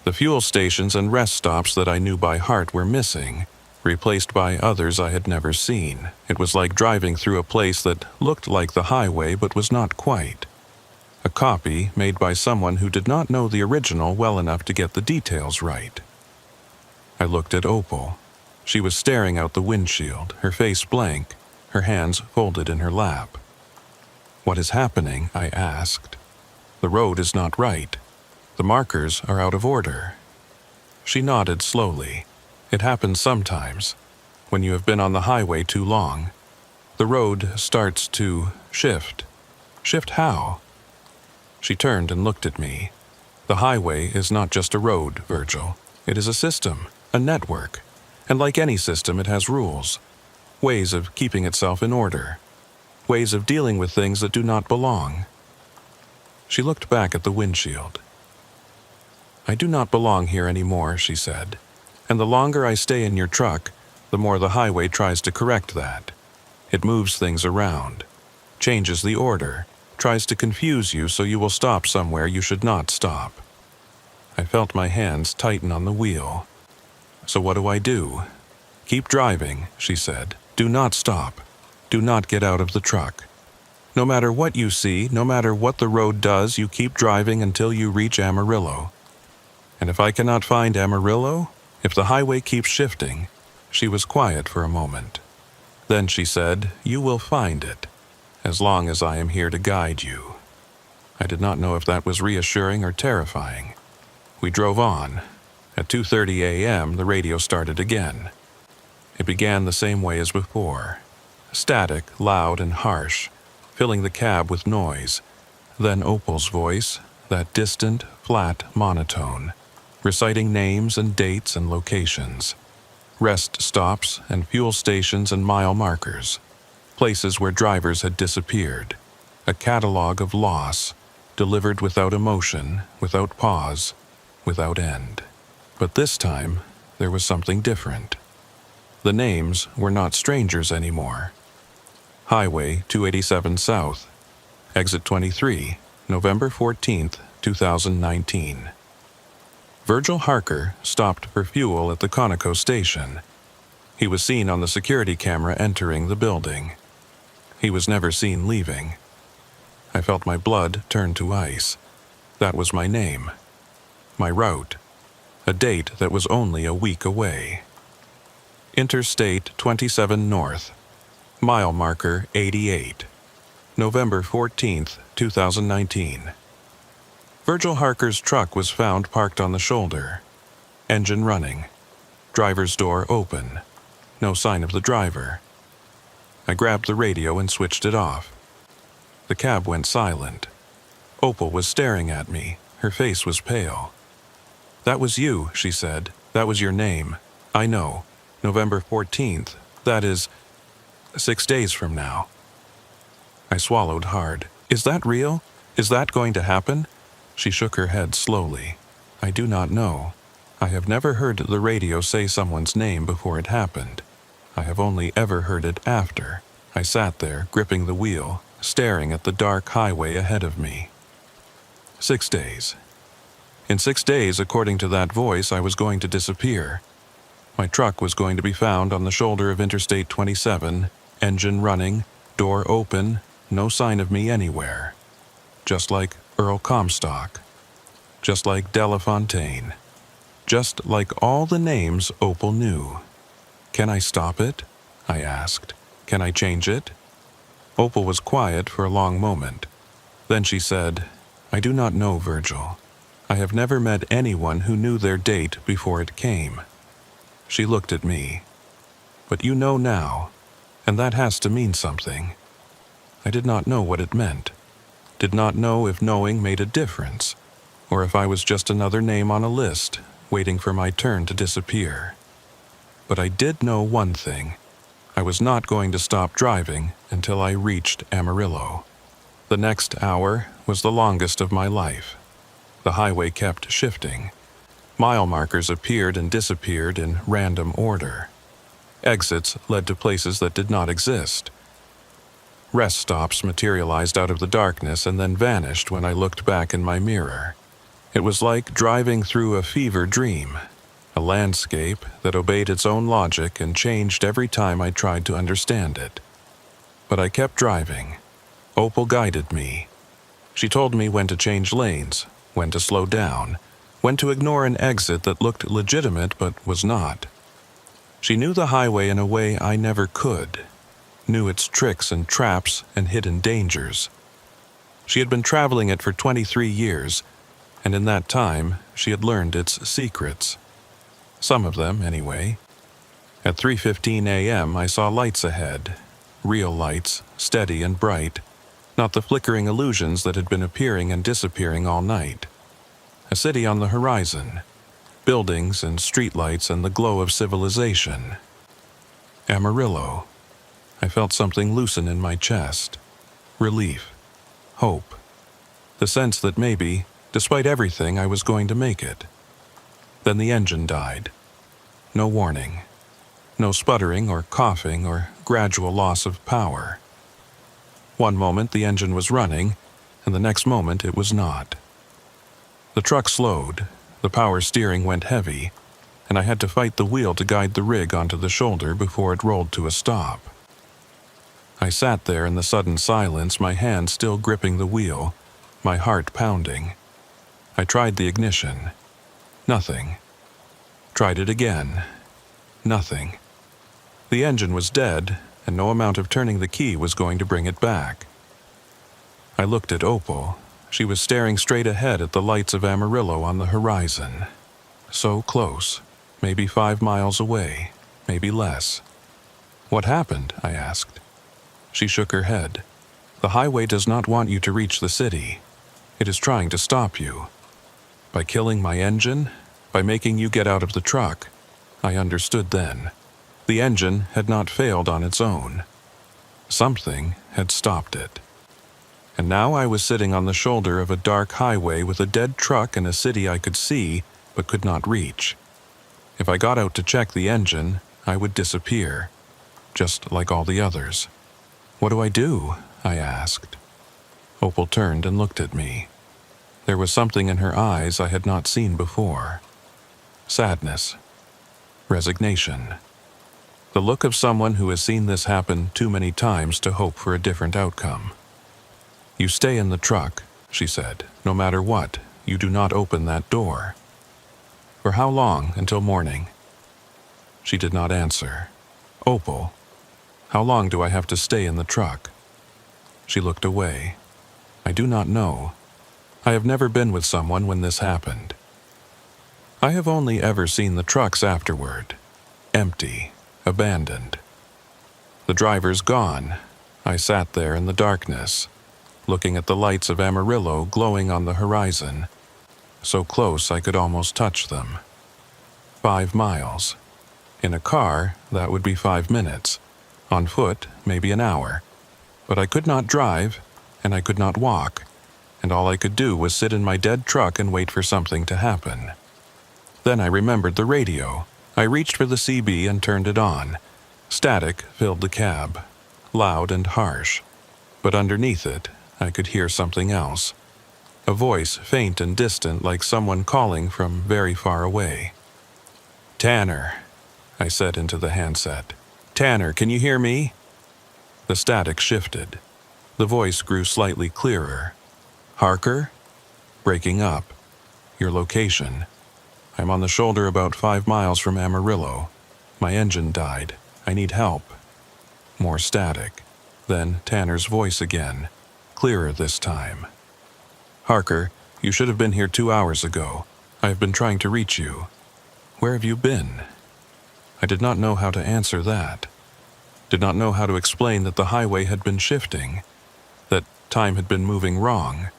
The fuel stations and rest stops that I knew by heart were missing, replaced by others I had never seen. It was like driving through a place that looked like the highway but was not quite. A copy made by someone who did not know the original well enough to get the details right. I looked at Opal. She was staring out the windshield, her face blank, her hands folded in her lap. "What is happening?" I asked. "The road is not right. The markers are out of order." She nodded slowly. "It happens sometimes. When you have been on the highway too long, the road starts to shift." "Shift how?" She turned and looked at me. "The highway is not just a road, Virgil. It is a system, a network. And like any system, it has rules. Ways of keeping itself in order. Ways of dealing with things that do not belong." She looked back at the windshield. "I do not belong here anymore," she said. "And the longer I stay in your truck, the more the highway tries to correct that. It moves things around, changes the order, tries to confuse you so you will stop somewhere you should not stop." I felt my hands tighten on the wheel. "So what do I do?" "Keep driving," she said. "Do not stop. Do not get out of the truck. No matter what you see, no matter what the road does, you keep driving until you reach Amarillo. And if I cannot find Amarillo, if the highway keeps shifting," she was quiet for a moment. Then she said, "You will find it, as long as I am here to guide you." I did not know if that was reassuring or terrifying. We drove on. At 2:30 a.m., the radio started again. It began the same way as before. Static, loud, and harsh, filling the cab with noise. Then Opal's voice, that distant, flat monotone, reciting names and dates and locations. Rest stops and fuel stations and mile markers. Places where drivers had disappeared. A catalog of loss, delivered without emotion, without pause, without end. But this time, there was something different. The names were not strangers anymore. Highway 287 South, Exit 23, November 14th, 2019. Virgil Harker stopped for fuel at the Conoco station. He was seen on the security camera entering the building. He was never seen leaving. I felt my blood turn to ice. That was my name, my route, a date that was only a week away. Interstate 27 North, mile marker 88, November 14th, 2019. Virgil Harker's truck was found parked on the shoulder. Engine running. Driver's door open. No sign of the driver. I grabbed the radio and switched it off. The cab went silent. Opal was staring at me. Her face was pale. "That was you," she said. "That was your name. I know. November 14th. That is 6 days from now." I swallowed hard. "Is that real? Is that going to happen?" She shook her head slowly. "I do not know. I have never heard the radio say someone's name before it happened. I have only ever heard it after." I sat there, gripping the wheel, staring at the dark highway ahead of me. 6 days. In 6 days, according to that voice, I was going to disappear. My truck was going to be found on the shoulder of Interstate 27, engine running, door open, no sign of me anywhere. Just like Earl Comstock. Just like Delafontaine. Just like all the names Opal knew. "Can I stop it?" I asked. "Can I change it?" Opal was quiet for a long moment. Then she said, "I do not know, Virgil. I have never met anyone who knew their date before it came." She looked at me. "But you know now, and that has to mean something." I did not know what it meant. Did not know if knowing made a difference, or if I was just another name on a list, waiting for my turn to disappear. But I did know one thing. I was not going to stop driving until I reached Amarillo. The next hour was the longest of my life. The highway kept shifting. Mile markers appeared and disappeared in random order. Exits led to places that did not exist. Rest stops materialized out of the darkness and then vanished when I looked back in my mirror. It was like driving through a fever dream, a landscape that obeyed its own logic and changed every time I tried to understand it. But I kept driving. Opal guided me. She told me when to change lanes, when to slow down, when to ignore an exit that looked legitimate but was not. She knew the highway in a way I never could, knew its tricks and traps and hidden dangers. She had been traveling it for 23 years, and in that time she had learned its secrets. Some of them, anyway. At 3:15 a.m. I saw lights ahead. Real lights, steady and bright, not the flickering illusions that had been appearing and disappearing all night. A city on the horizon, buildings and streetlights and the glow of civilization. Amarillo. I felt something loosen in my chest. Relief. Hope. The sense that maybe, despite everything, I was going to make it. Then the engine died. No warning. No sputtering or coughing or gradual loss of power. One moment the engine was running, and the next moment it was not. The truck slowed, the power steering went heavy, and I had to fight the wheel to guide the rig onto the shoulder before it rolled to a stop. I sat there in the sudden silence, my hand still gripping the wheel, my heart pounding. I tried the ignition. Nothing. Tried it again. Nothing. The engine was dead, and no amount of turning the key was going to bring it back. I looked at Opal. She was staring straight ahead at the lights of Amarillo on the horizon. So close, maybe 5 miles away, maybe less. "What happened?" I asked. She shook her head. "The highway does not want you to reach the city. It is trying to stop you. By killing my engine, by making you get out of the truck." I understood then. The engine had not failed on its own. Something had stopped it. And now I was sitting on the shoulder of a dark highway with a dead truck and a city I could see but could not reach. If I got out to check the engine, I would disappear, just like all the others. "What do I do?" I asked. Opal turned and looked at me. There was something in her eyes I had not seen before. Sadness. Resignation. The look of someone who has seen this happen too many times to hope for a different outcome. "You stay in the truck," she said. "No matter what, you do not open that door." "For how long until morning?" She did not answer. "Opal, how long do I have to stay in the truck?" She looked away. "I do not know. I have never been with someone when this happened." I have only ever seen the trucks afterward. Empty, abandoned. The driver's gone. I sat there in the darkness, looking at the lights of Amarillo glowing on the horizon, so close I could almost touch them. 5 miles. In a car, that would be 5 minutes. On foot, maybe an hour. But I could not drive, and I could not walk, and all I could do was sit in my dead truck and wait for something to happen. Then I remembered the radio. I reached for the CB and turned it on. Static filled the cab, loud and harsh. But underneath it, I could hear something else. A voice faint and distant like someone calling from very far away. "Tanner," I said into the handset. "Tanner, can you hear me?" The static shifted. The voice grew slightly clearer. "Harker?" "Breaking up. Your location." "I'm on the shoulder about 5 miles from Amarillo. My engine died. I need help." More static. Then Tanner's voice again, clearer this time. "Harker, you should have been here 2 hours ago. I have been trying to reach you. Where have you been?" I did not know how to answer that. Did not know how to explain that the highway had been shifting, that time had been moving wrong,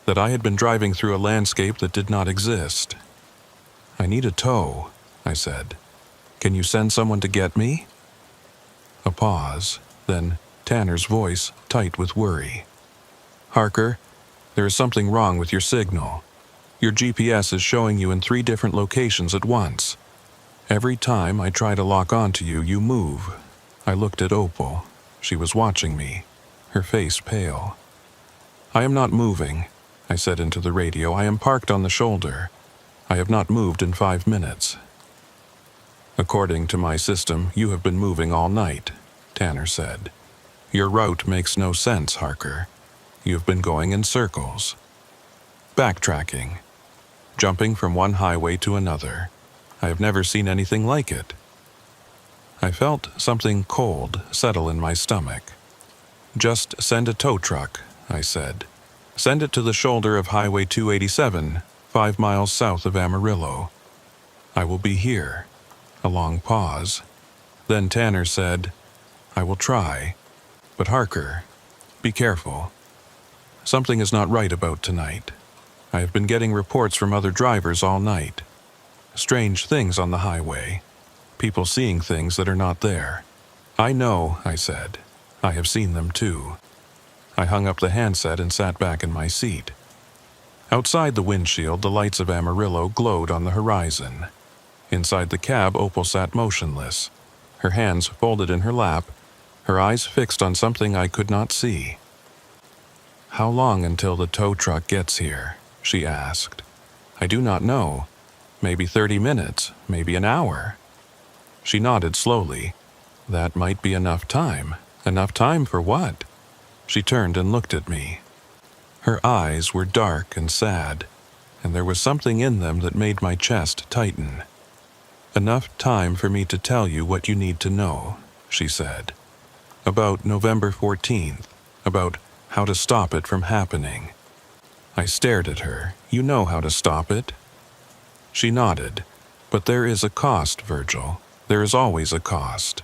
that I had been driving through a landscape that did not exist. "I need a tow," I said. "Can you send someone to get me?" A pause, then Tanner's voice tight with worry. "Harker, there is something wrong with your signal. Your GPS is showing you in 3 different locations at once. Every time I try to lock onto you, you move." I looked at Opal. She was watching me, her face pale. "I am not moving," I said into the radio. "I am parked on the shoulder. I have not moved in 5 minutes." "According to my system, you have been moving all night," Tanner said. "Your route makes no sense, Harker. You have been going in circles. Backtracking. Jumping from one highway to another. I have never seen anything like it." I felt something cold settle in my stomach. "Just send a tow truck," I said. "Send it to the shoulder of Highway 287, 5 miles south of Amarillo. I will be here." A long pause. Then Tanner said, "I will try. But Harker, be careful. Something is not right about tonight. I have been getting reports from other drivers all night. Strange things on the highway. People seeing things that are not there." "I know," I said. "I have seen them too." I hung up the handset and sat back in my seat. Outside the windshield, the lights of Amarillo glowed on the horizon. Inside the cab, Opal sat motionless, her hands folded in her lap, her eyes fixed on something I could not see. "How long until the tow truck gets here?" she asked. "I do not know. Maybe 30 minutes, maybe an hour." She nodded slowly. "That might be enough time. Enough time for what?" She turned and looked at me. Her eyes were dark and sad, and there was something in them that made my chest tighten. "Enough time for me to tell you what you need to know," she said. "About November 14th, about how to stop it from happening." I stared at her. "You know how to stop it?" She nodded. "But there is a cost, Virgil. There is always a cost."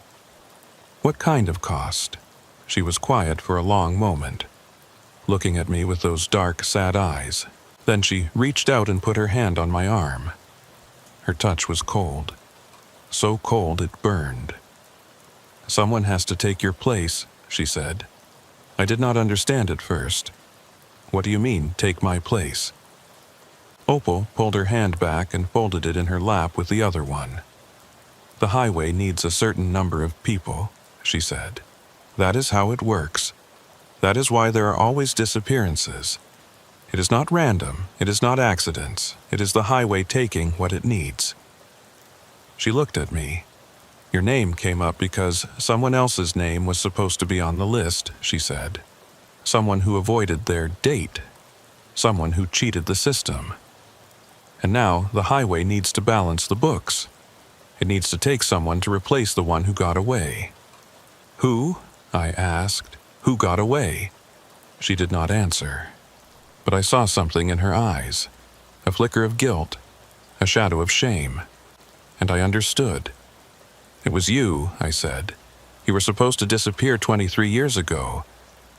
"What kind of cost?" She was quiet for a long moment, looking at me with those dark, sad eyes. Then she reached out and put her hand on my arm. Her touch was cold. So cold it burned. "Someone has to take your place," she said. I did not understand at first. "What do you mean, take my place?" Opal pulled her hand back and folded it in her lap with the other one. "The highway needs a certain number of people," she said. "That is how it works. That is why there are always disappearances. It is not random, it is not accidents, it is the highway taking what it needs." She looked at me. Your name came up because someone else's name was supposed to be on the list, she said. Someone who avoided their date. Someone who cheated the system. And now the highway needs to balance the books. It needs to take someone to replace the one who got away. Who? I asked. Who got away? She did not answer. But I saw something in her eyes. A flicker of guilt. A shadow of shame. And I understood. It was you, I said. You were supposed to disappear 23 years ago.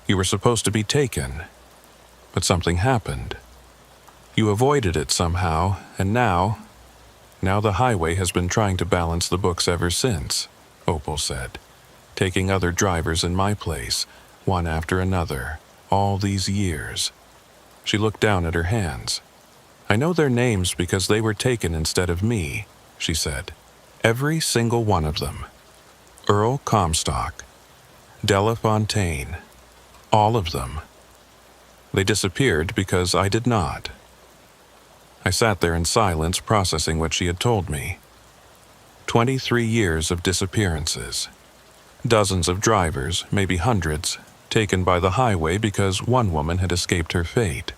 You were supposed to be taken. But something happened. You avoided it somehow, and now the highway has been trying to balance the books ever since, Opal said, taking other drivers in my place, one after another, all these years. She looked down at her hands. I know their names because they were taken instead of me, she said. Every single one of them. Earl Comstock. Della Fontaine. All of them. They disappeared because I did not. I sat there in silence, processing what she had told me. 23 years of disappearances. Dozens of drivers, maybe hundreds, taken by the highway because one woman had escaped her fate.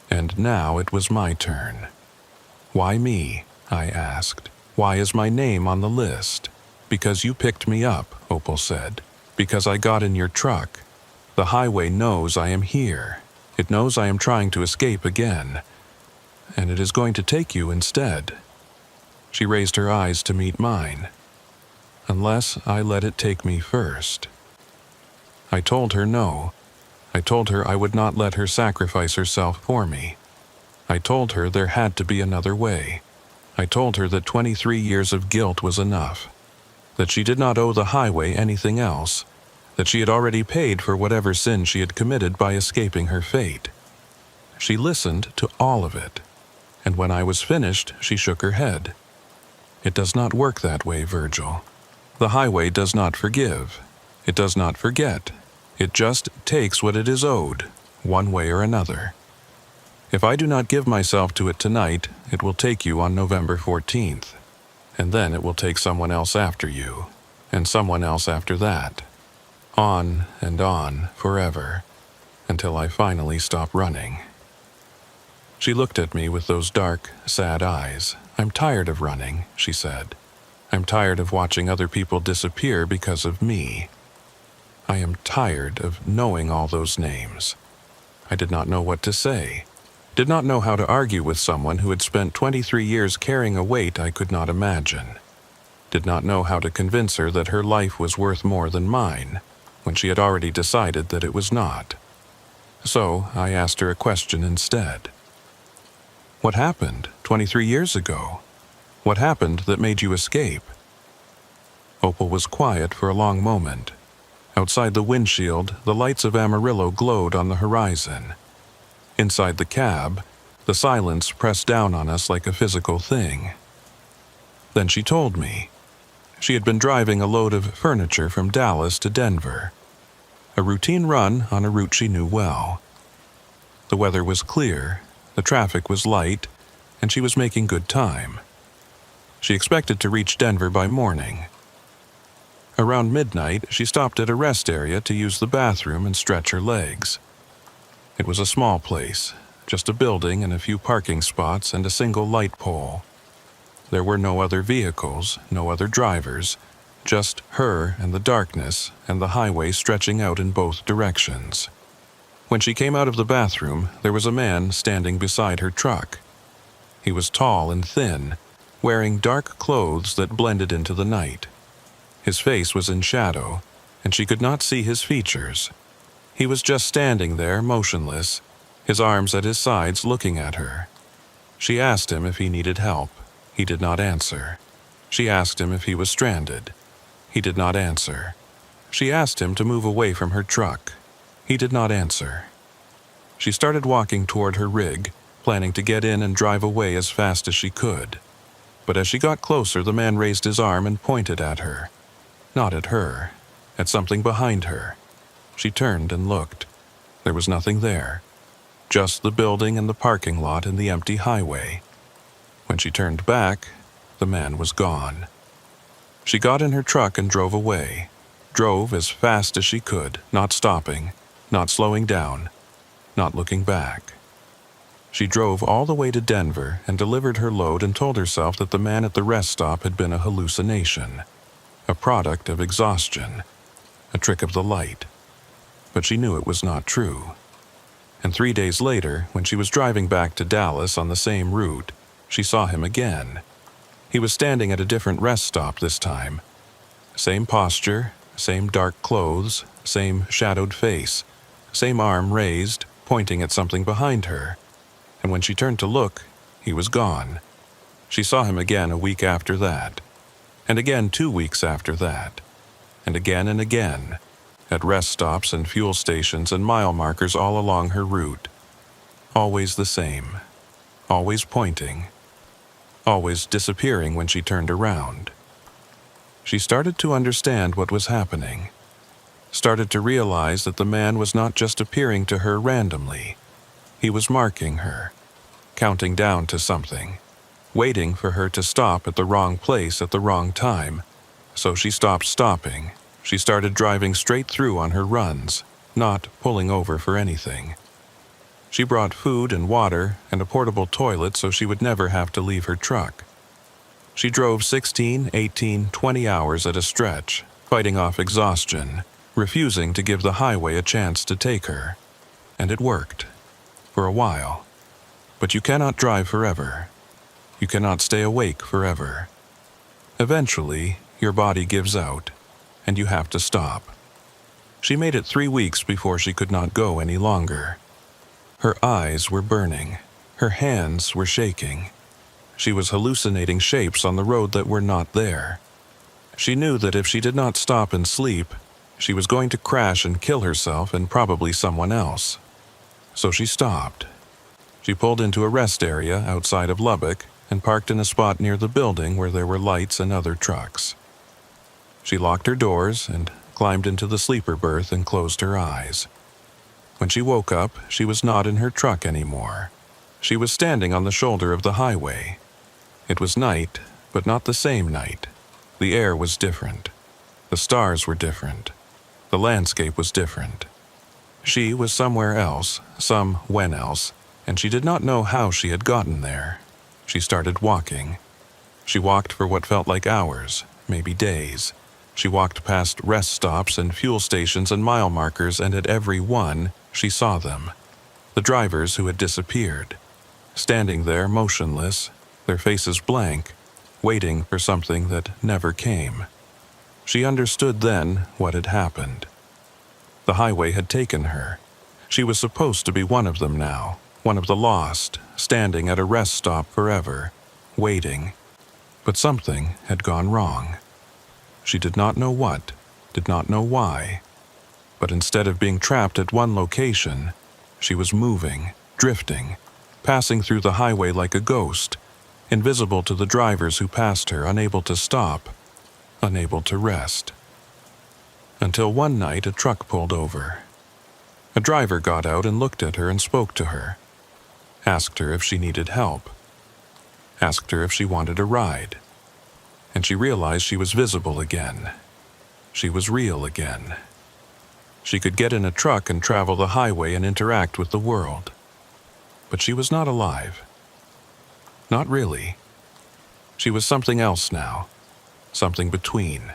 And now it was my turn. Why me? I asked. Why is my name on the list? Because you picked me up, Opal said. Because I got in your truck. The highway knows I am here. It knows I am trying to escape again. And it is going to take you instead. She raised her eyes to meet mine. Unless I let it take me first. I told her no. I told her I would not let her sacrifice herself for me. I told her there had to be another way. I told her that 23 years of guilt was enough. That she did not owe the highway anything else. That she had already paid for whatever sin she had committed by escaping her fate. She listened to all of it. And when I was finished, she shook her head. It does not work that way, Virgil. The highway does not forgive. It does not forget. It just takes what it is owed, one way or another. If I do not give myself to it tonight, it will take you on November 14th. And then it will take someone else after you, and someone else after that. On and on, forever, until I finally stop running. She looked at me with those dark, sad eyes. I'm tired of running, she said. I'm tired of watching other people disappear because of me. I am tired of knowing all those names. I did not know what to say. Did not know how to argue with someone who had spent 23 years carrying a weight I could not imagine. Did not know how to convince her that her life was worth more than mine, when she had already decided that it was not. So I asked her a question instead. What happened 23 years ago? What happened that made you escape? Opal was quiet for a long moment. Outside the windshield, the lights of Amarillo glowed on the horizon. Inside the cab, the silence pressed down on us like a physical thing. Then she told me. She had been driving a load of furniture from Dallas to Denver. A routine run on a route she knew well. The weather was clear, the traffic was light, and she was making good time. She expected to reach Denver by morning. Around midnight, she stopped at a rest area to use the bathroom and stretch her legs. It was a small place, just a building and a few parking spots and a single light pole. There were no other vehicles, no other drivers, just her and the darkness and the highway stretching out in both directions. When she came out of the bathroom, there was a man standing beside her truck. He was tall and thin, wearing dark clothes that blended into the night. His face was in shadow, and she could not see his features. He was just standing there, motionless, his arms at his sides looking at her. She asked him if he needed help. He did not answer. She asked him if he was stranded. He did not answer. She asked him to move away from her truck. He did not answer. She started walking toward her rig, planning to get in and drive away as fast as she could. But as she got closer, the man raised his arm and pointed at her. Not at her, at something behind her. She turned and looked. There was nothing there. Just the building and the parking lot and the empty highway. When she turned back, the man was gone. She got in her truck and drove away. Drove as fast as she could, not stopping, not slowing down, not looking back. She drove all the way to Denver and delivered her load and told herself that the man at the rest stop had been a hallucination, a product of exhaustion, a trick of the light. But she knew it was not true. And 3 days later, when she was driving back to Dallas on the same route, she saw him again. He was standing at a different rest stop this time. Same posture, same dark clothes, same shadowed face, same arm raised, pointing at something behind her. And when she turned to look, he was gone. She saw him again a week after that, and again 2 weeks after that, and again, at rest stops and fuel stations and mile markers all along her route. Always the same, always pointing, always disappearing when she turned around. She started to understand what was happening, started to realize that the man was not just appearing to her randomly. He was marking her, counting down to something, waiting for her to stop at the wrong place at the wrong time. So she stopped stopping. She started driving straight through on her runs, not pulling over for anything. She brought food and water and a portable toilet so she would never have to leave her truck. She drove 16, 18, 20 hours at a stretch, fighting off exhaustion, refusing to give the highway a chance to take her. And it worked. For a while. But you cannot drive forever. You cannot stay awake forever. Eventually, your body gives out, and you have to stop. She made it 3 weeks before she could not go any longer. Her eyes were burning. Her hands were shaking. She was hallucinating shapes on the road that were not there. She knew that if she did not stop and sleep, she was going to crash and kill herself and probably someone else. So she stopped. She pulled into a rest area outside of Lubbock and parked in a spot near the building where there were lights and other trucks. She locked her doors and climbed into the sleeper berth and closed her eyes. When she woke up, she was not in her truck anymore. She was standing on the shoulder of the highway. It was night, but not the same night. The air was different. The stars were different. The landscape was different. She was somewhere else, some when else, and she did not know how she had gotten there. She started walking. She walked for what felt like hours, maybe days. She walked past rest stops and fuel stations and mile markers, and at every one, she saw them. The drivers who had disappeared, standing there motionless, their faces blank, waiting for something that never came. She understood then what had happened. The highway had taken her. She was supposed to be one of them now, one of the lost, standing at a rest stop forever, waiting. But something had gone wrong. She did not know what, did not know why. But instead of being trapped at one location, she was moving, drifting, passing through the highway like a ghost, invisible to the drivers who passed her, unable to stop, unable to rest. Until one night a truck pulled over. A driver got out and looked at her and spoke to her. Asked her if she needed help. Asked her if she wanted a ride. And she realized she was visible again. She was real again. She could get in a truck and travel the highway and interact with the world. But she was not alive. Not really. She was something else now. Something between.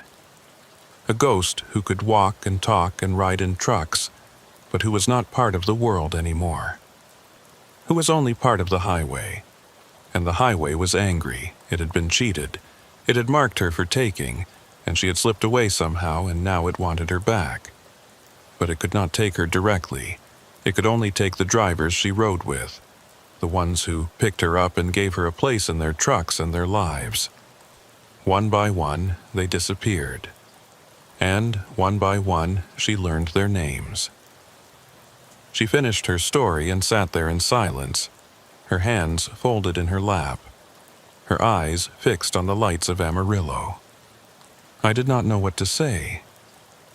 A ghost who could walk and talk and ride in trucks, but who was not part of the world anymore. Who was only part of the highway. And the highway was angry. It had been cheated. It had marked her for taking, and she had slipped away somehow, and now it wanted her back. But it could not take her directly. It could only take the drivers she rode with, the ones who picked her up and gave her a place in their trucks and their lives. One by one, they disappeared. And, one by one, she learned their names. She finished her story and sat there in silence, her hands folded in her lap, her eyes fixed on the lights of Amarillo. I did not know what to say.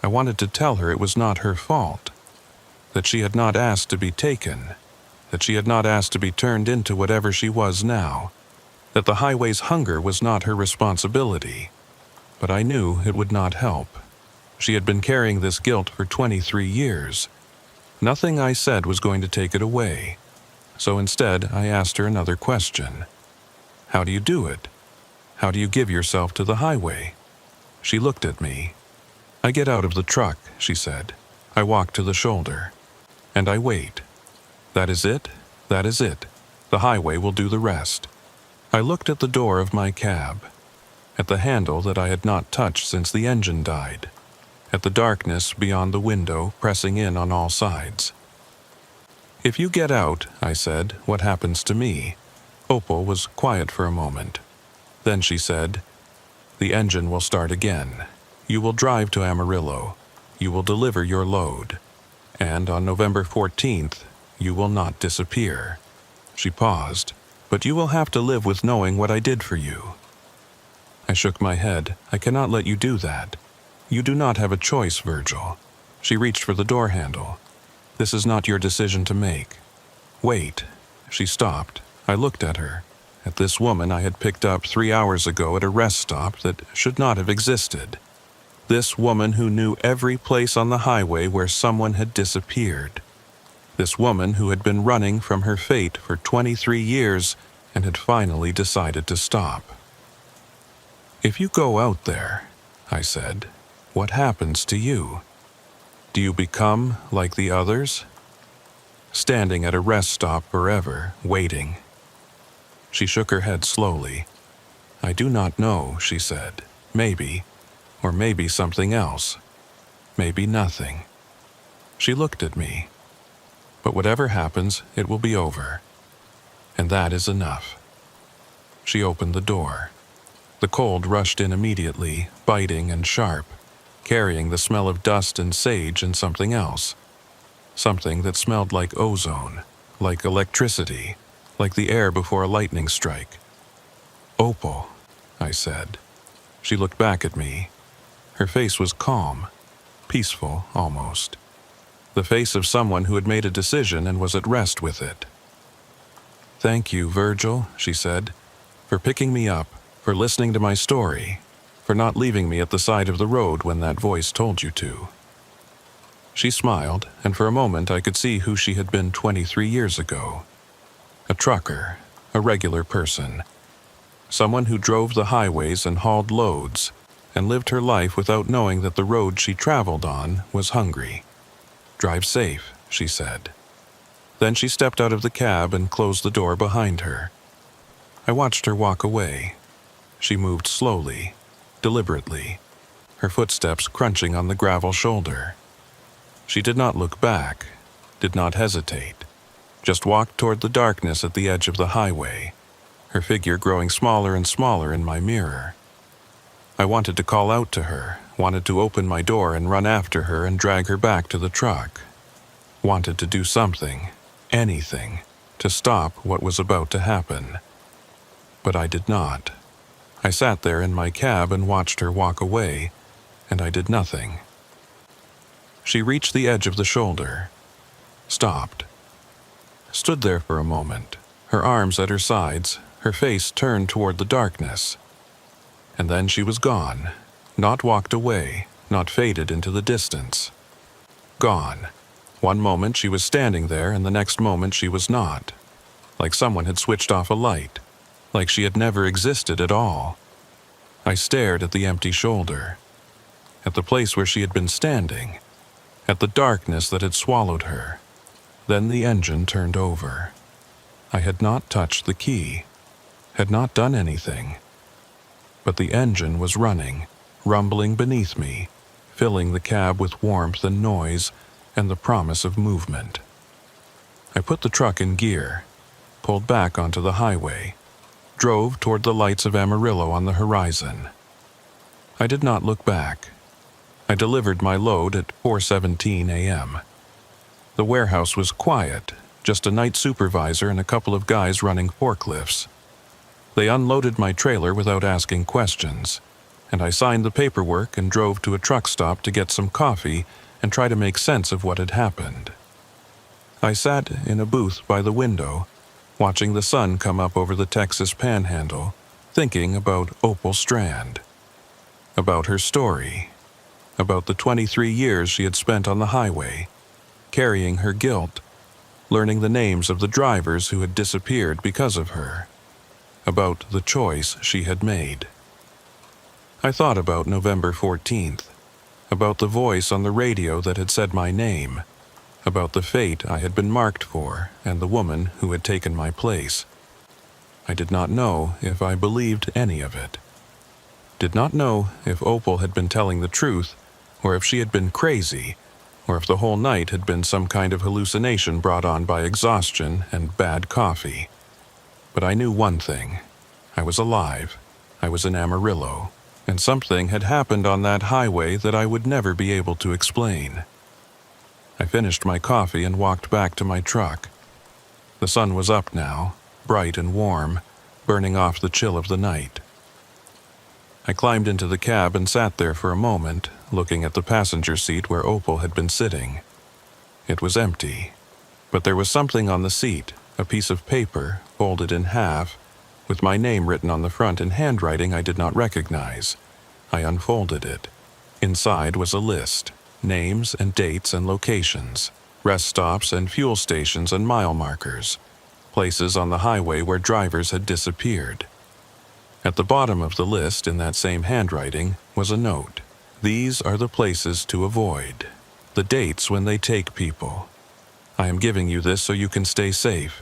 I wanted to tell her it was not her fault, that she had not asked to be taken, that she had not asked to be turned into whatever she was now, that the highway's hunger was not her responsibility. But I knew it would not help. She had been carrying this guilt for 23 years. Nothing I said was going to take it away. So instead, I asked her another question. How do you do it? How do you give yourself to the highway? She looked at me. I get out of the truck, she said. I walk to the shoulder. And I wait. That is it. That is it. The highway will do the rest. I looked at the door of my cab, at the handle that I had not touched since the engine died, at the darkness beyond the window pressing in on all sides. If you get out, I said, what happens to me? Opal was quiet for a moment. Then she said, the engine will start again. You will drive to Amarillo. You will deliver your load. And on November 14th, you will not disappear. She paused. But you will have to live with knowing what I did for you. I shook my head. I cannot let you do that. You do not have a choice, Virgil. She reached for the door handle. This is not your decision to make. Wait. She stopped. I looked at her, at this woman I had picked up 3 hours ago at a rest stop that should not have existed. This woman who knew every place on the highway where someone had disappeared. This woman who had been running from her fate for 23 years and had finally decided to stop. If you go out there, I said, what happens to you? Do you become like the others? Standing at a rest stop forever, waiting. She shook her head slowly. I do not know, she said. Maybe, or maybe something else. Maybe nothing. She looked at me. But whatever happens, it will be over. And that is enough. She opened the door. The cold rushed in immediately, biting and sharp, carrying the smell of dust and sage and something else. Something that smelled like ozone, like electricity, like the air before a lightning strike. Opal, I said. She looked back at me. Her face was calm, peaceful almost. The face of someone who had made a decision and was at rest with it. Thank you, Virgil, she said, for picking me up, for listening to my story, for not leaving me at the side of the road when that voice told you to. She smiled, and for a moment I could see who she had been 23 years ago. A trucker, a regular person. Someone who drove the highways and hauled loads, and lived her life without knowing that the road she traveled on was hungry. Drive safe, she said. Then she stepped out of the cab and closed the door behind her. I watched her walk away. She moved slowly, deliberately, her footsteps crunching on the gravel shoulder. She did not look back, did not hesitate, just walked toward the darkness at the edge of the highway, her figure growing smaller and smaller in my mirror. I wanted to call out to her, wanted to open my door and run after her and drag her back to the truck. Wanted to do something, anything, to stop what was about to happen. But I did not. I sat there in my cab and watched her walk away, and I did nothing. She reached the edge of the shoulder, stopped, stood there for a moment, her arms at her sides, her face turned toward the darkness. And then she was gone, not walked away, not faded into the distance. Gone. One moment she was standing there, and the next moment she was not. Like someone had switched off a light, like she had never existed at all. I stared at the empty shoulder, at the place where she had been standing, at the darkness that had swallowed her. Then the engine turned over. I had not touched the key, had not done anything. But the engine was running, rumbling beneath me, filling the cab with warmth and noise and the promise of movement. I put the truck in gear, pulled back onto the highway, drove toward the lights of Amarillo on the horizon. I did not look back. I delivered my load at 4:17 a.m. The warehouse was quiet, just a night supervisor and a couple of guys running forklifts. They unloaded my trailer without asking questions, and I signed the paperwork and drove to a truck stop to get some coffee and try to make sense of what had happened. I sat in a booth by the window, watching the sun come up over the Texas Panhandle, thinking about Opal Strand. about her story, about the 23 years she had spent on the highway, carrying her guilt, learning the names of the drivers who had disappeared because of her, about the choice she had made. I thought about November 14th, about the voice on the radio that had said my name, about the fate I had been marked for and the woman who had taken my place. I did not know if I believed any of it. Did not know if Opal had been telling the truth, or if she had been crazy, or if the whole night had been some kind of hallucination brought on by exhaustion and bad coffee. But I knew one thing. I was alive. I was in Amarillo, and something had happened on that highway that I would never be able to explain. I finished my coffee and walked back to my truck. The sun was up now, bright and warm, burning off the chill of the night. I climbed into the cab and sat there for a moment, looking at the passenger seat where Opal had been sitting. It was empty, but there was something on the seat, a piece of paper, folded in half, with my name written on the front in handwriting I did not recognize. I unfolded it. Inside was a list, names and dates and locations, rest stops and fuel stations and mile markers, places on the highway where drivers had disappeared. At the bottom of the list, in that same handwriting, was a note. These are the places to avoid. The dates when they take people. I am giving you this so you can stay safe.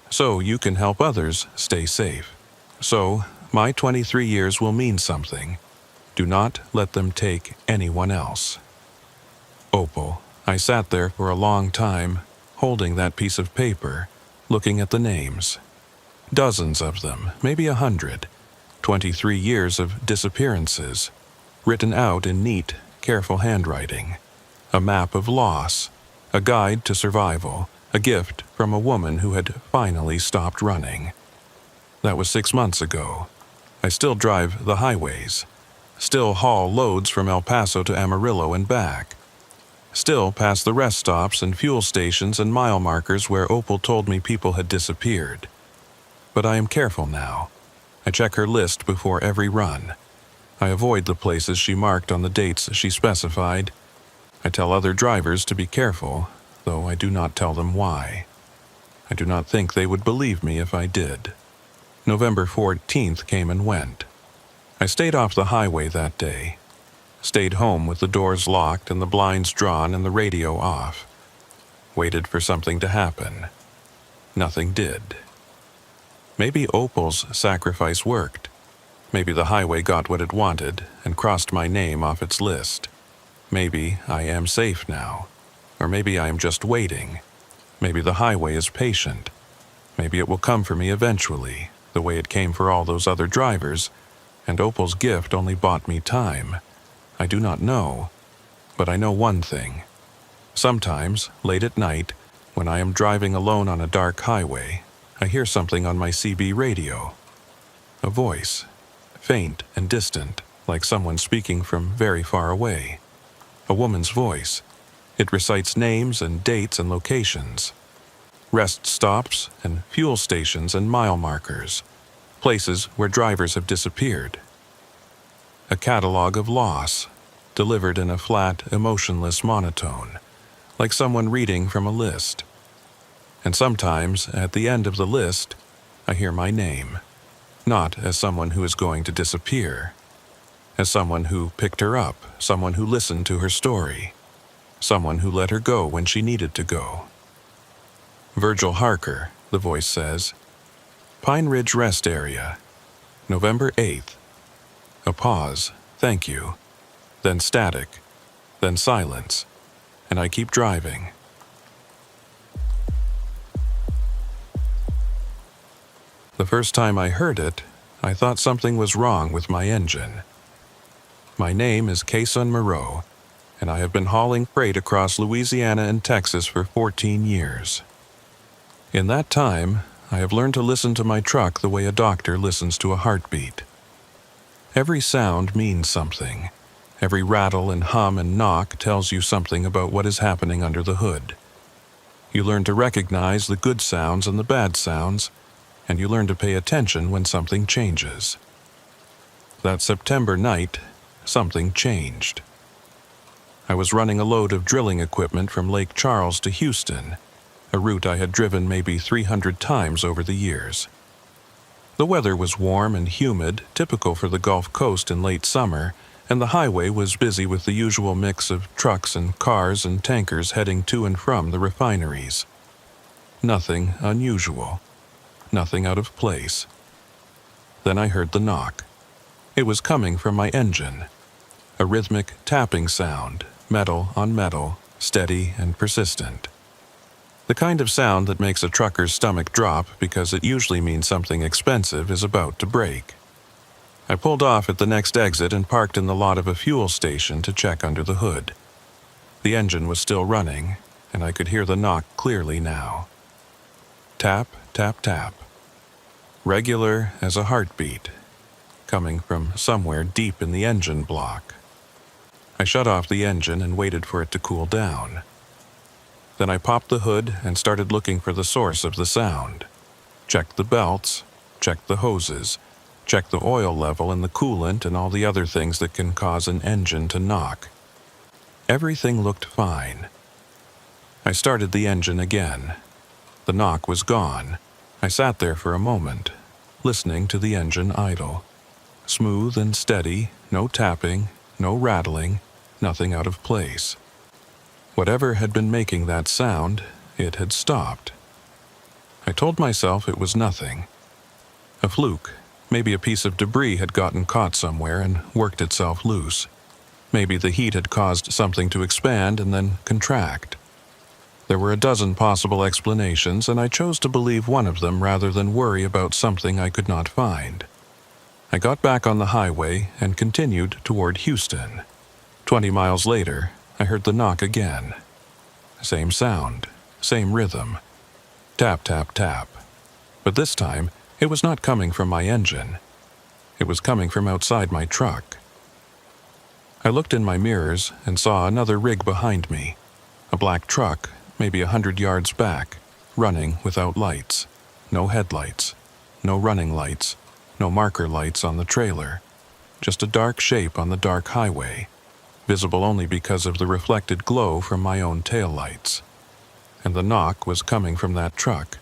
So you can help others stay safe. So, my 23 years will mean something. Do not let them take anyone else. Opal. I sat there for a long time, holding that piece of paper, looking at the names. Dozens of them, maybe 100. 23 years of disappearances, written out in neat, careful handwriting. A map of loss, a guide to survival, a gift from a woman who had finally stopped running. That was 6 months ago. I still drive the highways, still haul loads from El Paso to Amarillo and back, still pass the rest stops and fuel stations and mile markers where Opal told me people had disappeared. But I am careful now. I check her list before every run. I avoid the places she marked on the dates she specified. I tell other drivers to be careful, though I do not tell them why. I do not think they would believe me if I did. November 14th came and went. I stayed off the highway that day. Stayed home with the doors locked and the blinds drawn and the radio off. Waited for something to happen. Nothing did. Maybe Opal's sacrifice worked. Maybe the highway got what it wanted and crossed my name off its list. Maybe I am safe now. Or maybe I am just waiting. Maybe the highway is patient. Maybe it will come for me eventually, the way it came for all those other drivers, and Opal's gift only bought me time. I do not know, but I know one thing. Sometimes, late at night, when I am driving alone on a dark highway, I hear something on my CB radio. A voice, faint and distant, like someone speaking from very far away. A woman's voice. It recites names and dates and locations. Rest stops and fuel stations and mile markers. Places where drivers have disappeared. A catalog of loss, delivered in a flat, emotionless monotone, like someone reading from a list. And sometimes, at the end of the list, I hear my name, not as someone who is going to disappear, as someone who picked her up, someone who listened to her story, someone who let her go when she needed to go. Virgil Harker, the voice says. Pine Ridge Rest Area, November 8th. A pause, thank you, then static, then silence, and I keep driving. The first time I heard it, I thought something was wrong with my engine. My name is Kason Moreau, and I have been hauling freight across Louisiana and Texas for 14 years. In that time, I have learned to listen to my truck the way a doctor listens to a heartbeat. Every sound means something. Every rattle and hum and knock tells you something about what is happening under the hood. You learn to recognize the good sounds and the bad sounds, and you learn to pay attention when something changes. That September night, something changed. I was running a load of drilling equipment from Lake Charles to Houston, a route I had driven maybe 300 times over the years. The weather was warm and humid, typical for the Gulf Coast in late summer, and the highway was busy with the usual mix of trucks and cars and tankers heading to and from the refineries. Nothing unusual. Nothing out of place. Then I heard the knock. It was coming from my engine. A rhythmic tapping sound, metal on metal, steady and persistent. The kind of sound that makes a trucker's stomach drop because it usually means something expensive is about to break. I pulled off at the next exit and parked in the lot of a fuel station to check under the hood. The engine was still running, and I could hear the knock clearly now. Tap, tap, tap. Regular as a heartbeat, coming from somewhere deep in the engine block. I shut off the engine and waited for it to cool down. Then I popped the hood and started looking for the source of the sound. Checked the belts, checked the hoses, checked the oil level and the coolant and all the other things that can cause an engine to knock. Everything looked fine. I started the engine again. The knock was gone. I sat there for a moment, listening to the engine idle. Smooth and steady, no tapping, no rattling, nothing out of place. Whatever had been making that sound, it had stopped. I told myself it was nothing. A fluke. Maybe a piece of debris had gotten caught somewhere and worked itself loose. Maybe the heat had caused something to expand and then contract. There were a dozen possible explanations, and I chose to believe one of them rather than worry about something I could not find. I got back on the highway and continued toward Houston. 20 miles later, I heard the knock again. Same sound, same rhythm. Tap, tap, tap. But this time, it was not coming from my engine. It was coming from outside my truck. I looked in my mirrors and saw another rig behind me. A black truck, maybe 100 yards back, running without lights. No headlights. No running lights. No marker lights on the trailer. Just a dark shape on the dark highway, visible only because of the reflected glow from my own taillights. And the knock was coming from that truck.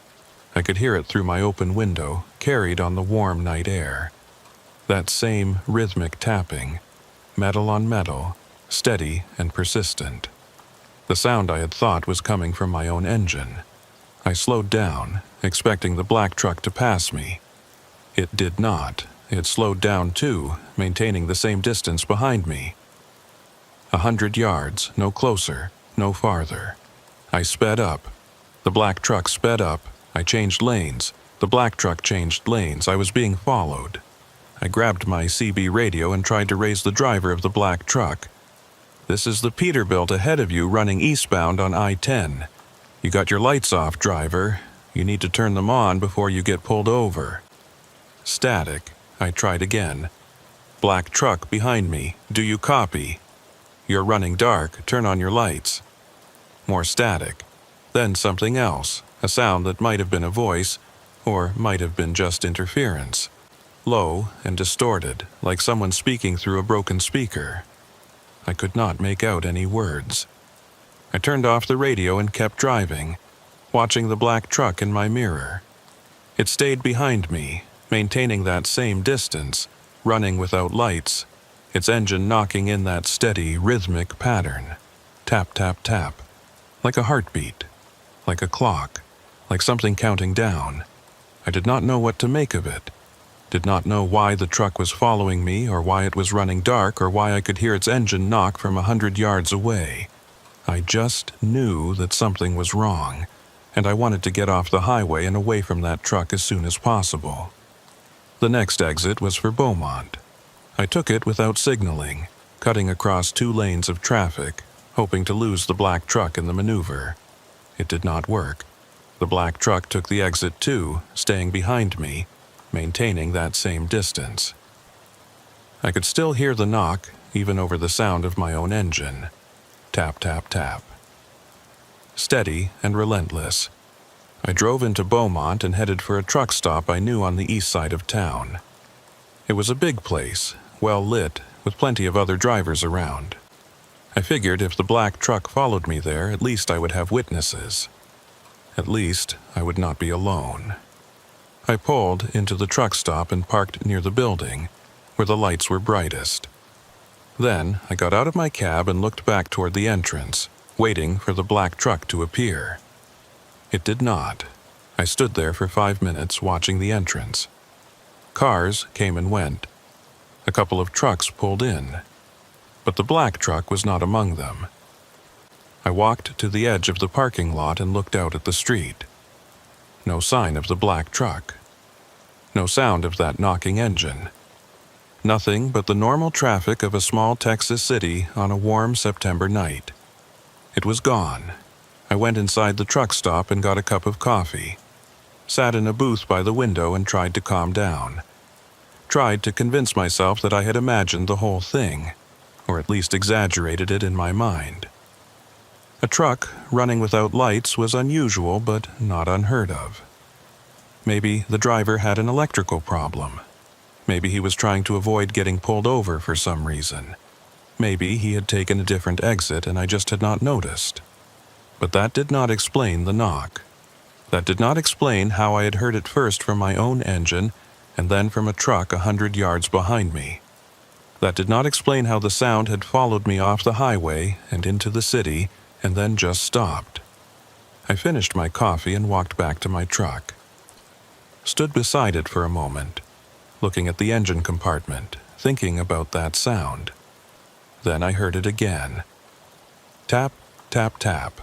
I could hear it through my open window, carried on the warm night air. That same rhythmic tapping, metal on metal, steady and persistent. The sound I had thought was coming from my own engine. I slowed down, expecting the black truck to pass me. It did not. It slowed down too, maintaining the same distance behind me. 100 yards, no closer, no farther. I sped up. The black truck sped up. I changed lanes. The black truck changed lanes. I was being followed. I grabbed my CB radio and tried to raise the driver of the black truck. "This is the Peterbilt ahead of you running eastbound on I-10. You got your lights off, driver. You need to turn them on before you get pulled over." Static. I tried again. "Black truck behind me. Do you copy? You're running dark. Turn on your lights." More static. Then something else, a sound that might have been a voice, or might have been just interference. Low and distorted, like someone speaking through a broken speaker. I could not make out any words. I turned off the radio and kept driving, watching the black truck in my mirror. It stayed behind me, maintaining that same distance, running without lights, its engine knocking in that steady, rhythmic pattern. Tap, tap, tap. Like a heartbeat. Like a clock. Like something counting down. I did not know what to make of it. Did not know why the truck was following me, or why it was running dark, or why I could hear its engine knock from 100 yards away. I just knew that something was wrong, and I wanted to get off the highway and away from that truck as soon as possible. The next exit was for Beaumont. I took it without signaling, cutting across 2 lanes of traffic, hoping to lose the black truck in the maneuver. It did not work. The black truck took the exit too, staying behind me, maintaining that same distance. I could still hear the knock, even over the sound of my own engine. Tap, tap, tap. Steady and relentless. I drove into Beaumont and headed for a truck stop I knew on the east side of town. It was a big place, well lit, with plenty of other drivers around. I figured if the black truck followed me there, at least I would have witnesses. At least I would not be alone. I pulled into the truck stop and parked near the building, where the lights were brightest. Then I got out of my cab and looked back toward the entrance, waiting for the black truck to appear. It did not. I stood there for 5 minutes watching the entrance. Cars came and went. A couple of trucks pulled in, but the black truck was not among them. I walked to the edge of the parking lot and looked out at the street. No sign of the black truck. No sound of that knocking engine. Nothing but the normal traffic of a small Texas city on a warm September night. It was gone. I went inside the truck stop and got a cup of coffee. Sat in a booth by the window and tried to calm down. Tried to convince myself that I had imagined the whole thing, or at least exaggerated it in my mind. A truck running without lights was unusual but not unheard of. Maybe the driver had an electrical problem. Maybe he was trying to avoid getting pulled over for some reason. Maybe he had taken a different exit and I just had not noticed. But that did not explain the knock. That did not explain how I had heard it first from my own engine and then from a truck 100 yards behind me. That did not explain how the sound had followed me off the highway and into the city and then just stopped. I finished my coffee and walked back to my truck. Stood beside it for a moment, looking at the engine compartment, thinking about that sound. Then I heard it again. Tap, tap, tap.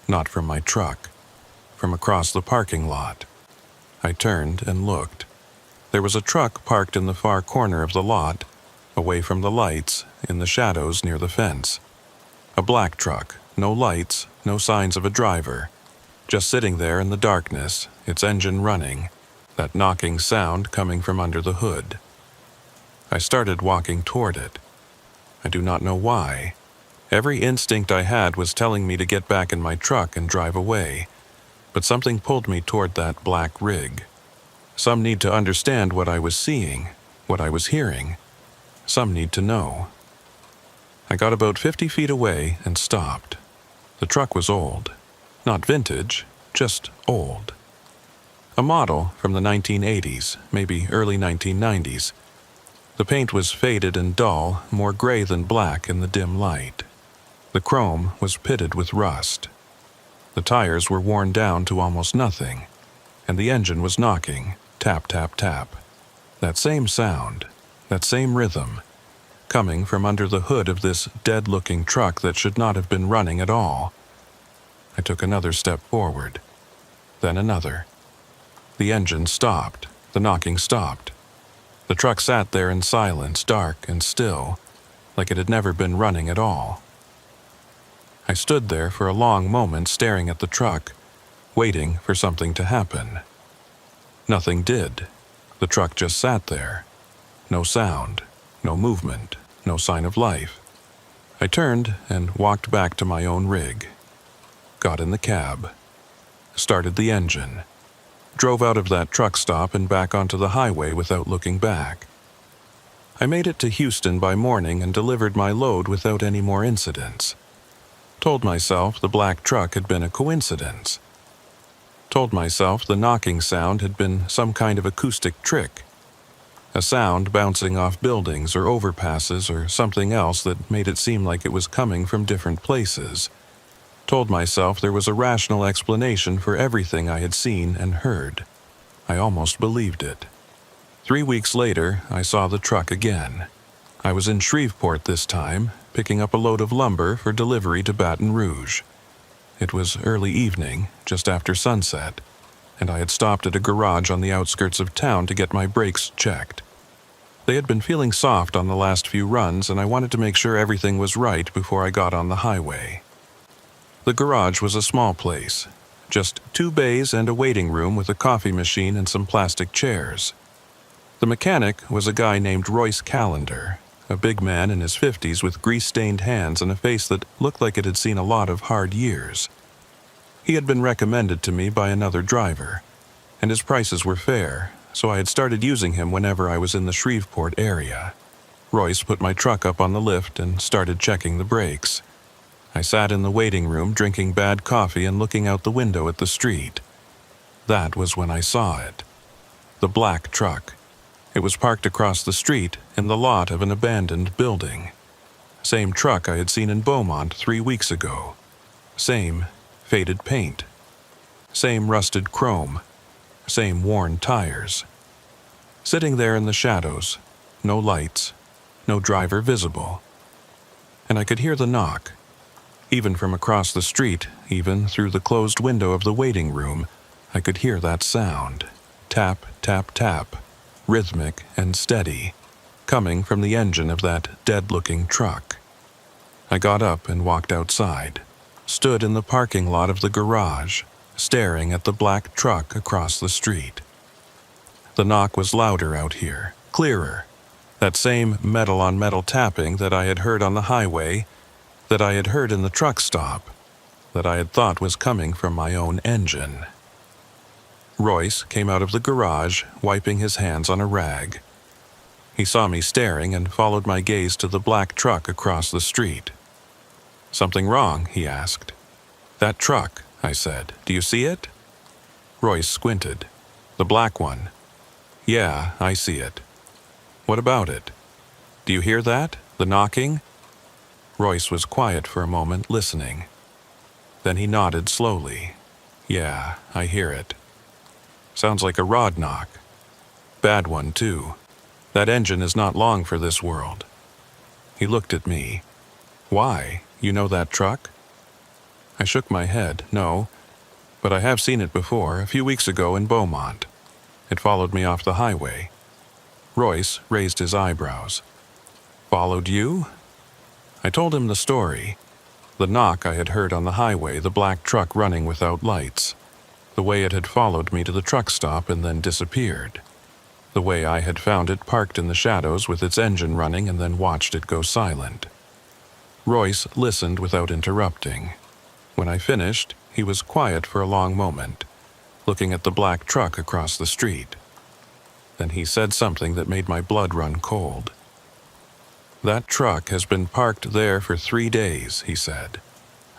Not from my truck, from across the parking lot. I turned and looked. There was a truck parked in the far corner of the lot, away from the lights, in the shadows near the fence. A black truck, no lights, no signs of a driver. Just sitting there in the darkness, its engine running, that knocking sound coming from under the hood. I started walking toward it. I do not know why. Every instinct I had was telling me to get back in my truck and drive away, but something pulled me toward that black rig. Some need to understand what I was seeing, what I was hearing. Some need to know. I got about 50 feet away and stopped. The truck was old. Not vintage, just old. A model from the 1980s, maybe early 1990s. The paint was faded and dull, more gray than black in the dim light. The chrome was pitted with rust. The tires were worn down to almost nothing, and the engine was knocking, tap, tap, tap. That same sound, that same rhythm, coming from under the hood of this dead-looking truck that should not have been running at all. I took another step forward, then another. The engine stopped, the knocking stopped. The truck sat there in silence, dark and still, like it had never been running at all. I stood there for a long moment staring at the truck, waiting for something to happen. Nothing did. The truck just sat there. No sound, no movement, no sign of life. I turned and walked back to my own rig. Got in the cab. Started the engine. Drove out of that truck stop and back onto the highway without looking back. I made it to Houston by morning and delivered my load without any more incidents. Told myself the black truck had been a coincidence. Told myself the knocking sound had been some kind of acoustic trick. A sound bouncing off buildings or overpasses or something else that made it seem like it was coming from different places. Told myself there was a rational explanation for everything I had seen and heard. I almost believed it. 3 weeks later, I saw the truck again. I was in Shreveport this time, picking up a load of lumber for delivery to Baton Rouge. It was early evening, just after sunset, and I had stopped at a garage on the outskirts of town to get my brakes checked. They had been feeling soft on the last few runs, and I wanted to make sure everything was right before I got on the highway. The garage was a small place, just 2 bays and a waiting room with a coffee machine and some plastic chairs. The mechanic was a guy named Royce Callender, a big man in his 50s with grease-stained hands and a face that looked like it had seen a lot of hard years. He had been recommended to me by another driver, and his prices were fair, so I had started using him whenever I was in the Shreveport area. Royce put my truck up on the lift and started checking the brakes. I sat in the waiting room drinking bad coffee and looking out the window at the street. That was when I saw it. The black truck. It was parked across the street in the lot of an abandoned building. Same truck I had seen in Beaumont 3 weeks ago. Same faded paint. Same rusted chrome. Same worn tires. Sitting there in the shadows, no lights, no driver visible. And I could hear the knock. Even from across the street, even through the closed window of the waiting room, I could hear that sound. Tap, tap, tap, rhythmic and steady, coming from the engine of that dead-looking truck. I got up and walked outside, stood in the parking lot of the garage, staring at the black truck across the street. The knock was louder out here, clearer. That same metal-on-metal tapping that I had heard on the highway, that I had heard in the truck stop, that I had thought was coming from my own engine. Royce came out of the garage, wiping his hands on a rag. He saw me staring and followed my gaze to the black truck across the street. "Something wrong?" he asked. "That truck," I said. "Do you see it?" Royce squinted. "The black one." "Yeah, I see it." "What about it?" "Do you hear that? The knocking?" Royce was quiet for a moment, listening. Then he nodded slowly. "Yeah, I hear it. Sounds like a rod knock. Bad one, too. That engine is not long for this world." He looked at me. "Why? You know that truck?" I shook my head. "No, but I have seen it before, a few weeks ago in Beaumont. It followed me off the highway." Royce raised his eyebrows. "Followed you?" I told him the story. The knock I had heard on the highway, the black truck running without lights. The way it had followed me to the truck stop and then disappeared. The way I had found it parked in the shadows with its engine running and then watched it go silent. Royce listened without interrupting. When I finished, he was quiet for a long moment, looking at the black truck across the street. Then he said something that made my blood run cold. "That truck has been parked there for 3 days," he said.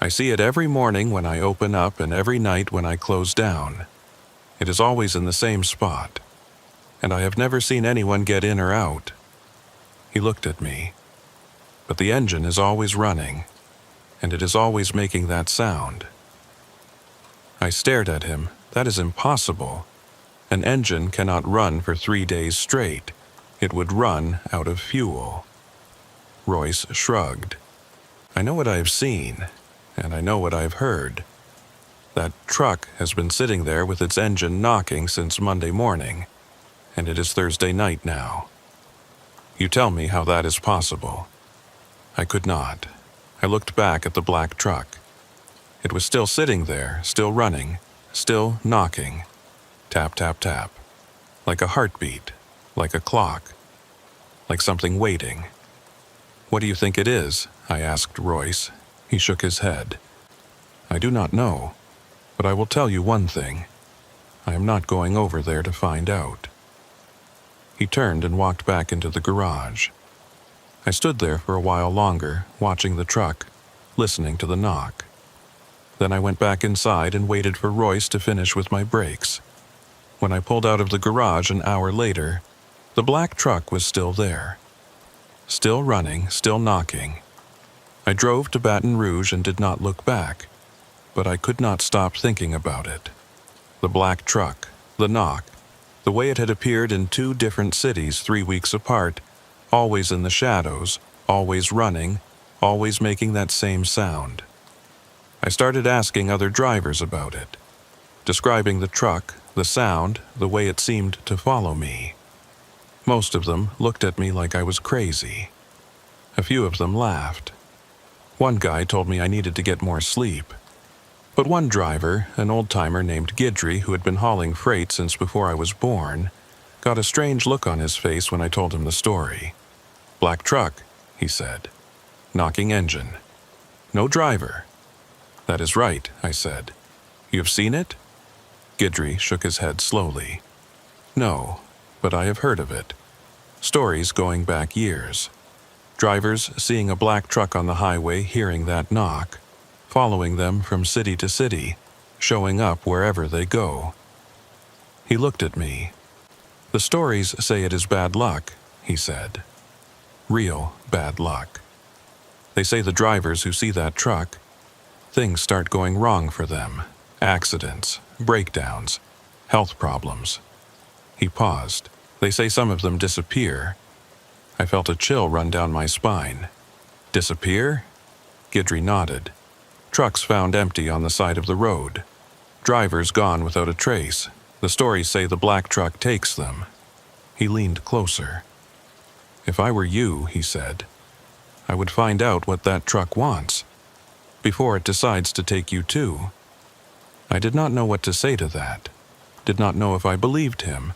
"I see it every morning when I open up and every night when I close down. It is always in the same spot, and I have never seen anyone get in or out." He looked at me. "But the engine is always running, and it is always making that sound." I stared at him. "That is impossible. An engine cannot run for 3 days straight. It would run out of fuel." Royce shrugged. "I know what I have seen, and I know what I have heard. That truck has been sitting there with its engine knocking since Monday morning, and it is Thursday night now. You tell me how that is possible." I could not. I looked back at the black truck. It was still sitting there, still running, still knocking. Tap, tap, tap. Like a heartbeat, like a clock, like something waiting. "What do you think it is?" I asked Royce. He shook his head. "I do not know, but I will tell you one thing. I am not going over there to find out." He turned and walked back into the garage. I stood there for a while longer, watching the truck, listening to the knock. Then I went back inside and waited for Royce to finish with my brakes. When I pulled out of the garage an hour later, the black truck was still there. Still running, still knocking. I drove to Baton Rouge and did not look back, but I could not stop thinking about it. The black truck, the knock, the way it had appeared in 2 different cities 3 weeks apart, always in the shadows, always running, always making that same sound. I started asking other drivers about it, describing the truck, the sound, the way it seemed to follow me. Most of them looked at me like I was crazy. A few of them laughed. One guy told me I needed to get more sleep. But one driver, an old-timer named Guidry, who had been hauling freight since before I was born, got a strange look on his face when I told him the story. "Black truck," he said. "Knocking engine. No driver." "That is right," I said. "You have seen it?" Guidry shook his head slowly. "No, but I have heard of it. Stories going back years." Drivers seeing a black truck on the highway hearing that knock, following them from city to city, showing up wherever they go. He looked at me. "The stories say it is bad luck," he said. "Real bad luck. They say the drivers who see that truck, things start going wrong for them. Accidents, breakdowns, health problems." He paused. "They say some of them disappear." I felt a chill run down my spine. "Disappear?" Guidry nodded. "Trucks found empty on the side of the road. Drivers gone without a trace. The stories say the black truck takes them." He leaned closer. "If I were you," he said, "I would find out what that truck wants, before it decides to take you too." I did not know what to say to that. Did not know if I believed him.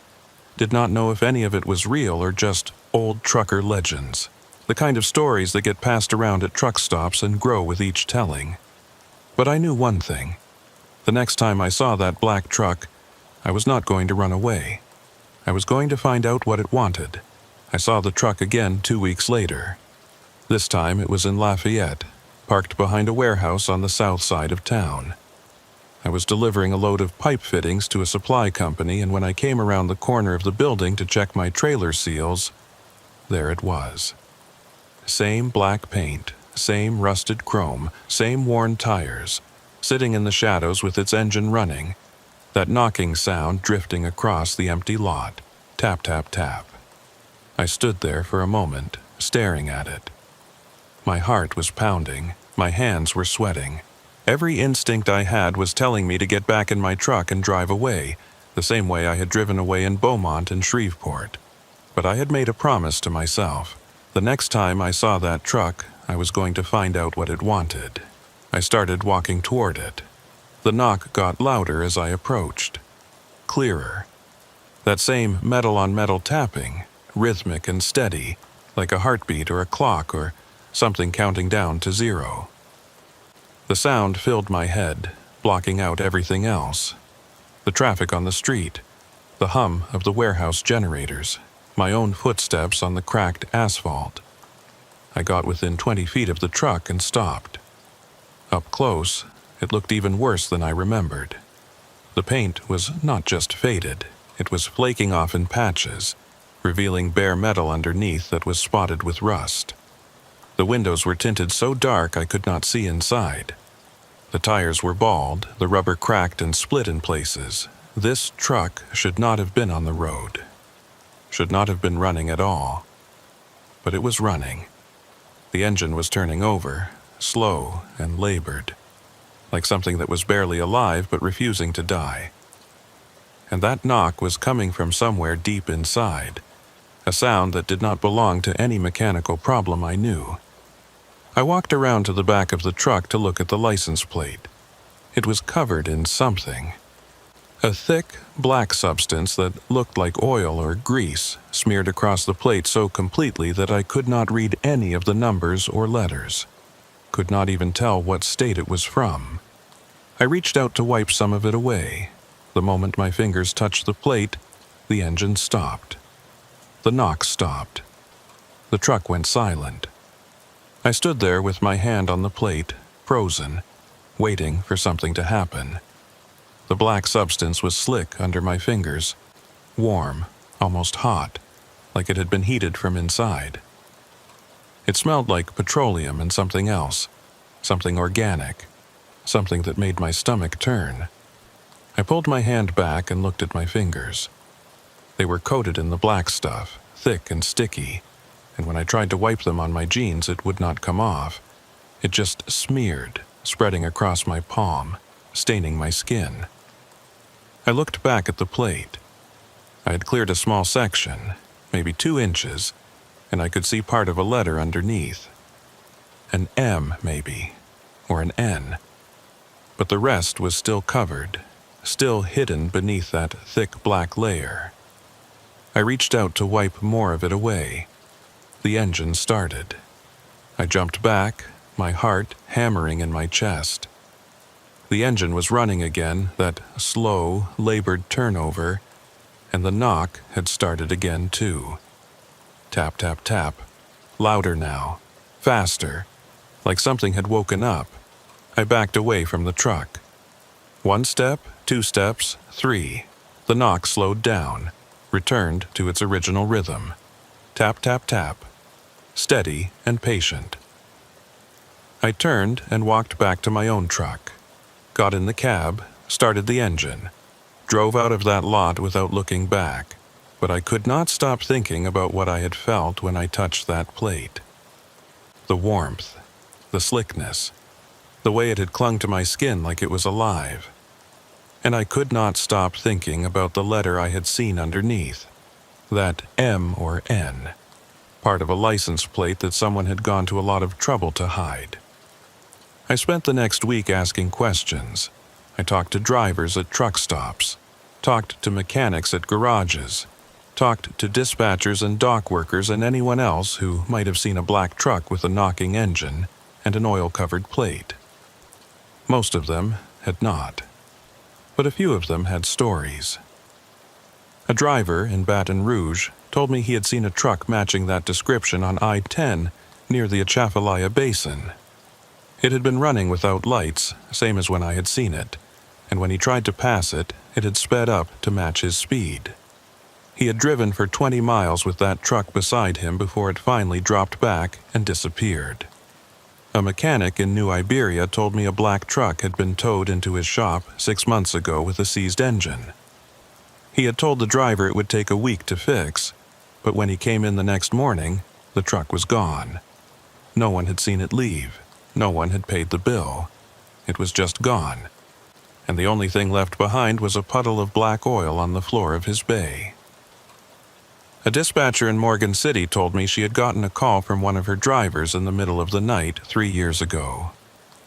Did not know if any of it was real or just old trucker legends. The kind of stories that get passed around at truck stops and grow with each telling. But I knew one thing. The next time I saw that black truck, I was not going to run away. I was going to find out what it wanted. I saw the truck again 2 weeks later. This time it was in Lafayette, parked behind a warehouse on the south side of town. I was delivering a load of pipe fittings to a supply company, and when I came around the corner of the building to check my trailer seals, there it was. Same black paint, same rusted chrome, same worn tires, sitting in the shadows with its engine running, that knocking sound drifting across the empty lot. Tap, tap, tap. I stood there for a moment, staring at it. My heart was pounding, my hands were sweating. Every instinct I had was telling me to get back in my truck and drive away, the same way I had driven away in Beaumont and Shreveport. But I had made a promise to myself. The next time I saw that truck, I was going to find out what it wanted. I started walking toward it. The knock got louder as I approached. Clearer. That same metal-on-metal tapping, rhythmic and steady, like a heartbeat or a clock or something counting down to 0. The sound filled my head, blocking out everything else. The traffic on the street, the hum of the warehouse generators, my own footsteps on the cracked asphalt. I got within 20 feet of the truck and stopped. Up close, it looked even worse than I remembered. The paint was not just faded, it was flaking off in patches, revealing bare metal underneath that was spotted with rust. The windows were tinted so dark I could not see inside. The tires were bald, the rubber cracked and split in places. This truck should not have been on the road. Should not have been running at all. But it was running. The engine was turning over, slow and labored, like something that was barely alive but refusing to die. And that knock was coming from somewhere deep inside, a sound that did not belong to any mechanical problem I knew. I walked around to the back of the truck to look at the license plate. It was covered in something. A thick, black substance that looked like oil or grease smeared across the plate so completely that I could not read any of the numbers or letters. Could not even tell what state it was from. I reached out to wipe some of it away. The moment my fingers touched the plate, the engine stopped. The knock stopped. The truck went silent. I stood there with my hand on the plate, frozen, waiting for something to happen. The black substance was slick under my fingers, warm, almost hot, like it had been heated from inside. It smelled like petroleum and something else, something organic, something that made my stomach turn. I pulled my hand back and looked at my fingers. They were coated in the black stuff, thick and sticky, and when I tried to wipe them on my jeans, it would not come off. It just smeared, spreading across my palm, staining my skin. I looked back at the plate. I had cleared a small section, maybe 2 inches, and I could see part of a letter underneath. An M, maybe, or an N. But the rest was still covered, still hidden beneath that thick black layer. I reached out to wipe more of it away. The engine started. I jumped back, my heart hammering in my chest. The engine was running again, that slow, labored turnover, and the knock had started again too. Tap, tap, tap. Louder now. Faster. Like something had woken up. I backed away from the truck. 1 step, 2 steps, 3. The knock slowed down, returned to its original rhythm. Tap, tap, tap. Steady and patient. I turned and walked back to my own truck. Got in the cab, started the engine. Drove out of that lot without looking back, but I could not stop thinking about what I had felt when I touched that plate. The warmth, the slickness, the way it had clung to my skin like it was alive. And I could not stop thinking about the letter I had seen underneath, that M or N, part of a license plate that someone had gone to a lot of trouble to hide. I spent the next week asking questions. I talked to drivers at truck stops, talked to mechanics at garages, talked to dispatchers and dock workers and anyone else who might have seen a black truck with a knocking engine and an oil-covered plate. Most of them had not, but a few of them had stories. A driver in Baton Rouge told me he had seen a truck matching that description on I-10 near the Atchafalaya Basin. It had been running without lights, same as when I had seen it, and when he tried to pass it, it had sped up to match his speed. He had driven for 20 miles with that truck beside him before it finally dropped back and disappeared. A mechanic in New Iberia told me a black truck had been towed into his shop 6 months ago with a seized engine. He had told the driver it would take a week to fix, but when he came in the next morning, the truck was gone. No one had seen it leave. No one had paid the bill. It was just gone. And the only thing left behind was a puddle of black oil on the floor of his bay. A dispatcher in Morgan City told me she had gotten a call from one of her drivers in the middle of the night 3 years ago.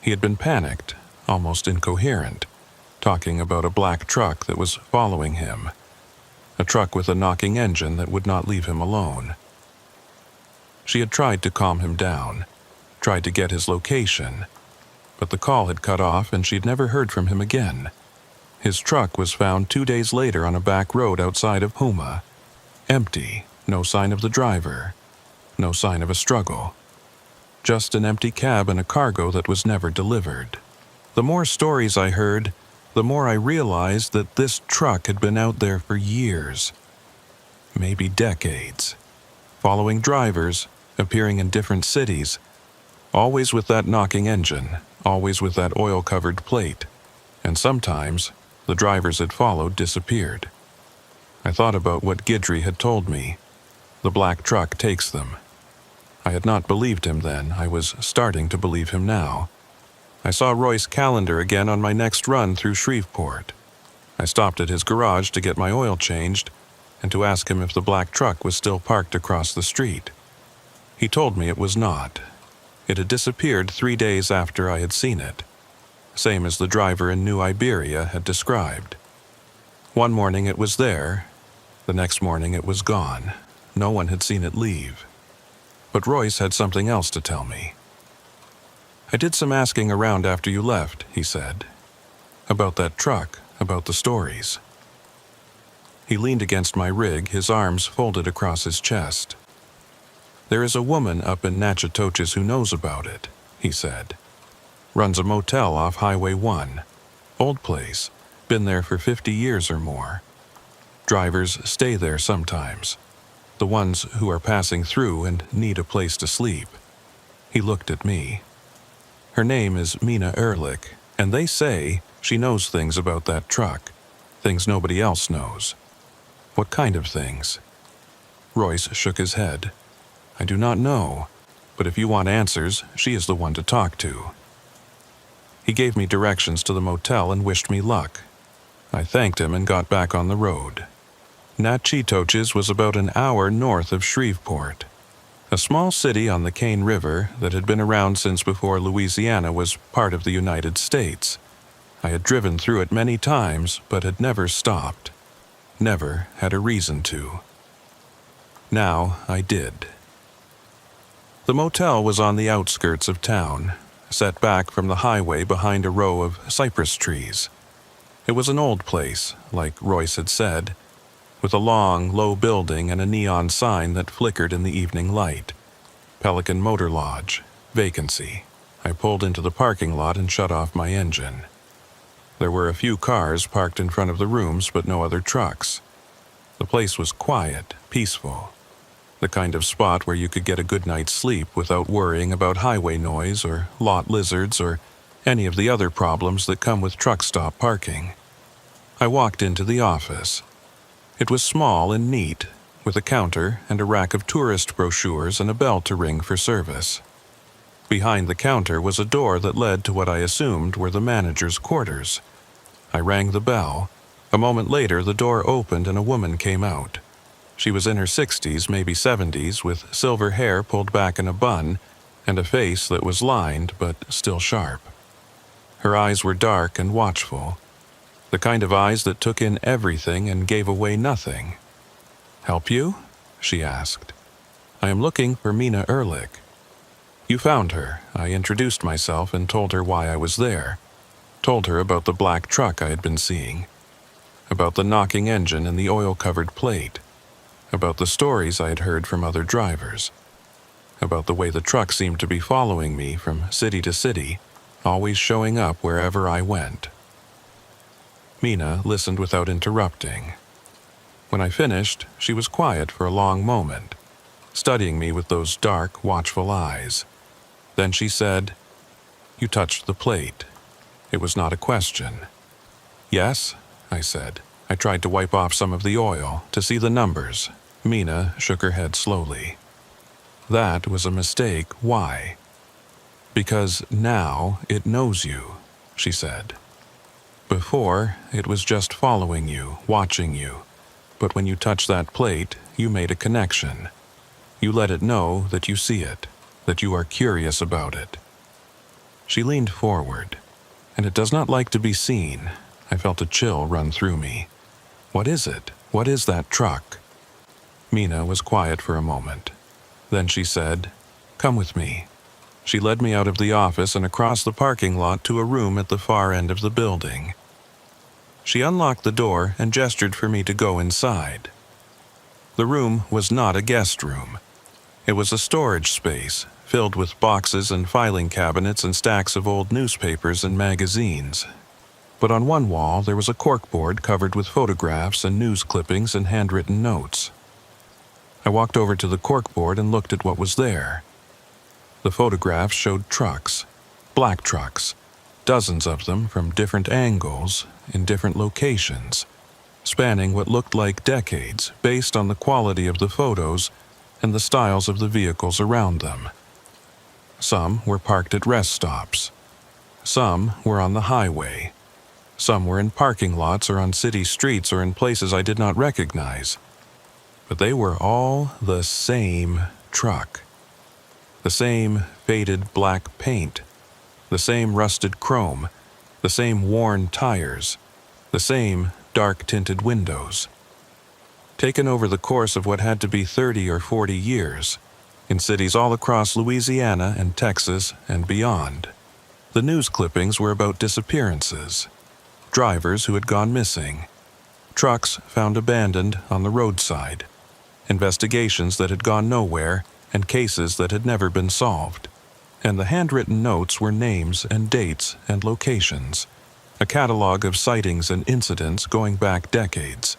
He had been panicked, almost incoherent, talking about a black truck that was following him. A truck with a knocking engine that would not leave him alone. She had tried to calm him down, tried to get his location, but the call had cut off and she'd never heard from him again. His truck was found 2 days later on a back road outside of Houma. Empty, no sign of the driver, no sign of a struggle. Just an empty cab and a cargo that was never delivered. The more stories I heard, the more I realized that this truck had been out there for years, maybe decades, following drivers, appearing in different cities, always with that knocking engine, always with that oil-covered plate, and sometimes the drivers it followed disappeared. I thought about what Guidry had told me. The black truck takes them. I had not believed him then. I was starting to believe him now. I saw Roy's calendar again on my next run through Shreveport. I stopped at his garage to get my oil changed and to ask him if the black truck was still parked across the street. He told me it was not. It had disappeared 3 days after I had seen it, same as the driver in New Iberia had described. One morning it was there, the next morning it was gone. No one had seen it leave. But Royce had something else to tell me. I did some asking around after you left, he said. About that truck, about the stories. He leaned against my rig, his arms folded across his chest. There is a woman up in Natchitoches who knows about it, he said. Runs a motel off Highway 1. Old place. Been there for 50 years or more. Drivers stay there sometimes. The ones who are passing through and need a place to sleep. He looked at me. Her name is Mina Ehrlich, and they say she knows things about that truck. Things nobody else knows. What kind of things? Royce shook his head. I do not know, but if you want answers, she is the one to talk to. He gave me directions to the motel and wished me luck. I thanked him and got back on the road. Natchitoches was about an hour north of Shreveport, a small city on the Cane River that had been around since before Louisiana was part of the United States. I had driven through it many times, but had never stopped. Never had a reason to. Now I did. The motel was on the outskirts of town, set back from the highway behind a row of cypress trees. It was an old place, like Royce had said, with a long, low building and a neon sign that flickered in the evening light. Pelican Motor Lodge, vacancy. I pulled into the parking lot and shut off my engine. There were a few cars parked in front of the rooms, but no other trucks. The place was quiet, peaceful. The kind of spot where you could get a good night's sleep without worrying about highway noise or lot lizards or any of the other problems that come with truck stop parking. I walked into the office. It was small and neat, with a counter and a rack of tourist brochures and a bell to ring for service. Behind the counter was a door that led to what I assumed were the manager's quarters. I rang the bell. A moment later, the door opened and a woman came out. She was in her 60s, maybe 70s, with silver hair pulled back in a bun and a face that was lined but still sharp. Her eyes were dark and watchful, the kind of eyes that took in everything and gave away nothing. "Help you?" she asked. "I am looking for Mina Ehrlich." "You found her." I introduced myself and told her why I was there. Told her about the black truck I had been seeing, about the knocking engine and the oil-covered plate, about the stories I had heard from other drivers, about the way the truck seemed to be following me from city to city, always showing up wherever I went. Mina listened without interrupting. When I finished, she was quiet for a long moment, studying me with those dark, watchful eyes. Then she said, "You touched the plate." It was not a question. "Yes," I said. I tried to wipe off some of the oil to see the numbers. Mina shook her head slowly. "That was a mistake. Why?" "Because now it knows you," she said. "Before, it was just following you, watching you. But when you touched that plate, you made a connection. You let it know that you see it, that you are curious about it." She leaned forward, and it does not like to be seen. I felt a chill run through me. "What is it? What is that truck?" Mina was quiet for a moment. Then she said, "Come with me." She led me out of the office and across the parking lot to a room at the far end of the building. She unlocked the door and gestured for me to go inside. The room was not a guest room. It was a storage space filled with boxes and filing cabinets and stacks of old newspapers and magazines. But on one wall there was a corkboard covered with photographs and news clippings and handwritten notes. I walked over to the corkboard and looked at what was there. The photographs showed trucks, black trucks, dozens of them from different angles, in different locations, spanning what looked like decades based on the quality of the photos and the styles of the vehicles around them. Some were parked at rest stops. Some were on the highway. Some were in parking lots or on city streets or in places I did not recognize. But they were all the same truck. The same faded black paint, the same rusted chrome, the same worn tires, the same dark-tinted windows. Taken over the course of what had to be 30 or 40 years, in cities all across Louisiana and Texas and beyond. The news clippings were about disappearances, drivers who had gone missing, trucks found abandoned on the roadside, investigations that had gone nowhere, and cases that had never been solved. And the handwritten notes were names and dates and locations, a catalog of sightings and incidents going back decades.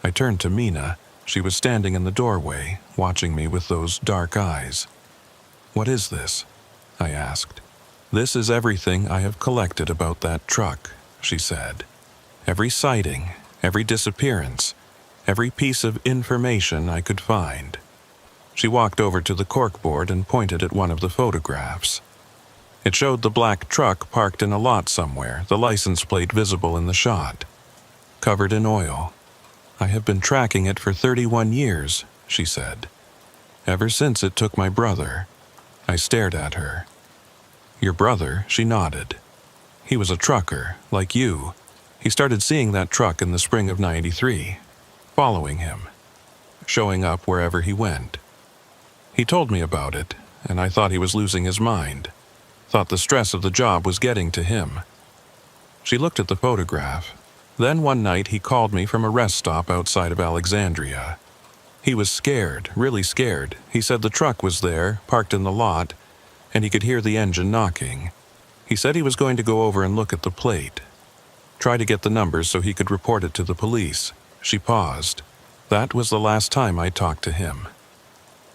I turned to Mina. She was standing in the doorway, watching me with those dark eyes. "What is this?" I asked. "This is everything I have collected about that truck," she said. "Every sighting, every disappearance, every piece of information I could find." She walked over to the corkboard and pointed at one of the photographs. It showed the black truck parked in a lot somewhere, the license plate visible in the shot, covered in oil. "I have been tracking it for 31 years, she said. "Ever since it took my brother." I stared at her. "Your brother?" She nodded. "He was a trucker, like you. He started seeing that truck in the spring of '93, following him, showing up wherever he went. He told me about it, and I thought he was losing his mind. Thought the stress of the job was getting to him." She looked at the photograph. "Then one night he called me from a rest stop outside of Alexandria. He was scared, really scared. He said the truck was there, parked in the lot, and he could hear the engine knocking. He said he was going to go over and look at the plate. Try to get the numbers so he could report it to the police. She paused. That was the last time I talked to him.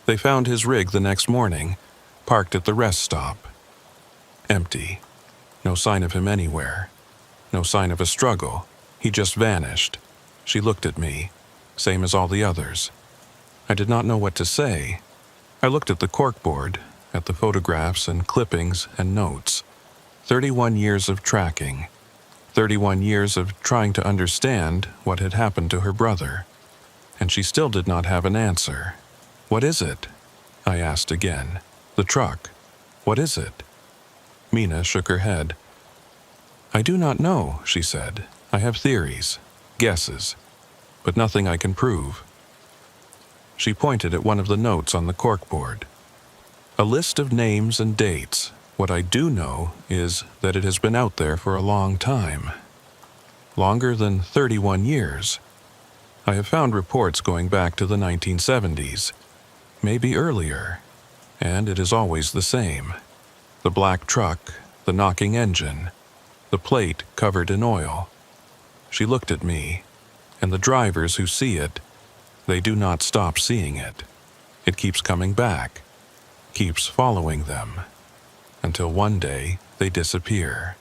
They found his rig the next morning, parked at the rest stop. Empty. No sign of him anywhere. No sign of a struggle. He just vanished. She looked at me, same as all the others. I did not know what to say. I looked at the corkboard, at the photographs and clippings and notes. 31 years of tracking. 31 years of trying to understand what had happened to her brother. And she still did not have an answer. What is it? I asked again. The truck. What is it? Mina shook her head. I do not know, she said. I have theories, guesses, but nothing I can prove. She pointed at one of the notes on the corkboard. A list of names and dates. What I do know is that it has been out there for a long time. Longer than 31 years. I have found reports going back to the 1970s, maybe earlier, and it is always the same. The black truck, the knocking engine, the plate covered in oil. She looked at me, and the drivers who see it, they do not stop seeing it. It keeps coming back, keeps following them, until one day they disappear.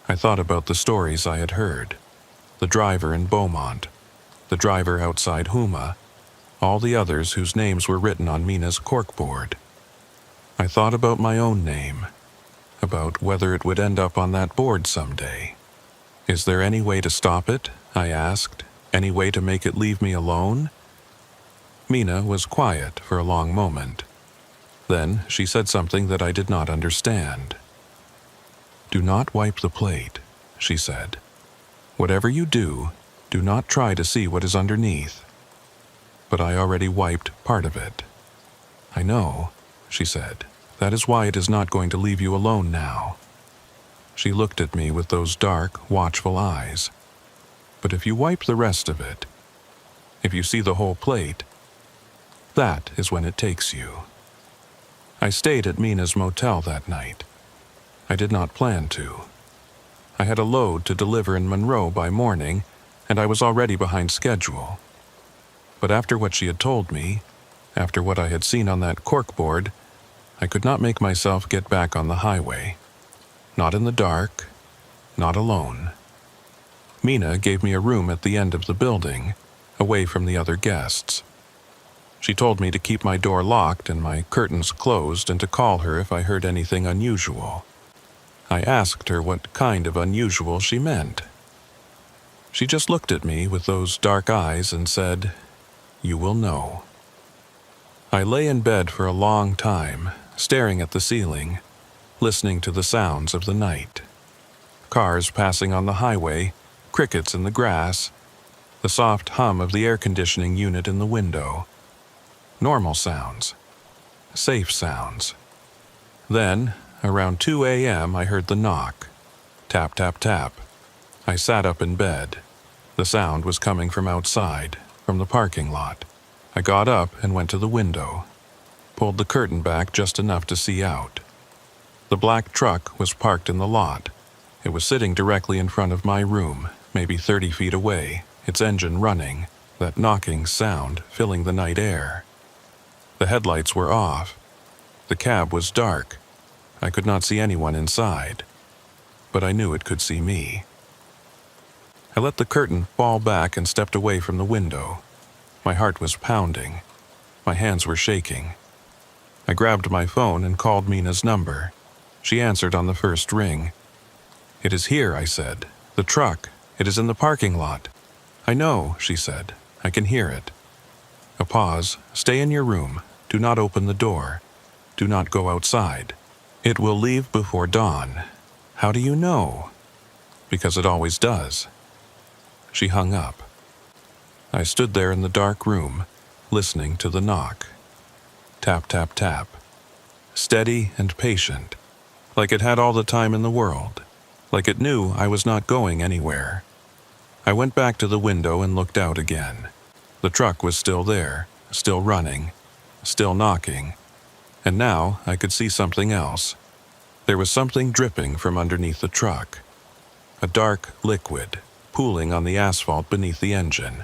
I thought about the stories I had heard. The driver in Beaumont, the driver outside Houma, all the others whose names were written on Mina's corkboard. I thought about my own name, about whether it would end up on that board someday. Is there any way to stop it? I asked. Any way to make it leave me alone? Mina was quiet for a long moment. Then she said something that I did not understand. Do not wipe the plate, she said. Whatever you do, do not try to see what is underneath. But I already wiped part of it. I know, she said. That is why it is not going to leave you alone now. She looked at me with those dark, watchful eyes. But if you wipe the rest of it, if you see the whole plate, that is when it takes you. I stayed at Mina's motel that night. I did not plan to. I had a load to deliver in Monroe by morning, and I was already behind schedule. But after what she had told me, after what I had seen on that corkboard, I could not make myself get back on the highway. Not in the dark, not alone. Mina gave me a room at the end of the building, away from the other guests. She told me to keep my door locked and my curtains closed and to call her if I heard anything unusual. I asked her what kind of unusual she meant. She just looked at me with those dark eyes and said, "You will know." I lay in bed for a long time, staring at the ceiling, listening to the sounds of the night. Cars passing on the highway, crickets in the grass, the soft hum of the air conditioning unit in the window. Normal sounds. Safe sounds. Then, around 2 a.m., I heard the knock. Tap, tap, tap. I sat up in bed. The sound was coming from outside, from the parking lot. I got up and went to the window, pulled the curtain back just enough to see out. The black truck was parked in the lot. It was sitting directly in front of my room, maybe 30 feet away, its engine running, that knocking sound filling the night air. The headlights were off. The cab was dark. I could not see anyone inside, but I knew it could see me. I let the curtain fall back and stepped away from the window. My heart was pounding. My hands were shaking. I grabbed my phone and called Mina's number. She answered on the first ring. "It is here," I said. "The truck. It is in the parking lot." "I know," she said. "I can hear it." A pause. "Stay in your room. Do not open the door. Do not go outside. It will leave before dawn." "How do you know?" "Because it always does." She hung up. I stood there in the dark room, listening to the knock. Tap, tap, tap. Steady and patient, like it had all the time in the world, like it knew I was not going anywhere. I went back to the window and looked out again. The truck was still there, still running, still knocking, and now I could see something else. There was something dripping from underneath the truck. A dark liquid, pooling on the asphalt beneath the engine.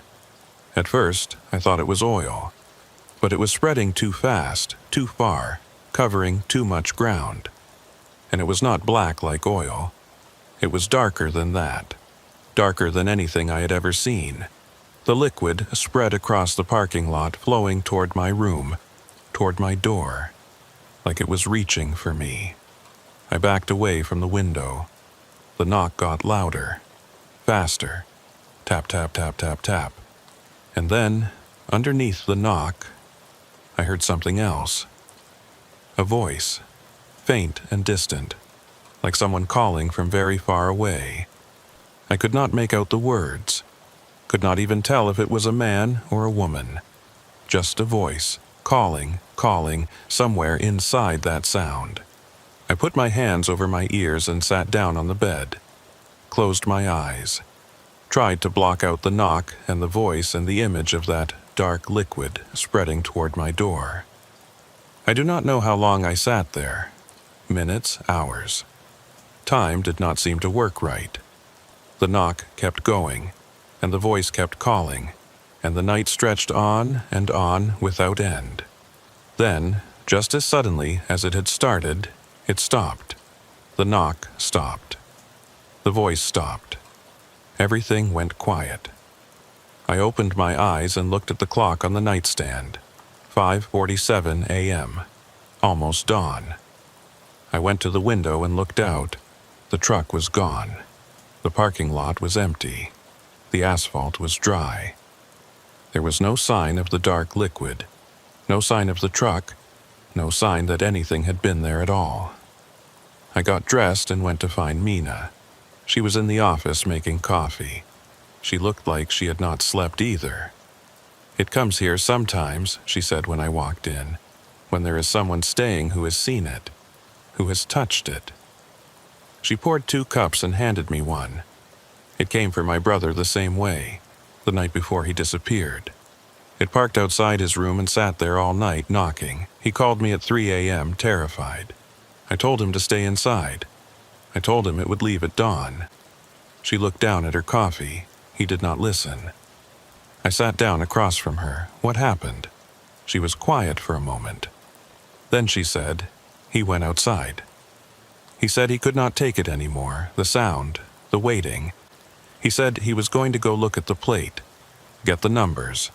At first, I thought it was oil, but it was spreading too fast, too far, covering too much ground. And it was not black like oil. It was darker than that, darker than anything I had ever seen. The liquid spread across the parking lot, flowing toward my room, toward my door, like it was reaching for me. I backed away from the window. The knock got louder, faster. Tap, tap, tap, tap, tap. And then, underneath the knock, I heard something else. A voice, faint and distant, like someone calling from very far away. I could not make out the words, could not even tell if it was a man or a woman. Just a voice, calling, calling, somewhere inside that sound. I put my hands over my ears and sat down on the bed, closed my eyes, tried to block out the knock and the voice and the image of that dark liquid spreading toward my door. I do not know how long I sat there. Minutes, hours. Time did not seem to work right. The knock kept going, and the voice kept calling, and the night stretched on and on without end. Then, just as suddenly as it had started, it stopped. The knock stopped. The voice stopped. Everything went quiet. I opened my eyes and looked at the clock on the nightstand. 5:47 a.m. Almost dawn. I went to the window and looked out. The truck was gone. The parking lot was empty. The asphalt was dry. There was no sign of the dark liquid, no sign of the truck, no sign that anything had been there at all. I got dressed and went to find Mina. She was in the office making coffee. She looked like she had not slept either. "It comes here sometimes," she said when I walked in, "when there is someone staying who has seen it, who has touched it." She poured 2 cups and handed me one. It came for my brother the same way, the night before he disappeared. It parked outside his room and sat there all night, knocking. He called me at 3 a.m., terrified. I told him to stay inside. I told him it would leave at dawn. She looked down at her coffee. He did not listen. I sat down across from her. "What happened?" She was quiet for a moment. Then she said, "He went outside. He said he could not take it anymore, the sound, the waiting. He said he was going to go look at the plate, get the numbers,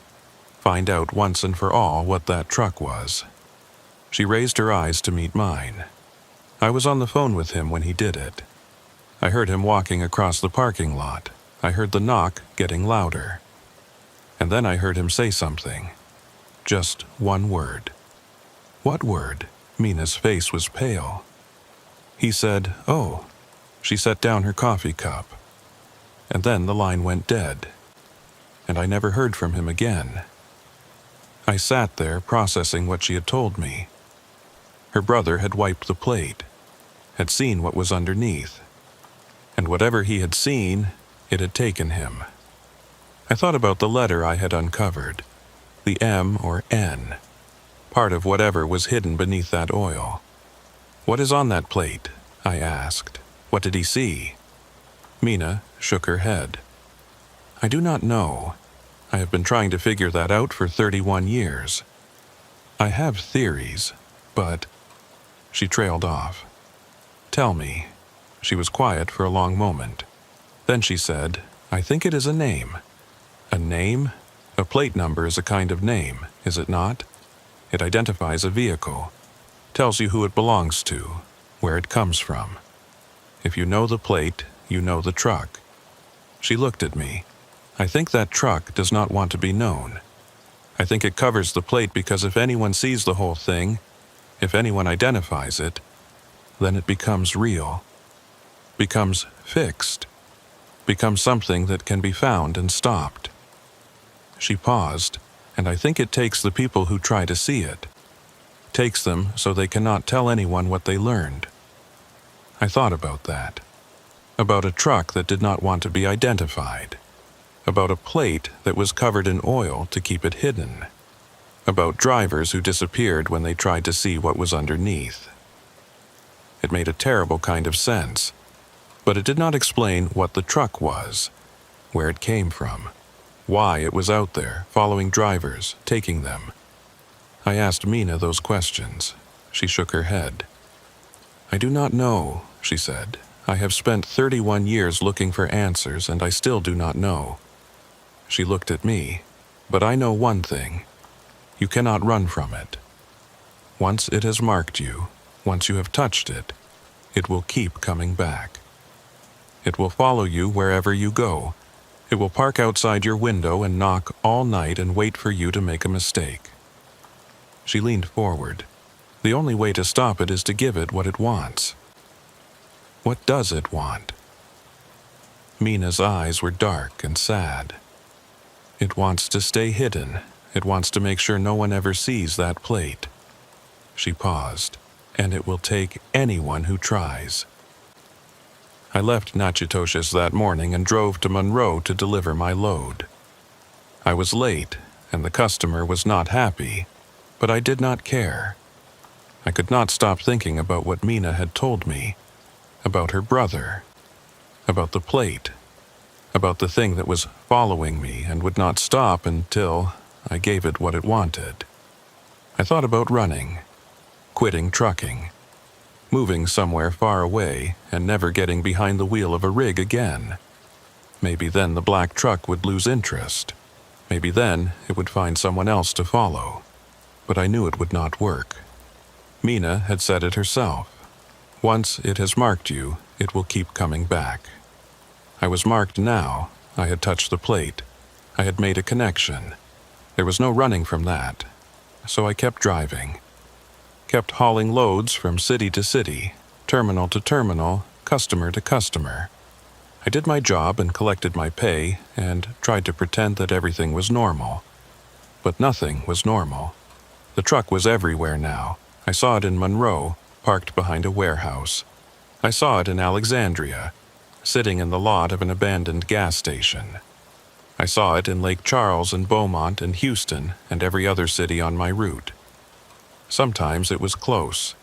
find out once and for all what that truck was." She raised her eyes to meet mine. I was on the phone with him when he did it. I heard him walking across the parking lot. I heard the knock getting louder. And then I heard him say something. Just one word. "What word?" Mina's face was pale. He said, "Oh." She set down her coffee cup. And then the line went dead. And I never heard from him again. I sat there processing what she had told me. Her brother had wiped the plate, had seen what was underneath. And whatever he had seen, it had taken him. I thought about the letter I had uncovered, the M or N, part of whatever was hidden beneath that oil. "What is on that plate?" I asked. "What did he see?" Mina shook her head. "I do not know. I have been trying to figure that out for 31 years. I have theories, but—" She trailed off. "Tell me." She was quiet for a long moment. Then she said, "I think it is a name." "A name? A plate number is a kind of name, is it not? It identifies a vehicle, tells you who it belongs to, where it comes from. If you know the plate, you know the truck." She looked at me. "I think that truck does not want to be known. I think it covers the plate because if anyone sees the whole thing, if anyone identifies it, then it becomes real, becomes fixed, becomes something that can be found and stopped." She paused, and I think it takes the people who try to see it, takes them so they cannot tell anyone what they learned. I thought about that, about a truck that did not want to be identified, about a plate that was covered in oil to keep it hidden, about drivers who disappeared when they tried to see what was underneath. It made a terrible kind of sense, but it did not explain what the truck was, where it came from, why it was out there, following drivers, taking them. I asked Mina those questions. She shook her head. "I do not know," she said. "I have spent 31 years looking for answers, and I still do not know." She looked at me. "But I know one thing. You cannot run from it. Once it has marked you, once you have touched it, it will keep coming back. It will follow you wherever you go. It will park outside your window and knock all night and wait for you to make a mistake." She leaned forward. "The only way to stop it is to give it what it wants." "What does it want?" Mina's eyes were dark and sad. "It wants to stay hidden. It wants to make sure no one ever sees that plate." She paused. "And it will take anyone who tries." I left Natchitoches that morning and drove to Monroe to deliver my load. I was late, and the customer was not happy, but I did not care. I could not stop thinking about what Mina had told me, about her brother, about the plate, about the thing that was following me and would not stop until I gave it what it wanted. I thought about running, quitting trucking, moving somewhere far away and never getting behind the wheel of a rig again. Maybe then the black truck would lose interest. Maybe then it would find someone else to follow. But I knew it would not work. Mina had said it herself. Once it has marked you, it will keep coming back. I was marked now. I had touched the plate. I had made a connection. There was no running from that. So I kept driving. Kept hauling loads from city to city, terminal to terminal, customer to customer. I did my job and collected my pay and tried to pretend that everything was normal. But nothing was normal. The truck was everywhere now. I saw it in Monroe, parked behind a warehouse. I saw it in Alexandria, sitting in the lot of an abandoned gas station. I saw it in Lake Charles and Beaumont and Houston and every other city on my route. Sometimes it was close.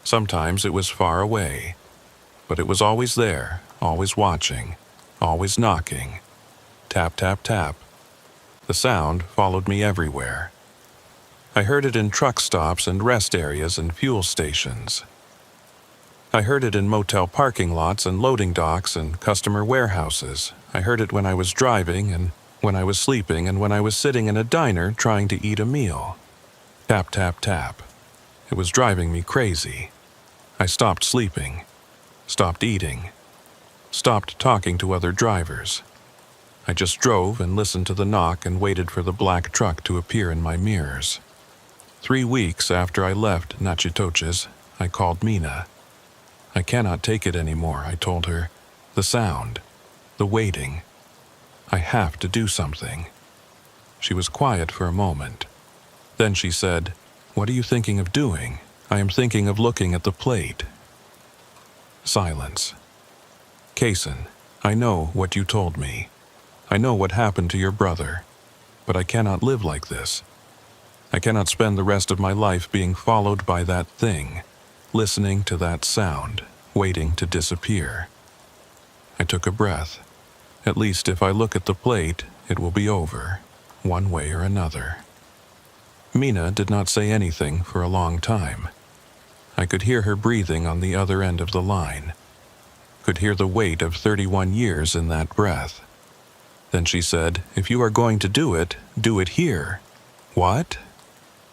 Sometimes it was far away. But it was always there, always watching, always knocking. Tap, tap, tap. The sound followed me everywhere. I heard it in truck stops and rest areas and fuel stations. I heard it in motel parking lots and loading docks and customer warehouses. I heard it when I was driving and when I was sleeping and when I was sitting in a diner trying to eat a meal. Tap, tap, tap. It was driving me crazy. I stopped sleeping, stopped eating, stopped talking to other drivers. I just drove and listened to the knock and waited for the black truck to appear in my mirrors. 3 weeks after I left Natchitoches, I called Mina. "I cannot take it anymore," I told her. "The sound, the waiting. I have to do something." She was quiet for a moment. Then she said, "What are you thinking of doing?" "I am thinking of looking at the plate." Silence. "Kaysen, I know what you told me. I know what happened to your brother. But I cannot live like this. I cannot spend the rest of my life being followed by that thing, listening to that sound, waiting to disappear." I took a breath. At least if I look at the plate, it will be over, one way or another. Mina did not say anything for a long time. I could hear her breathing on the other end of the line. Could hear the weight of 31 years in that breath. Then she said, "If you are going to do it here." "What?"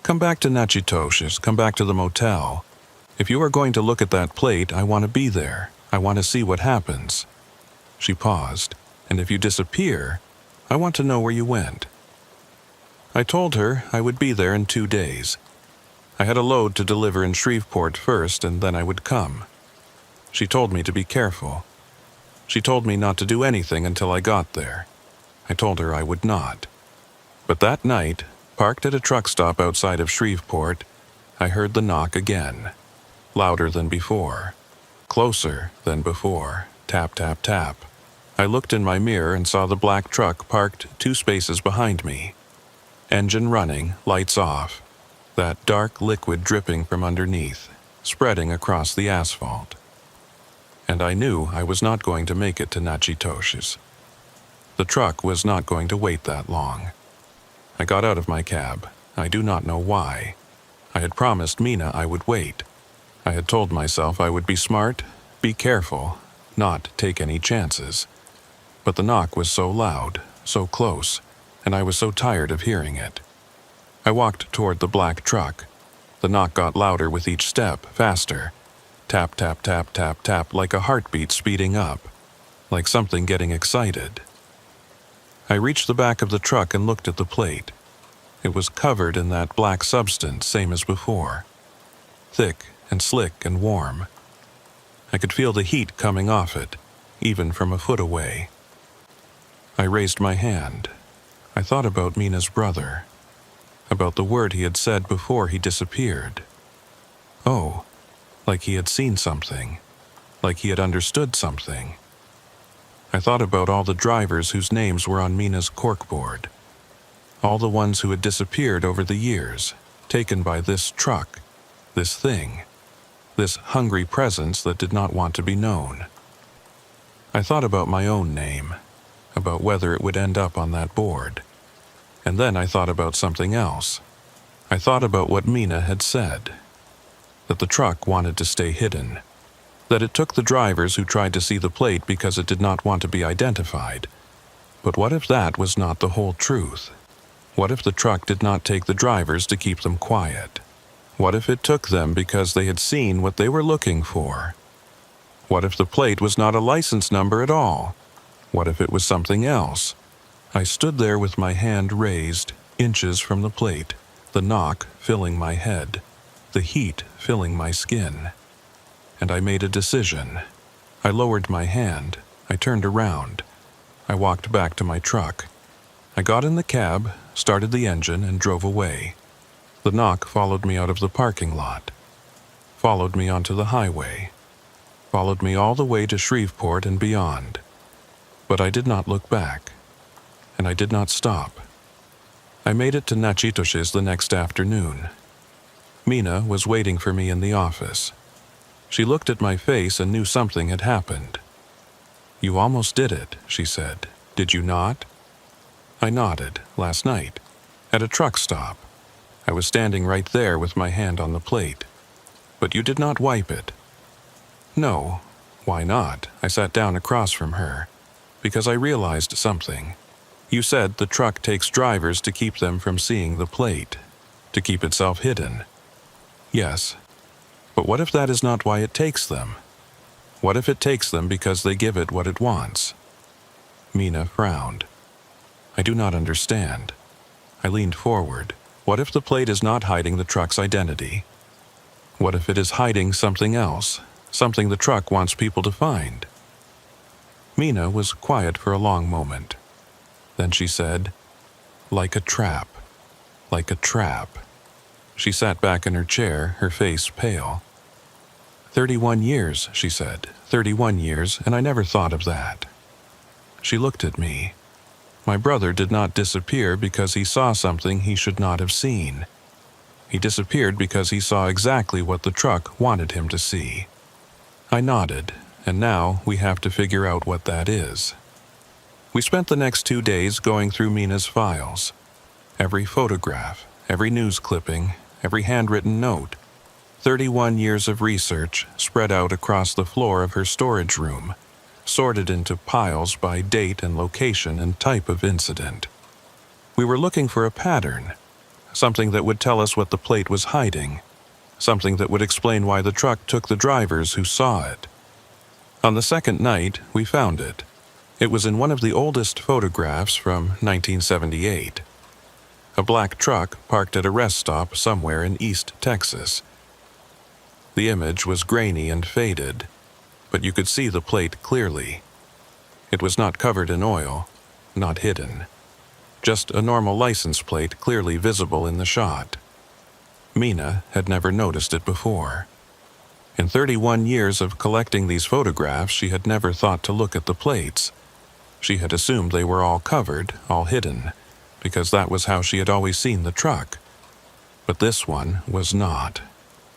"Come back to Natchitoches, come back to the motel. If you are going to look at that plate, I want to be there. I want to see what happens." She paused. "And if you disappear, I want to know where you went." I told her I would be there in 2 days. I had a load to deliver in Shreveport first, and then I would come. She told me to be careful. She told me not to do anything until I got there. I told her I would not. But that night, parked at a truck stop outside of Shreveport, I heard the knock again. Louder than before. Closer than before. Tap, tap, tap. I looked in my mirror and saw the black truck parked 2 spaces behind me. Engine running, lights off. That dark liquid dripping from underneath, spreading across the asphalt. And I knew I was not going to make it to Nachitoshi's. The truck was not going to wait that long. I got out of my cab. I do not know why. I had promised Mina I would wait. I had told myself I would be smart, be careful, not take any chances. But the knock was so loud, so close, and I was so tired of hearing it. I walked toward the black truck. The knock got louder with each step, faster. Tap, tap, tap, tap, tap, like a heartbeat speeding up, like something getting excited. I reached the back of the truck and looked at the plate. It was covered in that black substance, same as before. Thick and slick and warm. I could feel the heat coming off it, even from a foot away. I raised my hand. I thought about Mina's brother, about the word he had said before he disappeared. Oh, like he had seen something, like he had understood something. I thought about all the drivers whose names were on Mina's corkboard, all the ones who had disappeared over the years, taken by this truck, this thing, this hungry presence that did not want to be known. I thought about my own name, about whether it would end up on that board. And then I thought about something else. I thought about what Mina had said, that the truck wanted to stay hidden, that it took the drivers who tried to see the plate because it did not want to be identified. But what if that was not the whole truth? What if the truck did not take the drivers to keep them quiet? What if it took them because they had seen what they were looking for? What if the plate was not a license number at all? What if it was something else? I stood there with my hand raised, inches from the plate, the knock filling my head, the heat filling my skin. And I made a decision. I lowered my hand. I turned around. I walked back to my truck. I got in the cab, started the engine, and drove away. The knock followed me out of the parking lot, followed me onto the highway, followed me all the way to Shreveport and beyond. But I did not look back, and I did not stop. I made it to Nachitoshi's the next afternoon. Mina was waiting for me in the office. She looked at my face and knew something had happened. "You almost did it," she said. "Did you not?" I nodded. "Last night, at a truck stop. I was standing right there with my hand on the plate. But you did not wipe it." "No. Why not?" I sat down across from her. "Because I realized something. You said the truck takes drivers to keep them from seeing the plate, to keep itself hidden." "Yes. But what if that is not why it takes them? What if it takes them because they give it what it wants?" Mina frowned. "I do not understand." I leaned forward. "What if the plate is not hiding the truck's identity? What if it is hiding something else, something the truck wants people to find?" Mina was quiet for a long moment. Then she said, "Like a trap, like a trap." She sat back in her chair, her face pale. 31 years, she said. 31 years, and I never thought of that." She looked at me. "My brother did not disappear because he saw something he should not have seen. He disappeared because he saw exactly what the truck wanted him to see." I nodded, and now we have to figure out what that is. We spent the next 2 days going through Mina's files. Every photograph, every news clipping, every handwritten note. 31 years of research spread out across the floor of her storage room, sorted into piles by date and location and type of incident. We were looking for a pattern, something that would tell us what the plate was hiding, something that would explain why the truck took the drivers who saw it. On the second night, we found it. It was in one of the oldest photographs from 1978. A black truck parked at a rest stop somewhere in East Texas. The image was grainy and faded, but you could see the plate clearly. It was not covered in oil, not hidden. Just a normal license plate clearly visible in the shot. Mina had never noticed it before. In 31 years of collecting these photographs, she had never thought to look at the plates. She had assumed they were all covered, all hidden, because that was how she had always seen the truck. But this one was not.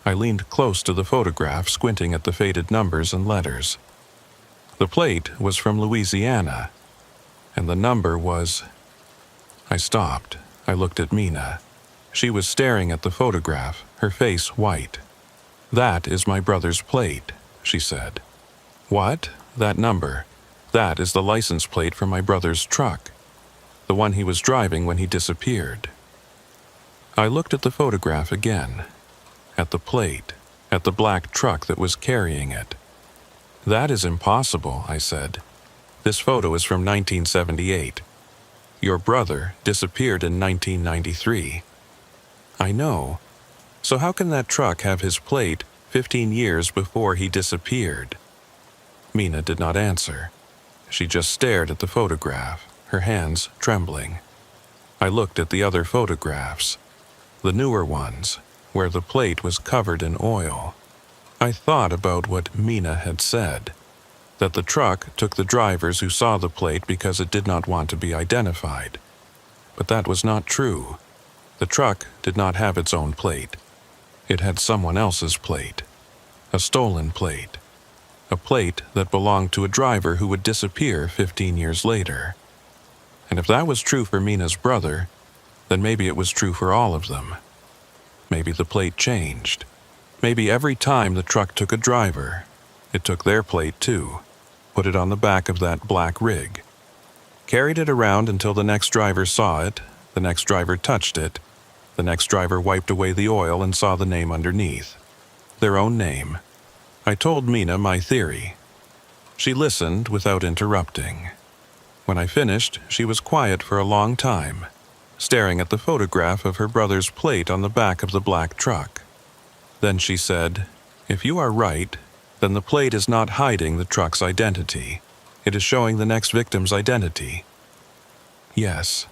I leaned close to the photograph, squinting at the faded numbers and letters. The plate was from Louisiana, and the number was... I stopped. I looked at Mina. She was staring at the photograph, her face white. "That is my brother's plate," she said. "What? That number? That is the license plate for my brother's truck, the one he was driving when he disappeared." I looked at the photograph again, at the plate, at the black truck that was carrying it. "That is impossible," I said. "This photo is from 1978. Your brother disappeared in 1993. "I know. So how can that truck have his plate 15 years before he disappeared?" Mina did not answer. She just stared at the photograph, her hands trembling. I looked at the other photographs, the newer ones, where the plate was covered in oil. I thought about what Mina had said, that the truck took the drivers who saw the plate because it did not want to be identified. But that was not true. The truck did not have its own plate. It had someone else's plate, a stolen plate, a plate that belonged to a driver who would disappear 15 years later. And if that was true for Mina's brother, then maybe it was true for all of them. Maybe the plate changed. Maybe every time the truck took a driver, it took their plate too, put it on the back of that black rig, carried it around until the next driver saw it, the next driver touched it, the next driver wiped away the oil and saw the name underneath. Their own name. I told Mina my theory. She listened without interrupting. When I finished, she was quiet for a long time, staring at the photograph of her brother's plate on the back of the black truck. Then she said, "If you are right, then the plate is not hiding the truck's identity. It is showing the next victim's identity." "Yes.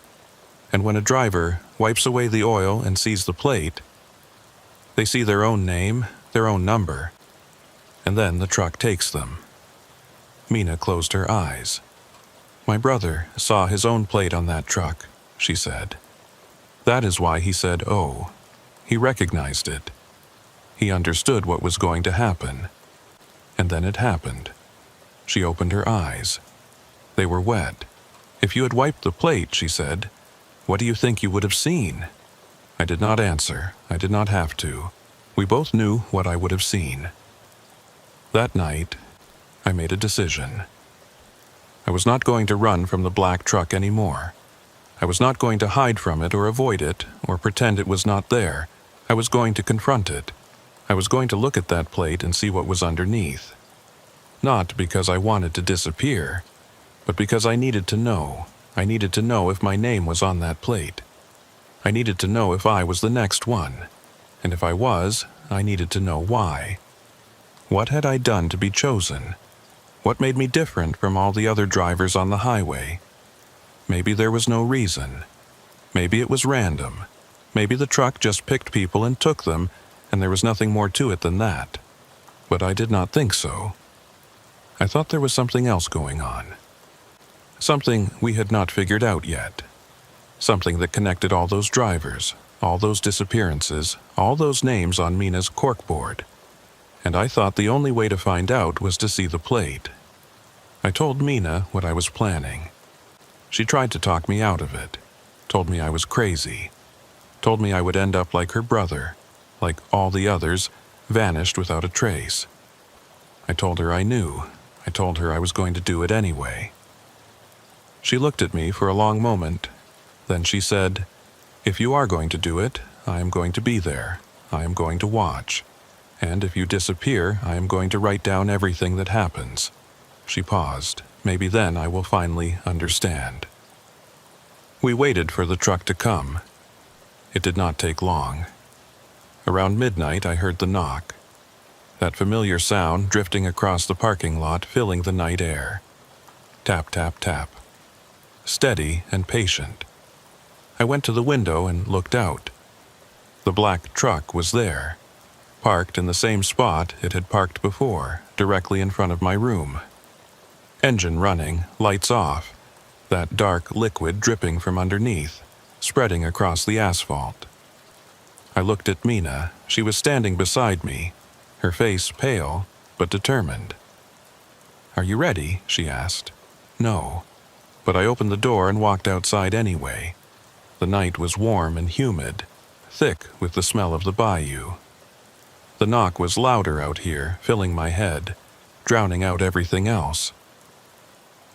And when a driver wipes away the oil and sees the plate, they see their own name, their own number, and then the truck takes them." Mina closed her eyes. "My brother saw his own plate on that truck," she said. "That is why he said, 'Oh.' He recognized it. He understood what was going to happen. And then it happened." She opened her eyes. They were wet. "If you had wiped the plate," she said, "what do you think you would have seen?" I did not answer. I did not have to. We both knew what I would have seen. That night, I made a decision. I was not going to run from the black truck anymore. I was not going to hide from it or avoid it or pretend it was not there. I was going to confront it. I was going to look at that plate and see what was underneath. Not because I wanted to disappear, but because I needed to know. I needed to know if my name was on that plate. I needed to know if I was the next one. And if I was, I needed to know why. What had I done to be chosen? What made me different from all the other drivers on the highway? Maybe there was no reason. Maybe it was random. Maybe the truck just picked people and took them, and there was nothing more to it than that. But I did not think so. I thought there was something else going on. Something we had not figured out yet. Something that connected all those drivers, all those disappearances, all those names on Mina's corkboard. And I thought the only way to find out was to see the plate. I told Mina what I was planning. She tried to talk me out of it, told me I was crazy, told me I would end up like her brother, like all the others, vanished without a trace. I told her I knew. I told her I was going to do it anyway. She looked at me for a long moment. Then she said, "If you are going to do it, I am going to be there. I am going to watch. And if you disappear, I am going to write down everything that happens." She paused. Maybe then I will finally understand. We waited for the truck to come. It did not take long. Around midnight, I heard the knock. That familiar sound drifting across the parking lot, filling the night air. Tap, tap, tap. Steady and patient. I went to the window and looked out. The black truck was there, parked in the same spot it had parked before, directly in front of my room. Engine running, lights off, that dark liquid dripping from underneath, spreading across the asphalt. I looked at Mina. She was standing beside me, her face pale but determined. "Are you ready?" she asked. "No." But I opened the door and walked outside anyway. The night was warm and humid, thick with the smell of the bayou. The knock was louder out here, filling my head, drowning out everything else.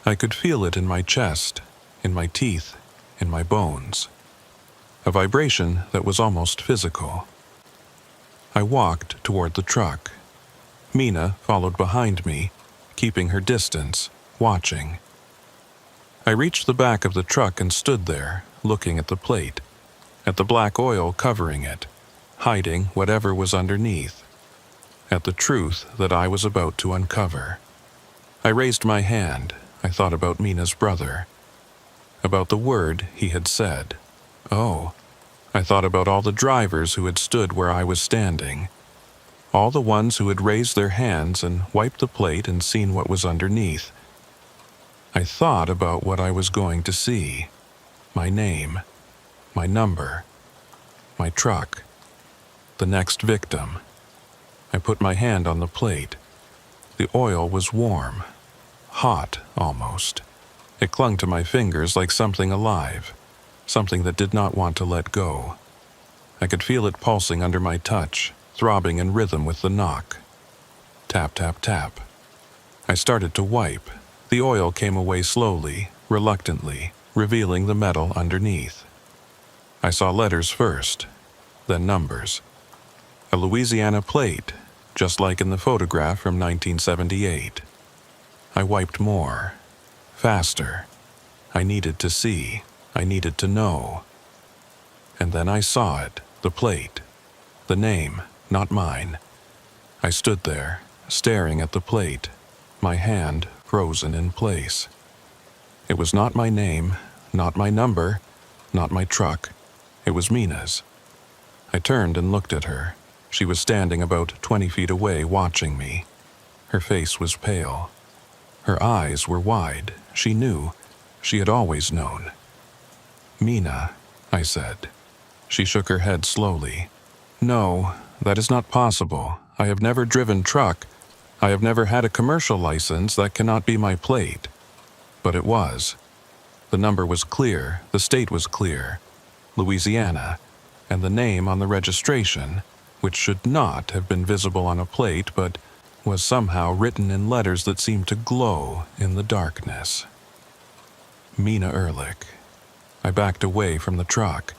I could feel it in my chest, in my teeth, in my bones. A vibration that was almost physical. I walked toward the truck. Mina followed behind me, keeping her distance, watching. I reached the back of the truck and stood there, looking at the plate, at the black oil covering it, hiding whatever was underneath, at the truth that I was about to uncover. I raised my hand. I thought about Mina's brother, about the word he had said. Oh, I thought about all the drivers who had stood where I was standing, all the ones who had raised their hands and wiped the plate and seen what was underneath. I thought about what I was going to see. My name, my number, my truck, the next victim. I put my hand on the plate. The oil was warm, hot almost. It clung to my fingers like something alive, something that did not want to let go. I could feel it pulsing under my touch, throbbing in rhythm with the knock. Tap, tap, tap. I started to wipe. The oil came away slowly, reluctantly, revealing the metal underneath. I saw letters first, then numbers. A Louisiana plate, just like in the photograph from 1978. I wiped more, faster. I needed to see. I needed to know. And then I saw it, the plate, the name, not mine. I stood there, staring at the plate, my hand frozen in place. It was not my name, not my number, not my truck. It was Mina's. I turned and looked at her. She was standing about 20 feet away watching me. Her face was pale. Her eyes were wide. She knew. She had always known. "Mina," I said. She shook her head slowly. "No, that is not possible. I have never driven truck. I have never had a commercial license. That cannot be my plate." But it was. The number was clear. The state was clear. Louisiana. And the name on the registration, which should not have been visible on a plate but was somehow written in letters that seemed to glow in the darkness. Mina Ehrlich. I backed away from the truck.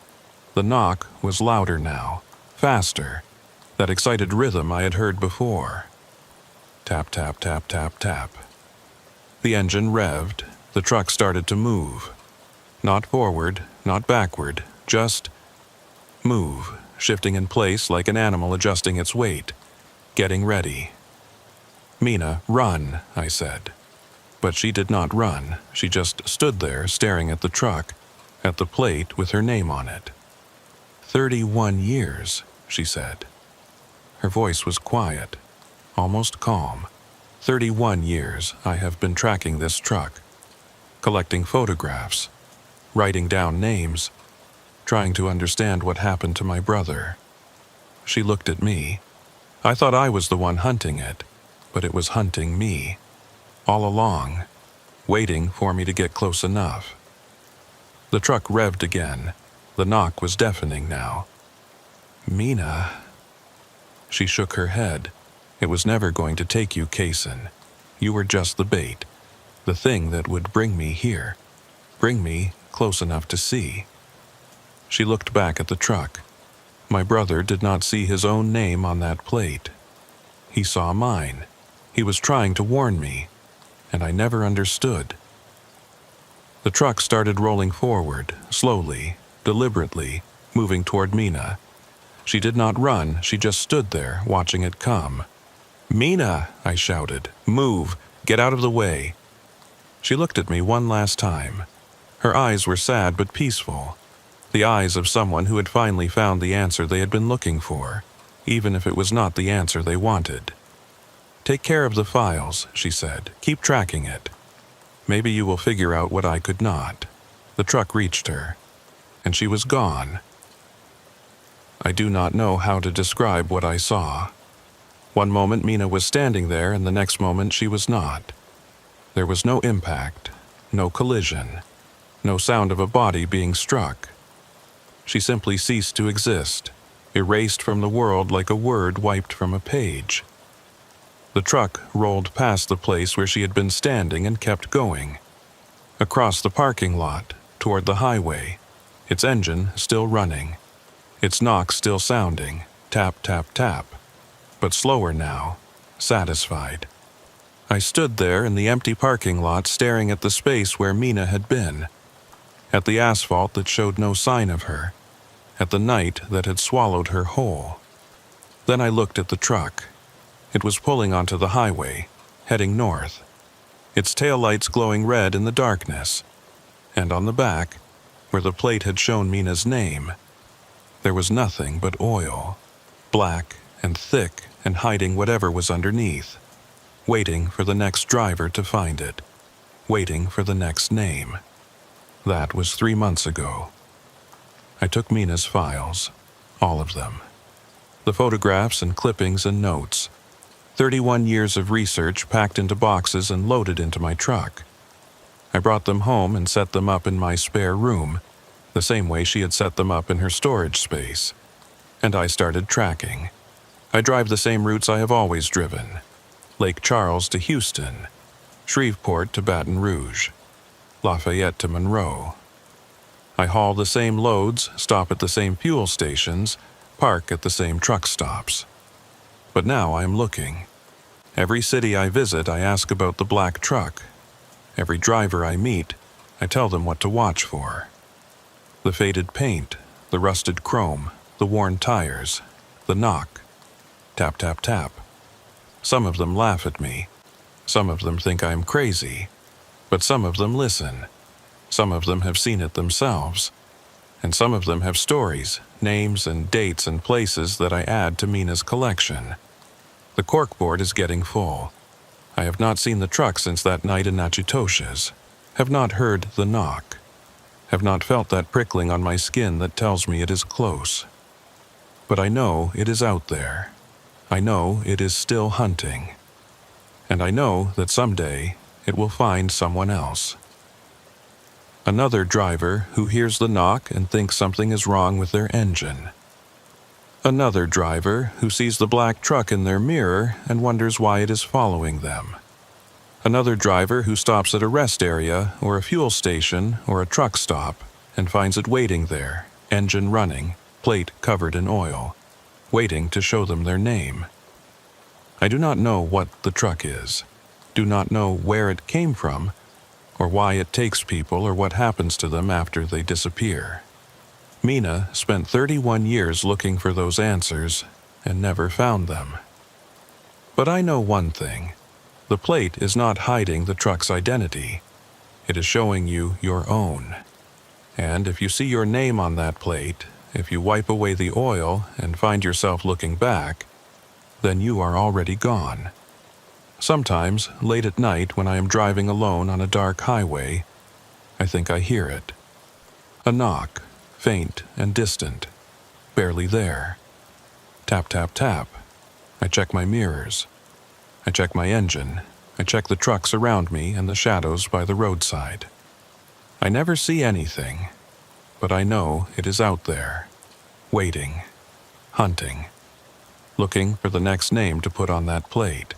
The knock was louder now, faster, that excited rhythm I had heard before. Tap, tap, tap, tap, tap. The engine revved. The truck started to move. Not forward, not backward, just move, shifting in place like an animal adjusting its weight, getting ready. "Mina, run," I said. But she did not run. She just stood there staring at the truck, at the plate with her name on it. 31 years, she said. Her voice was quiet, almost calm. 31 years I have been tracking this truck, collecting photographs, writing down names, trying to understand what happened to my brother. She looked at me. I thought I was the one hunting it, but it was hunting me, all along, waiting for me to get close enough. The truck revved again. The knock was deafening now. "Mina." She shook her head. "It was never going to take you, Kaysen. You were just the bait, the thing that would bring me here, bring me close enough to see." She looked back at the truck. My brother did not see his own name on that plate. He saw mine. He was trying to warn me, and I never understood. The truck started rolling forward, slowly, deliberately, moving toward Mina. She did not run, she just stood there, watching it come. "Mina," I shouted, "move, get out of the way." She looked at me one last time. Her eyes were sad but peaceful, the eyes of someone who had finally found the answer they had been looking for, even if it was not the answer they wanted. "Take care of the files," she said. "Keep tracking it." Maybe you will figure out what I could not. The truck reached her, and she was gone. I do not know how to describe what I saw. One moment Mina was standing there, and the next moment she was not. There was no impact, no collision, no sound of a body being struck. She simply ceased to exist, erased from the world like a word wiped from a page. The truck rolled past the place where she had been standing and kept going. Across the parking lot, toward the highway, its engine still running, its knock still sounding, tap, tap, tap, but slower now, satisfied. I stood there in the empty parking lot staring at the space where Mina had been, at the asphalt that showed no sign of her, at the night that had swallowed her whole. Then I looked at the truck. It was pulling onto the highway, heading north, its taillights glowing red in the darkness, and on the back, where the plate had shown Mina's name, there was nothing but oil, black and thick and hiding whatever was underneath, waiting for the next driver to find it, waiting for the next name. That was 3 months ago. I took Mina's files, all of them. The photographs and clippings and notes. 31 years of research packed into boxes and loaded into my truck. I brought them home and set them up in my spare room, the same way she had set them up in her storage space. And I started tracking. I drive the same routes I have always driven. Lake Charles to Houston, Shreveport to Baton Rouge, Lafayette to Monroe. I haul the same loads, stop at the same fuel stations, park at the same truck stops. But now I am looking. Every city I visit, I ask about the black truck. Every driver I meet, I tell them what to watch for. The faded paint, the rusted chrome, the worn tires, the knock. Tap, tap, tap. Some of them laugh at me. Some of them think I am crazy. But some of them listen. Some of them have seen it themselves. And some of them have stories, names and dates and places that I add to Mina's collection. The corkboard is getting full. I have not seen the truck since that night in Natchitoches. Have not heard the knock. Have not felt that prickling on my skin that tells me it is close. But I know it is out there. I know it is still hunting. And I know that someday it will find someone else. Another driver who hears the knock and thinks something is wrong with their engine. Another driver who sees the black truck in their mirror and wonders why it is following them. Another driver who stops at a rest area or a fuel station or a truck stop and finds it waiting there, engine running, plate covered in oil, waiting to show them their name. I do not know what the truck is, do not know where it came from, or why it takes people or what happens to them after they disappear. Mina spent 31 years looking for those answers and never found them. But I know one thing. The plate is not hiding the truck's identity. It is showing you your own. And if you see your name on that plate, if you wipe away the oil and find yourself looking back, then you are already gone. Sometimes, late at night when I am driving alone on a dark highway, I think I hear it. A knock, faint and distant, barely there. Tap, tap, tap. I check my mirrors. I check my engine. I check the trucks around me and the shadows by the roadside. I never see anything, but I know it is out there, waiting, hunting, looking for the next name to put on that plate.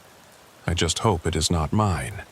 I just hope it is not mine.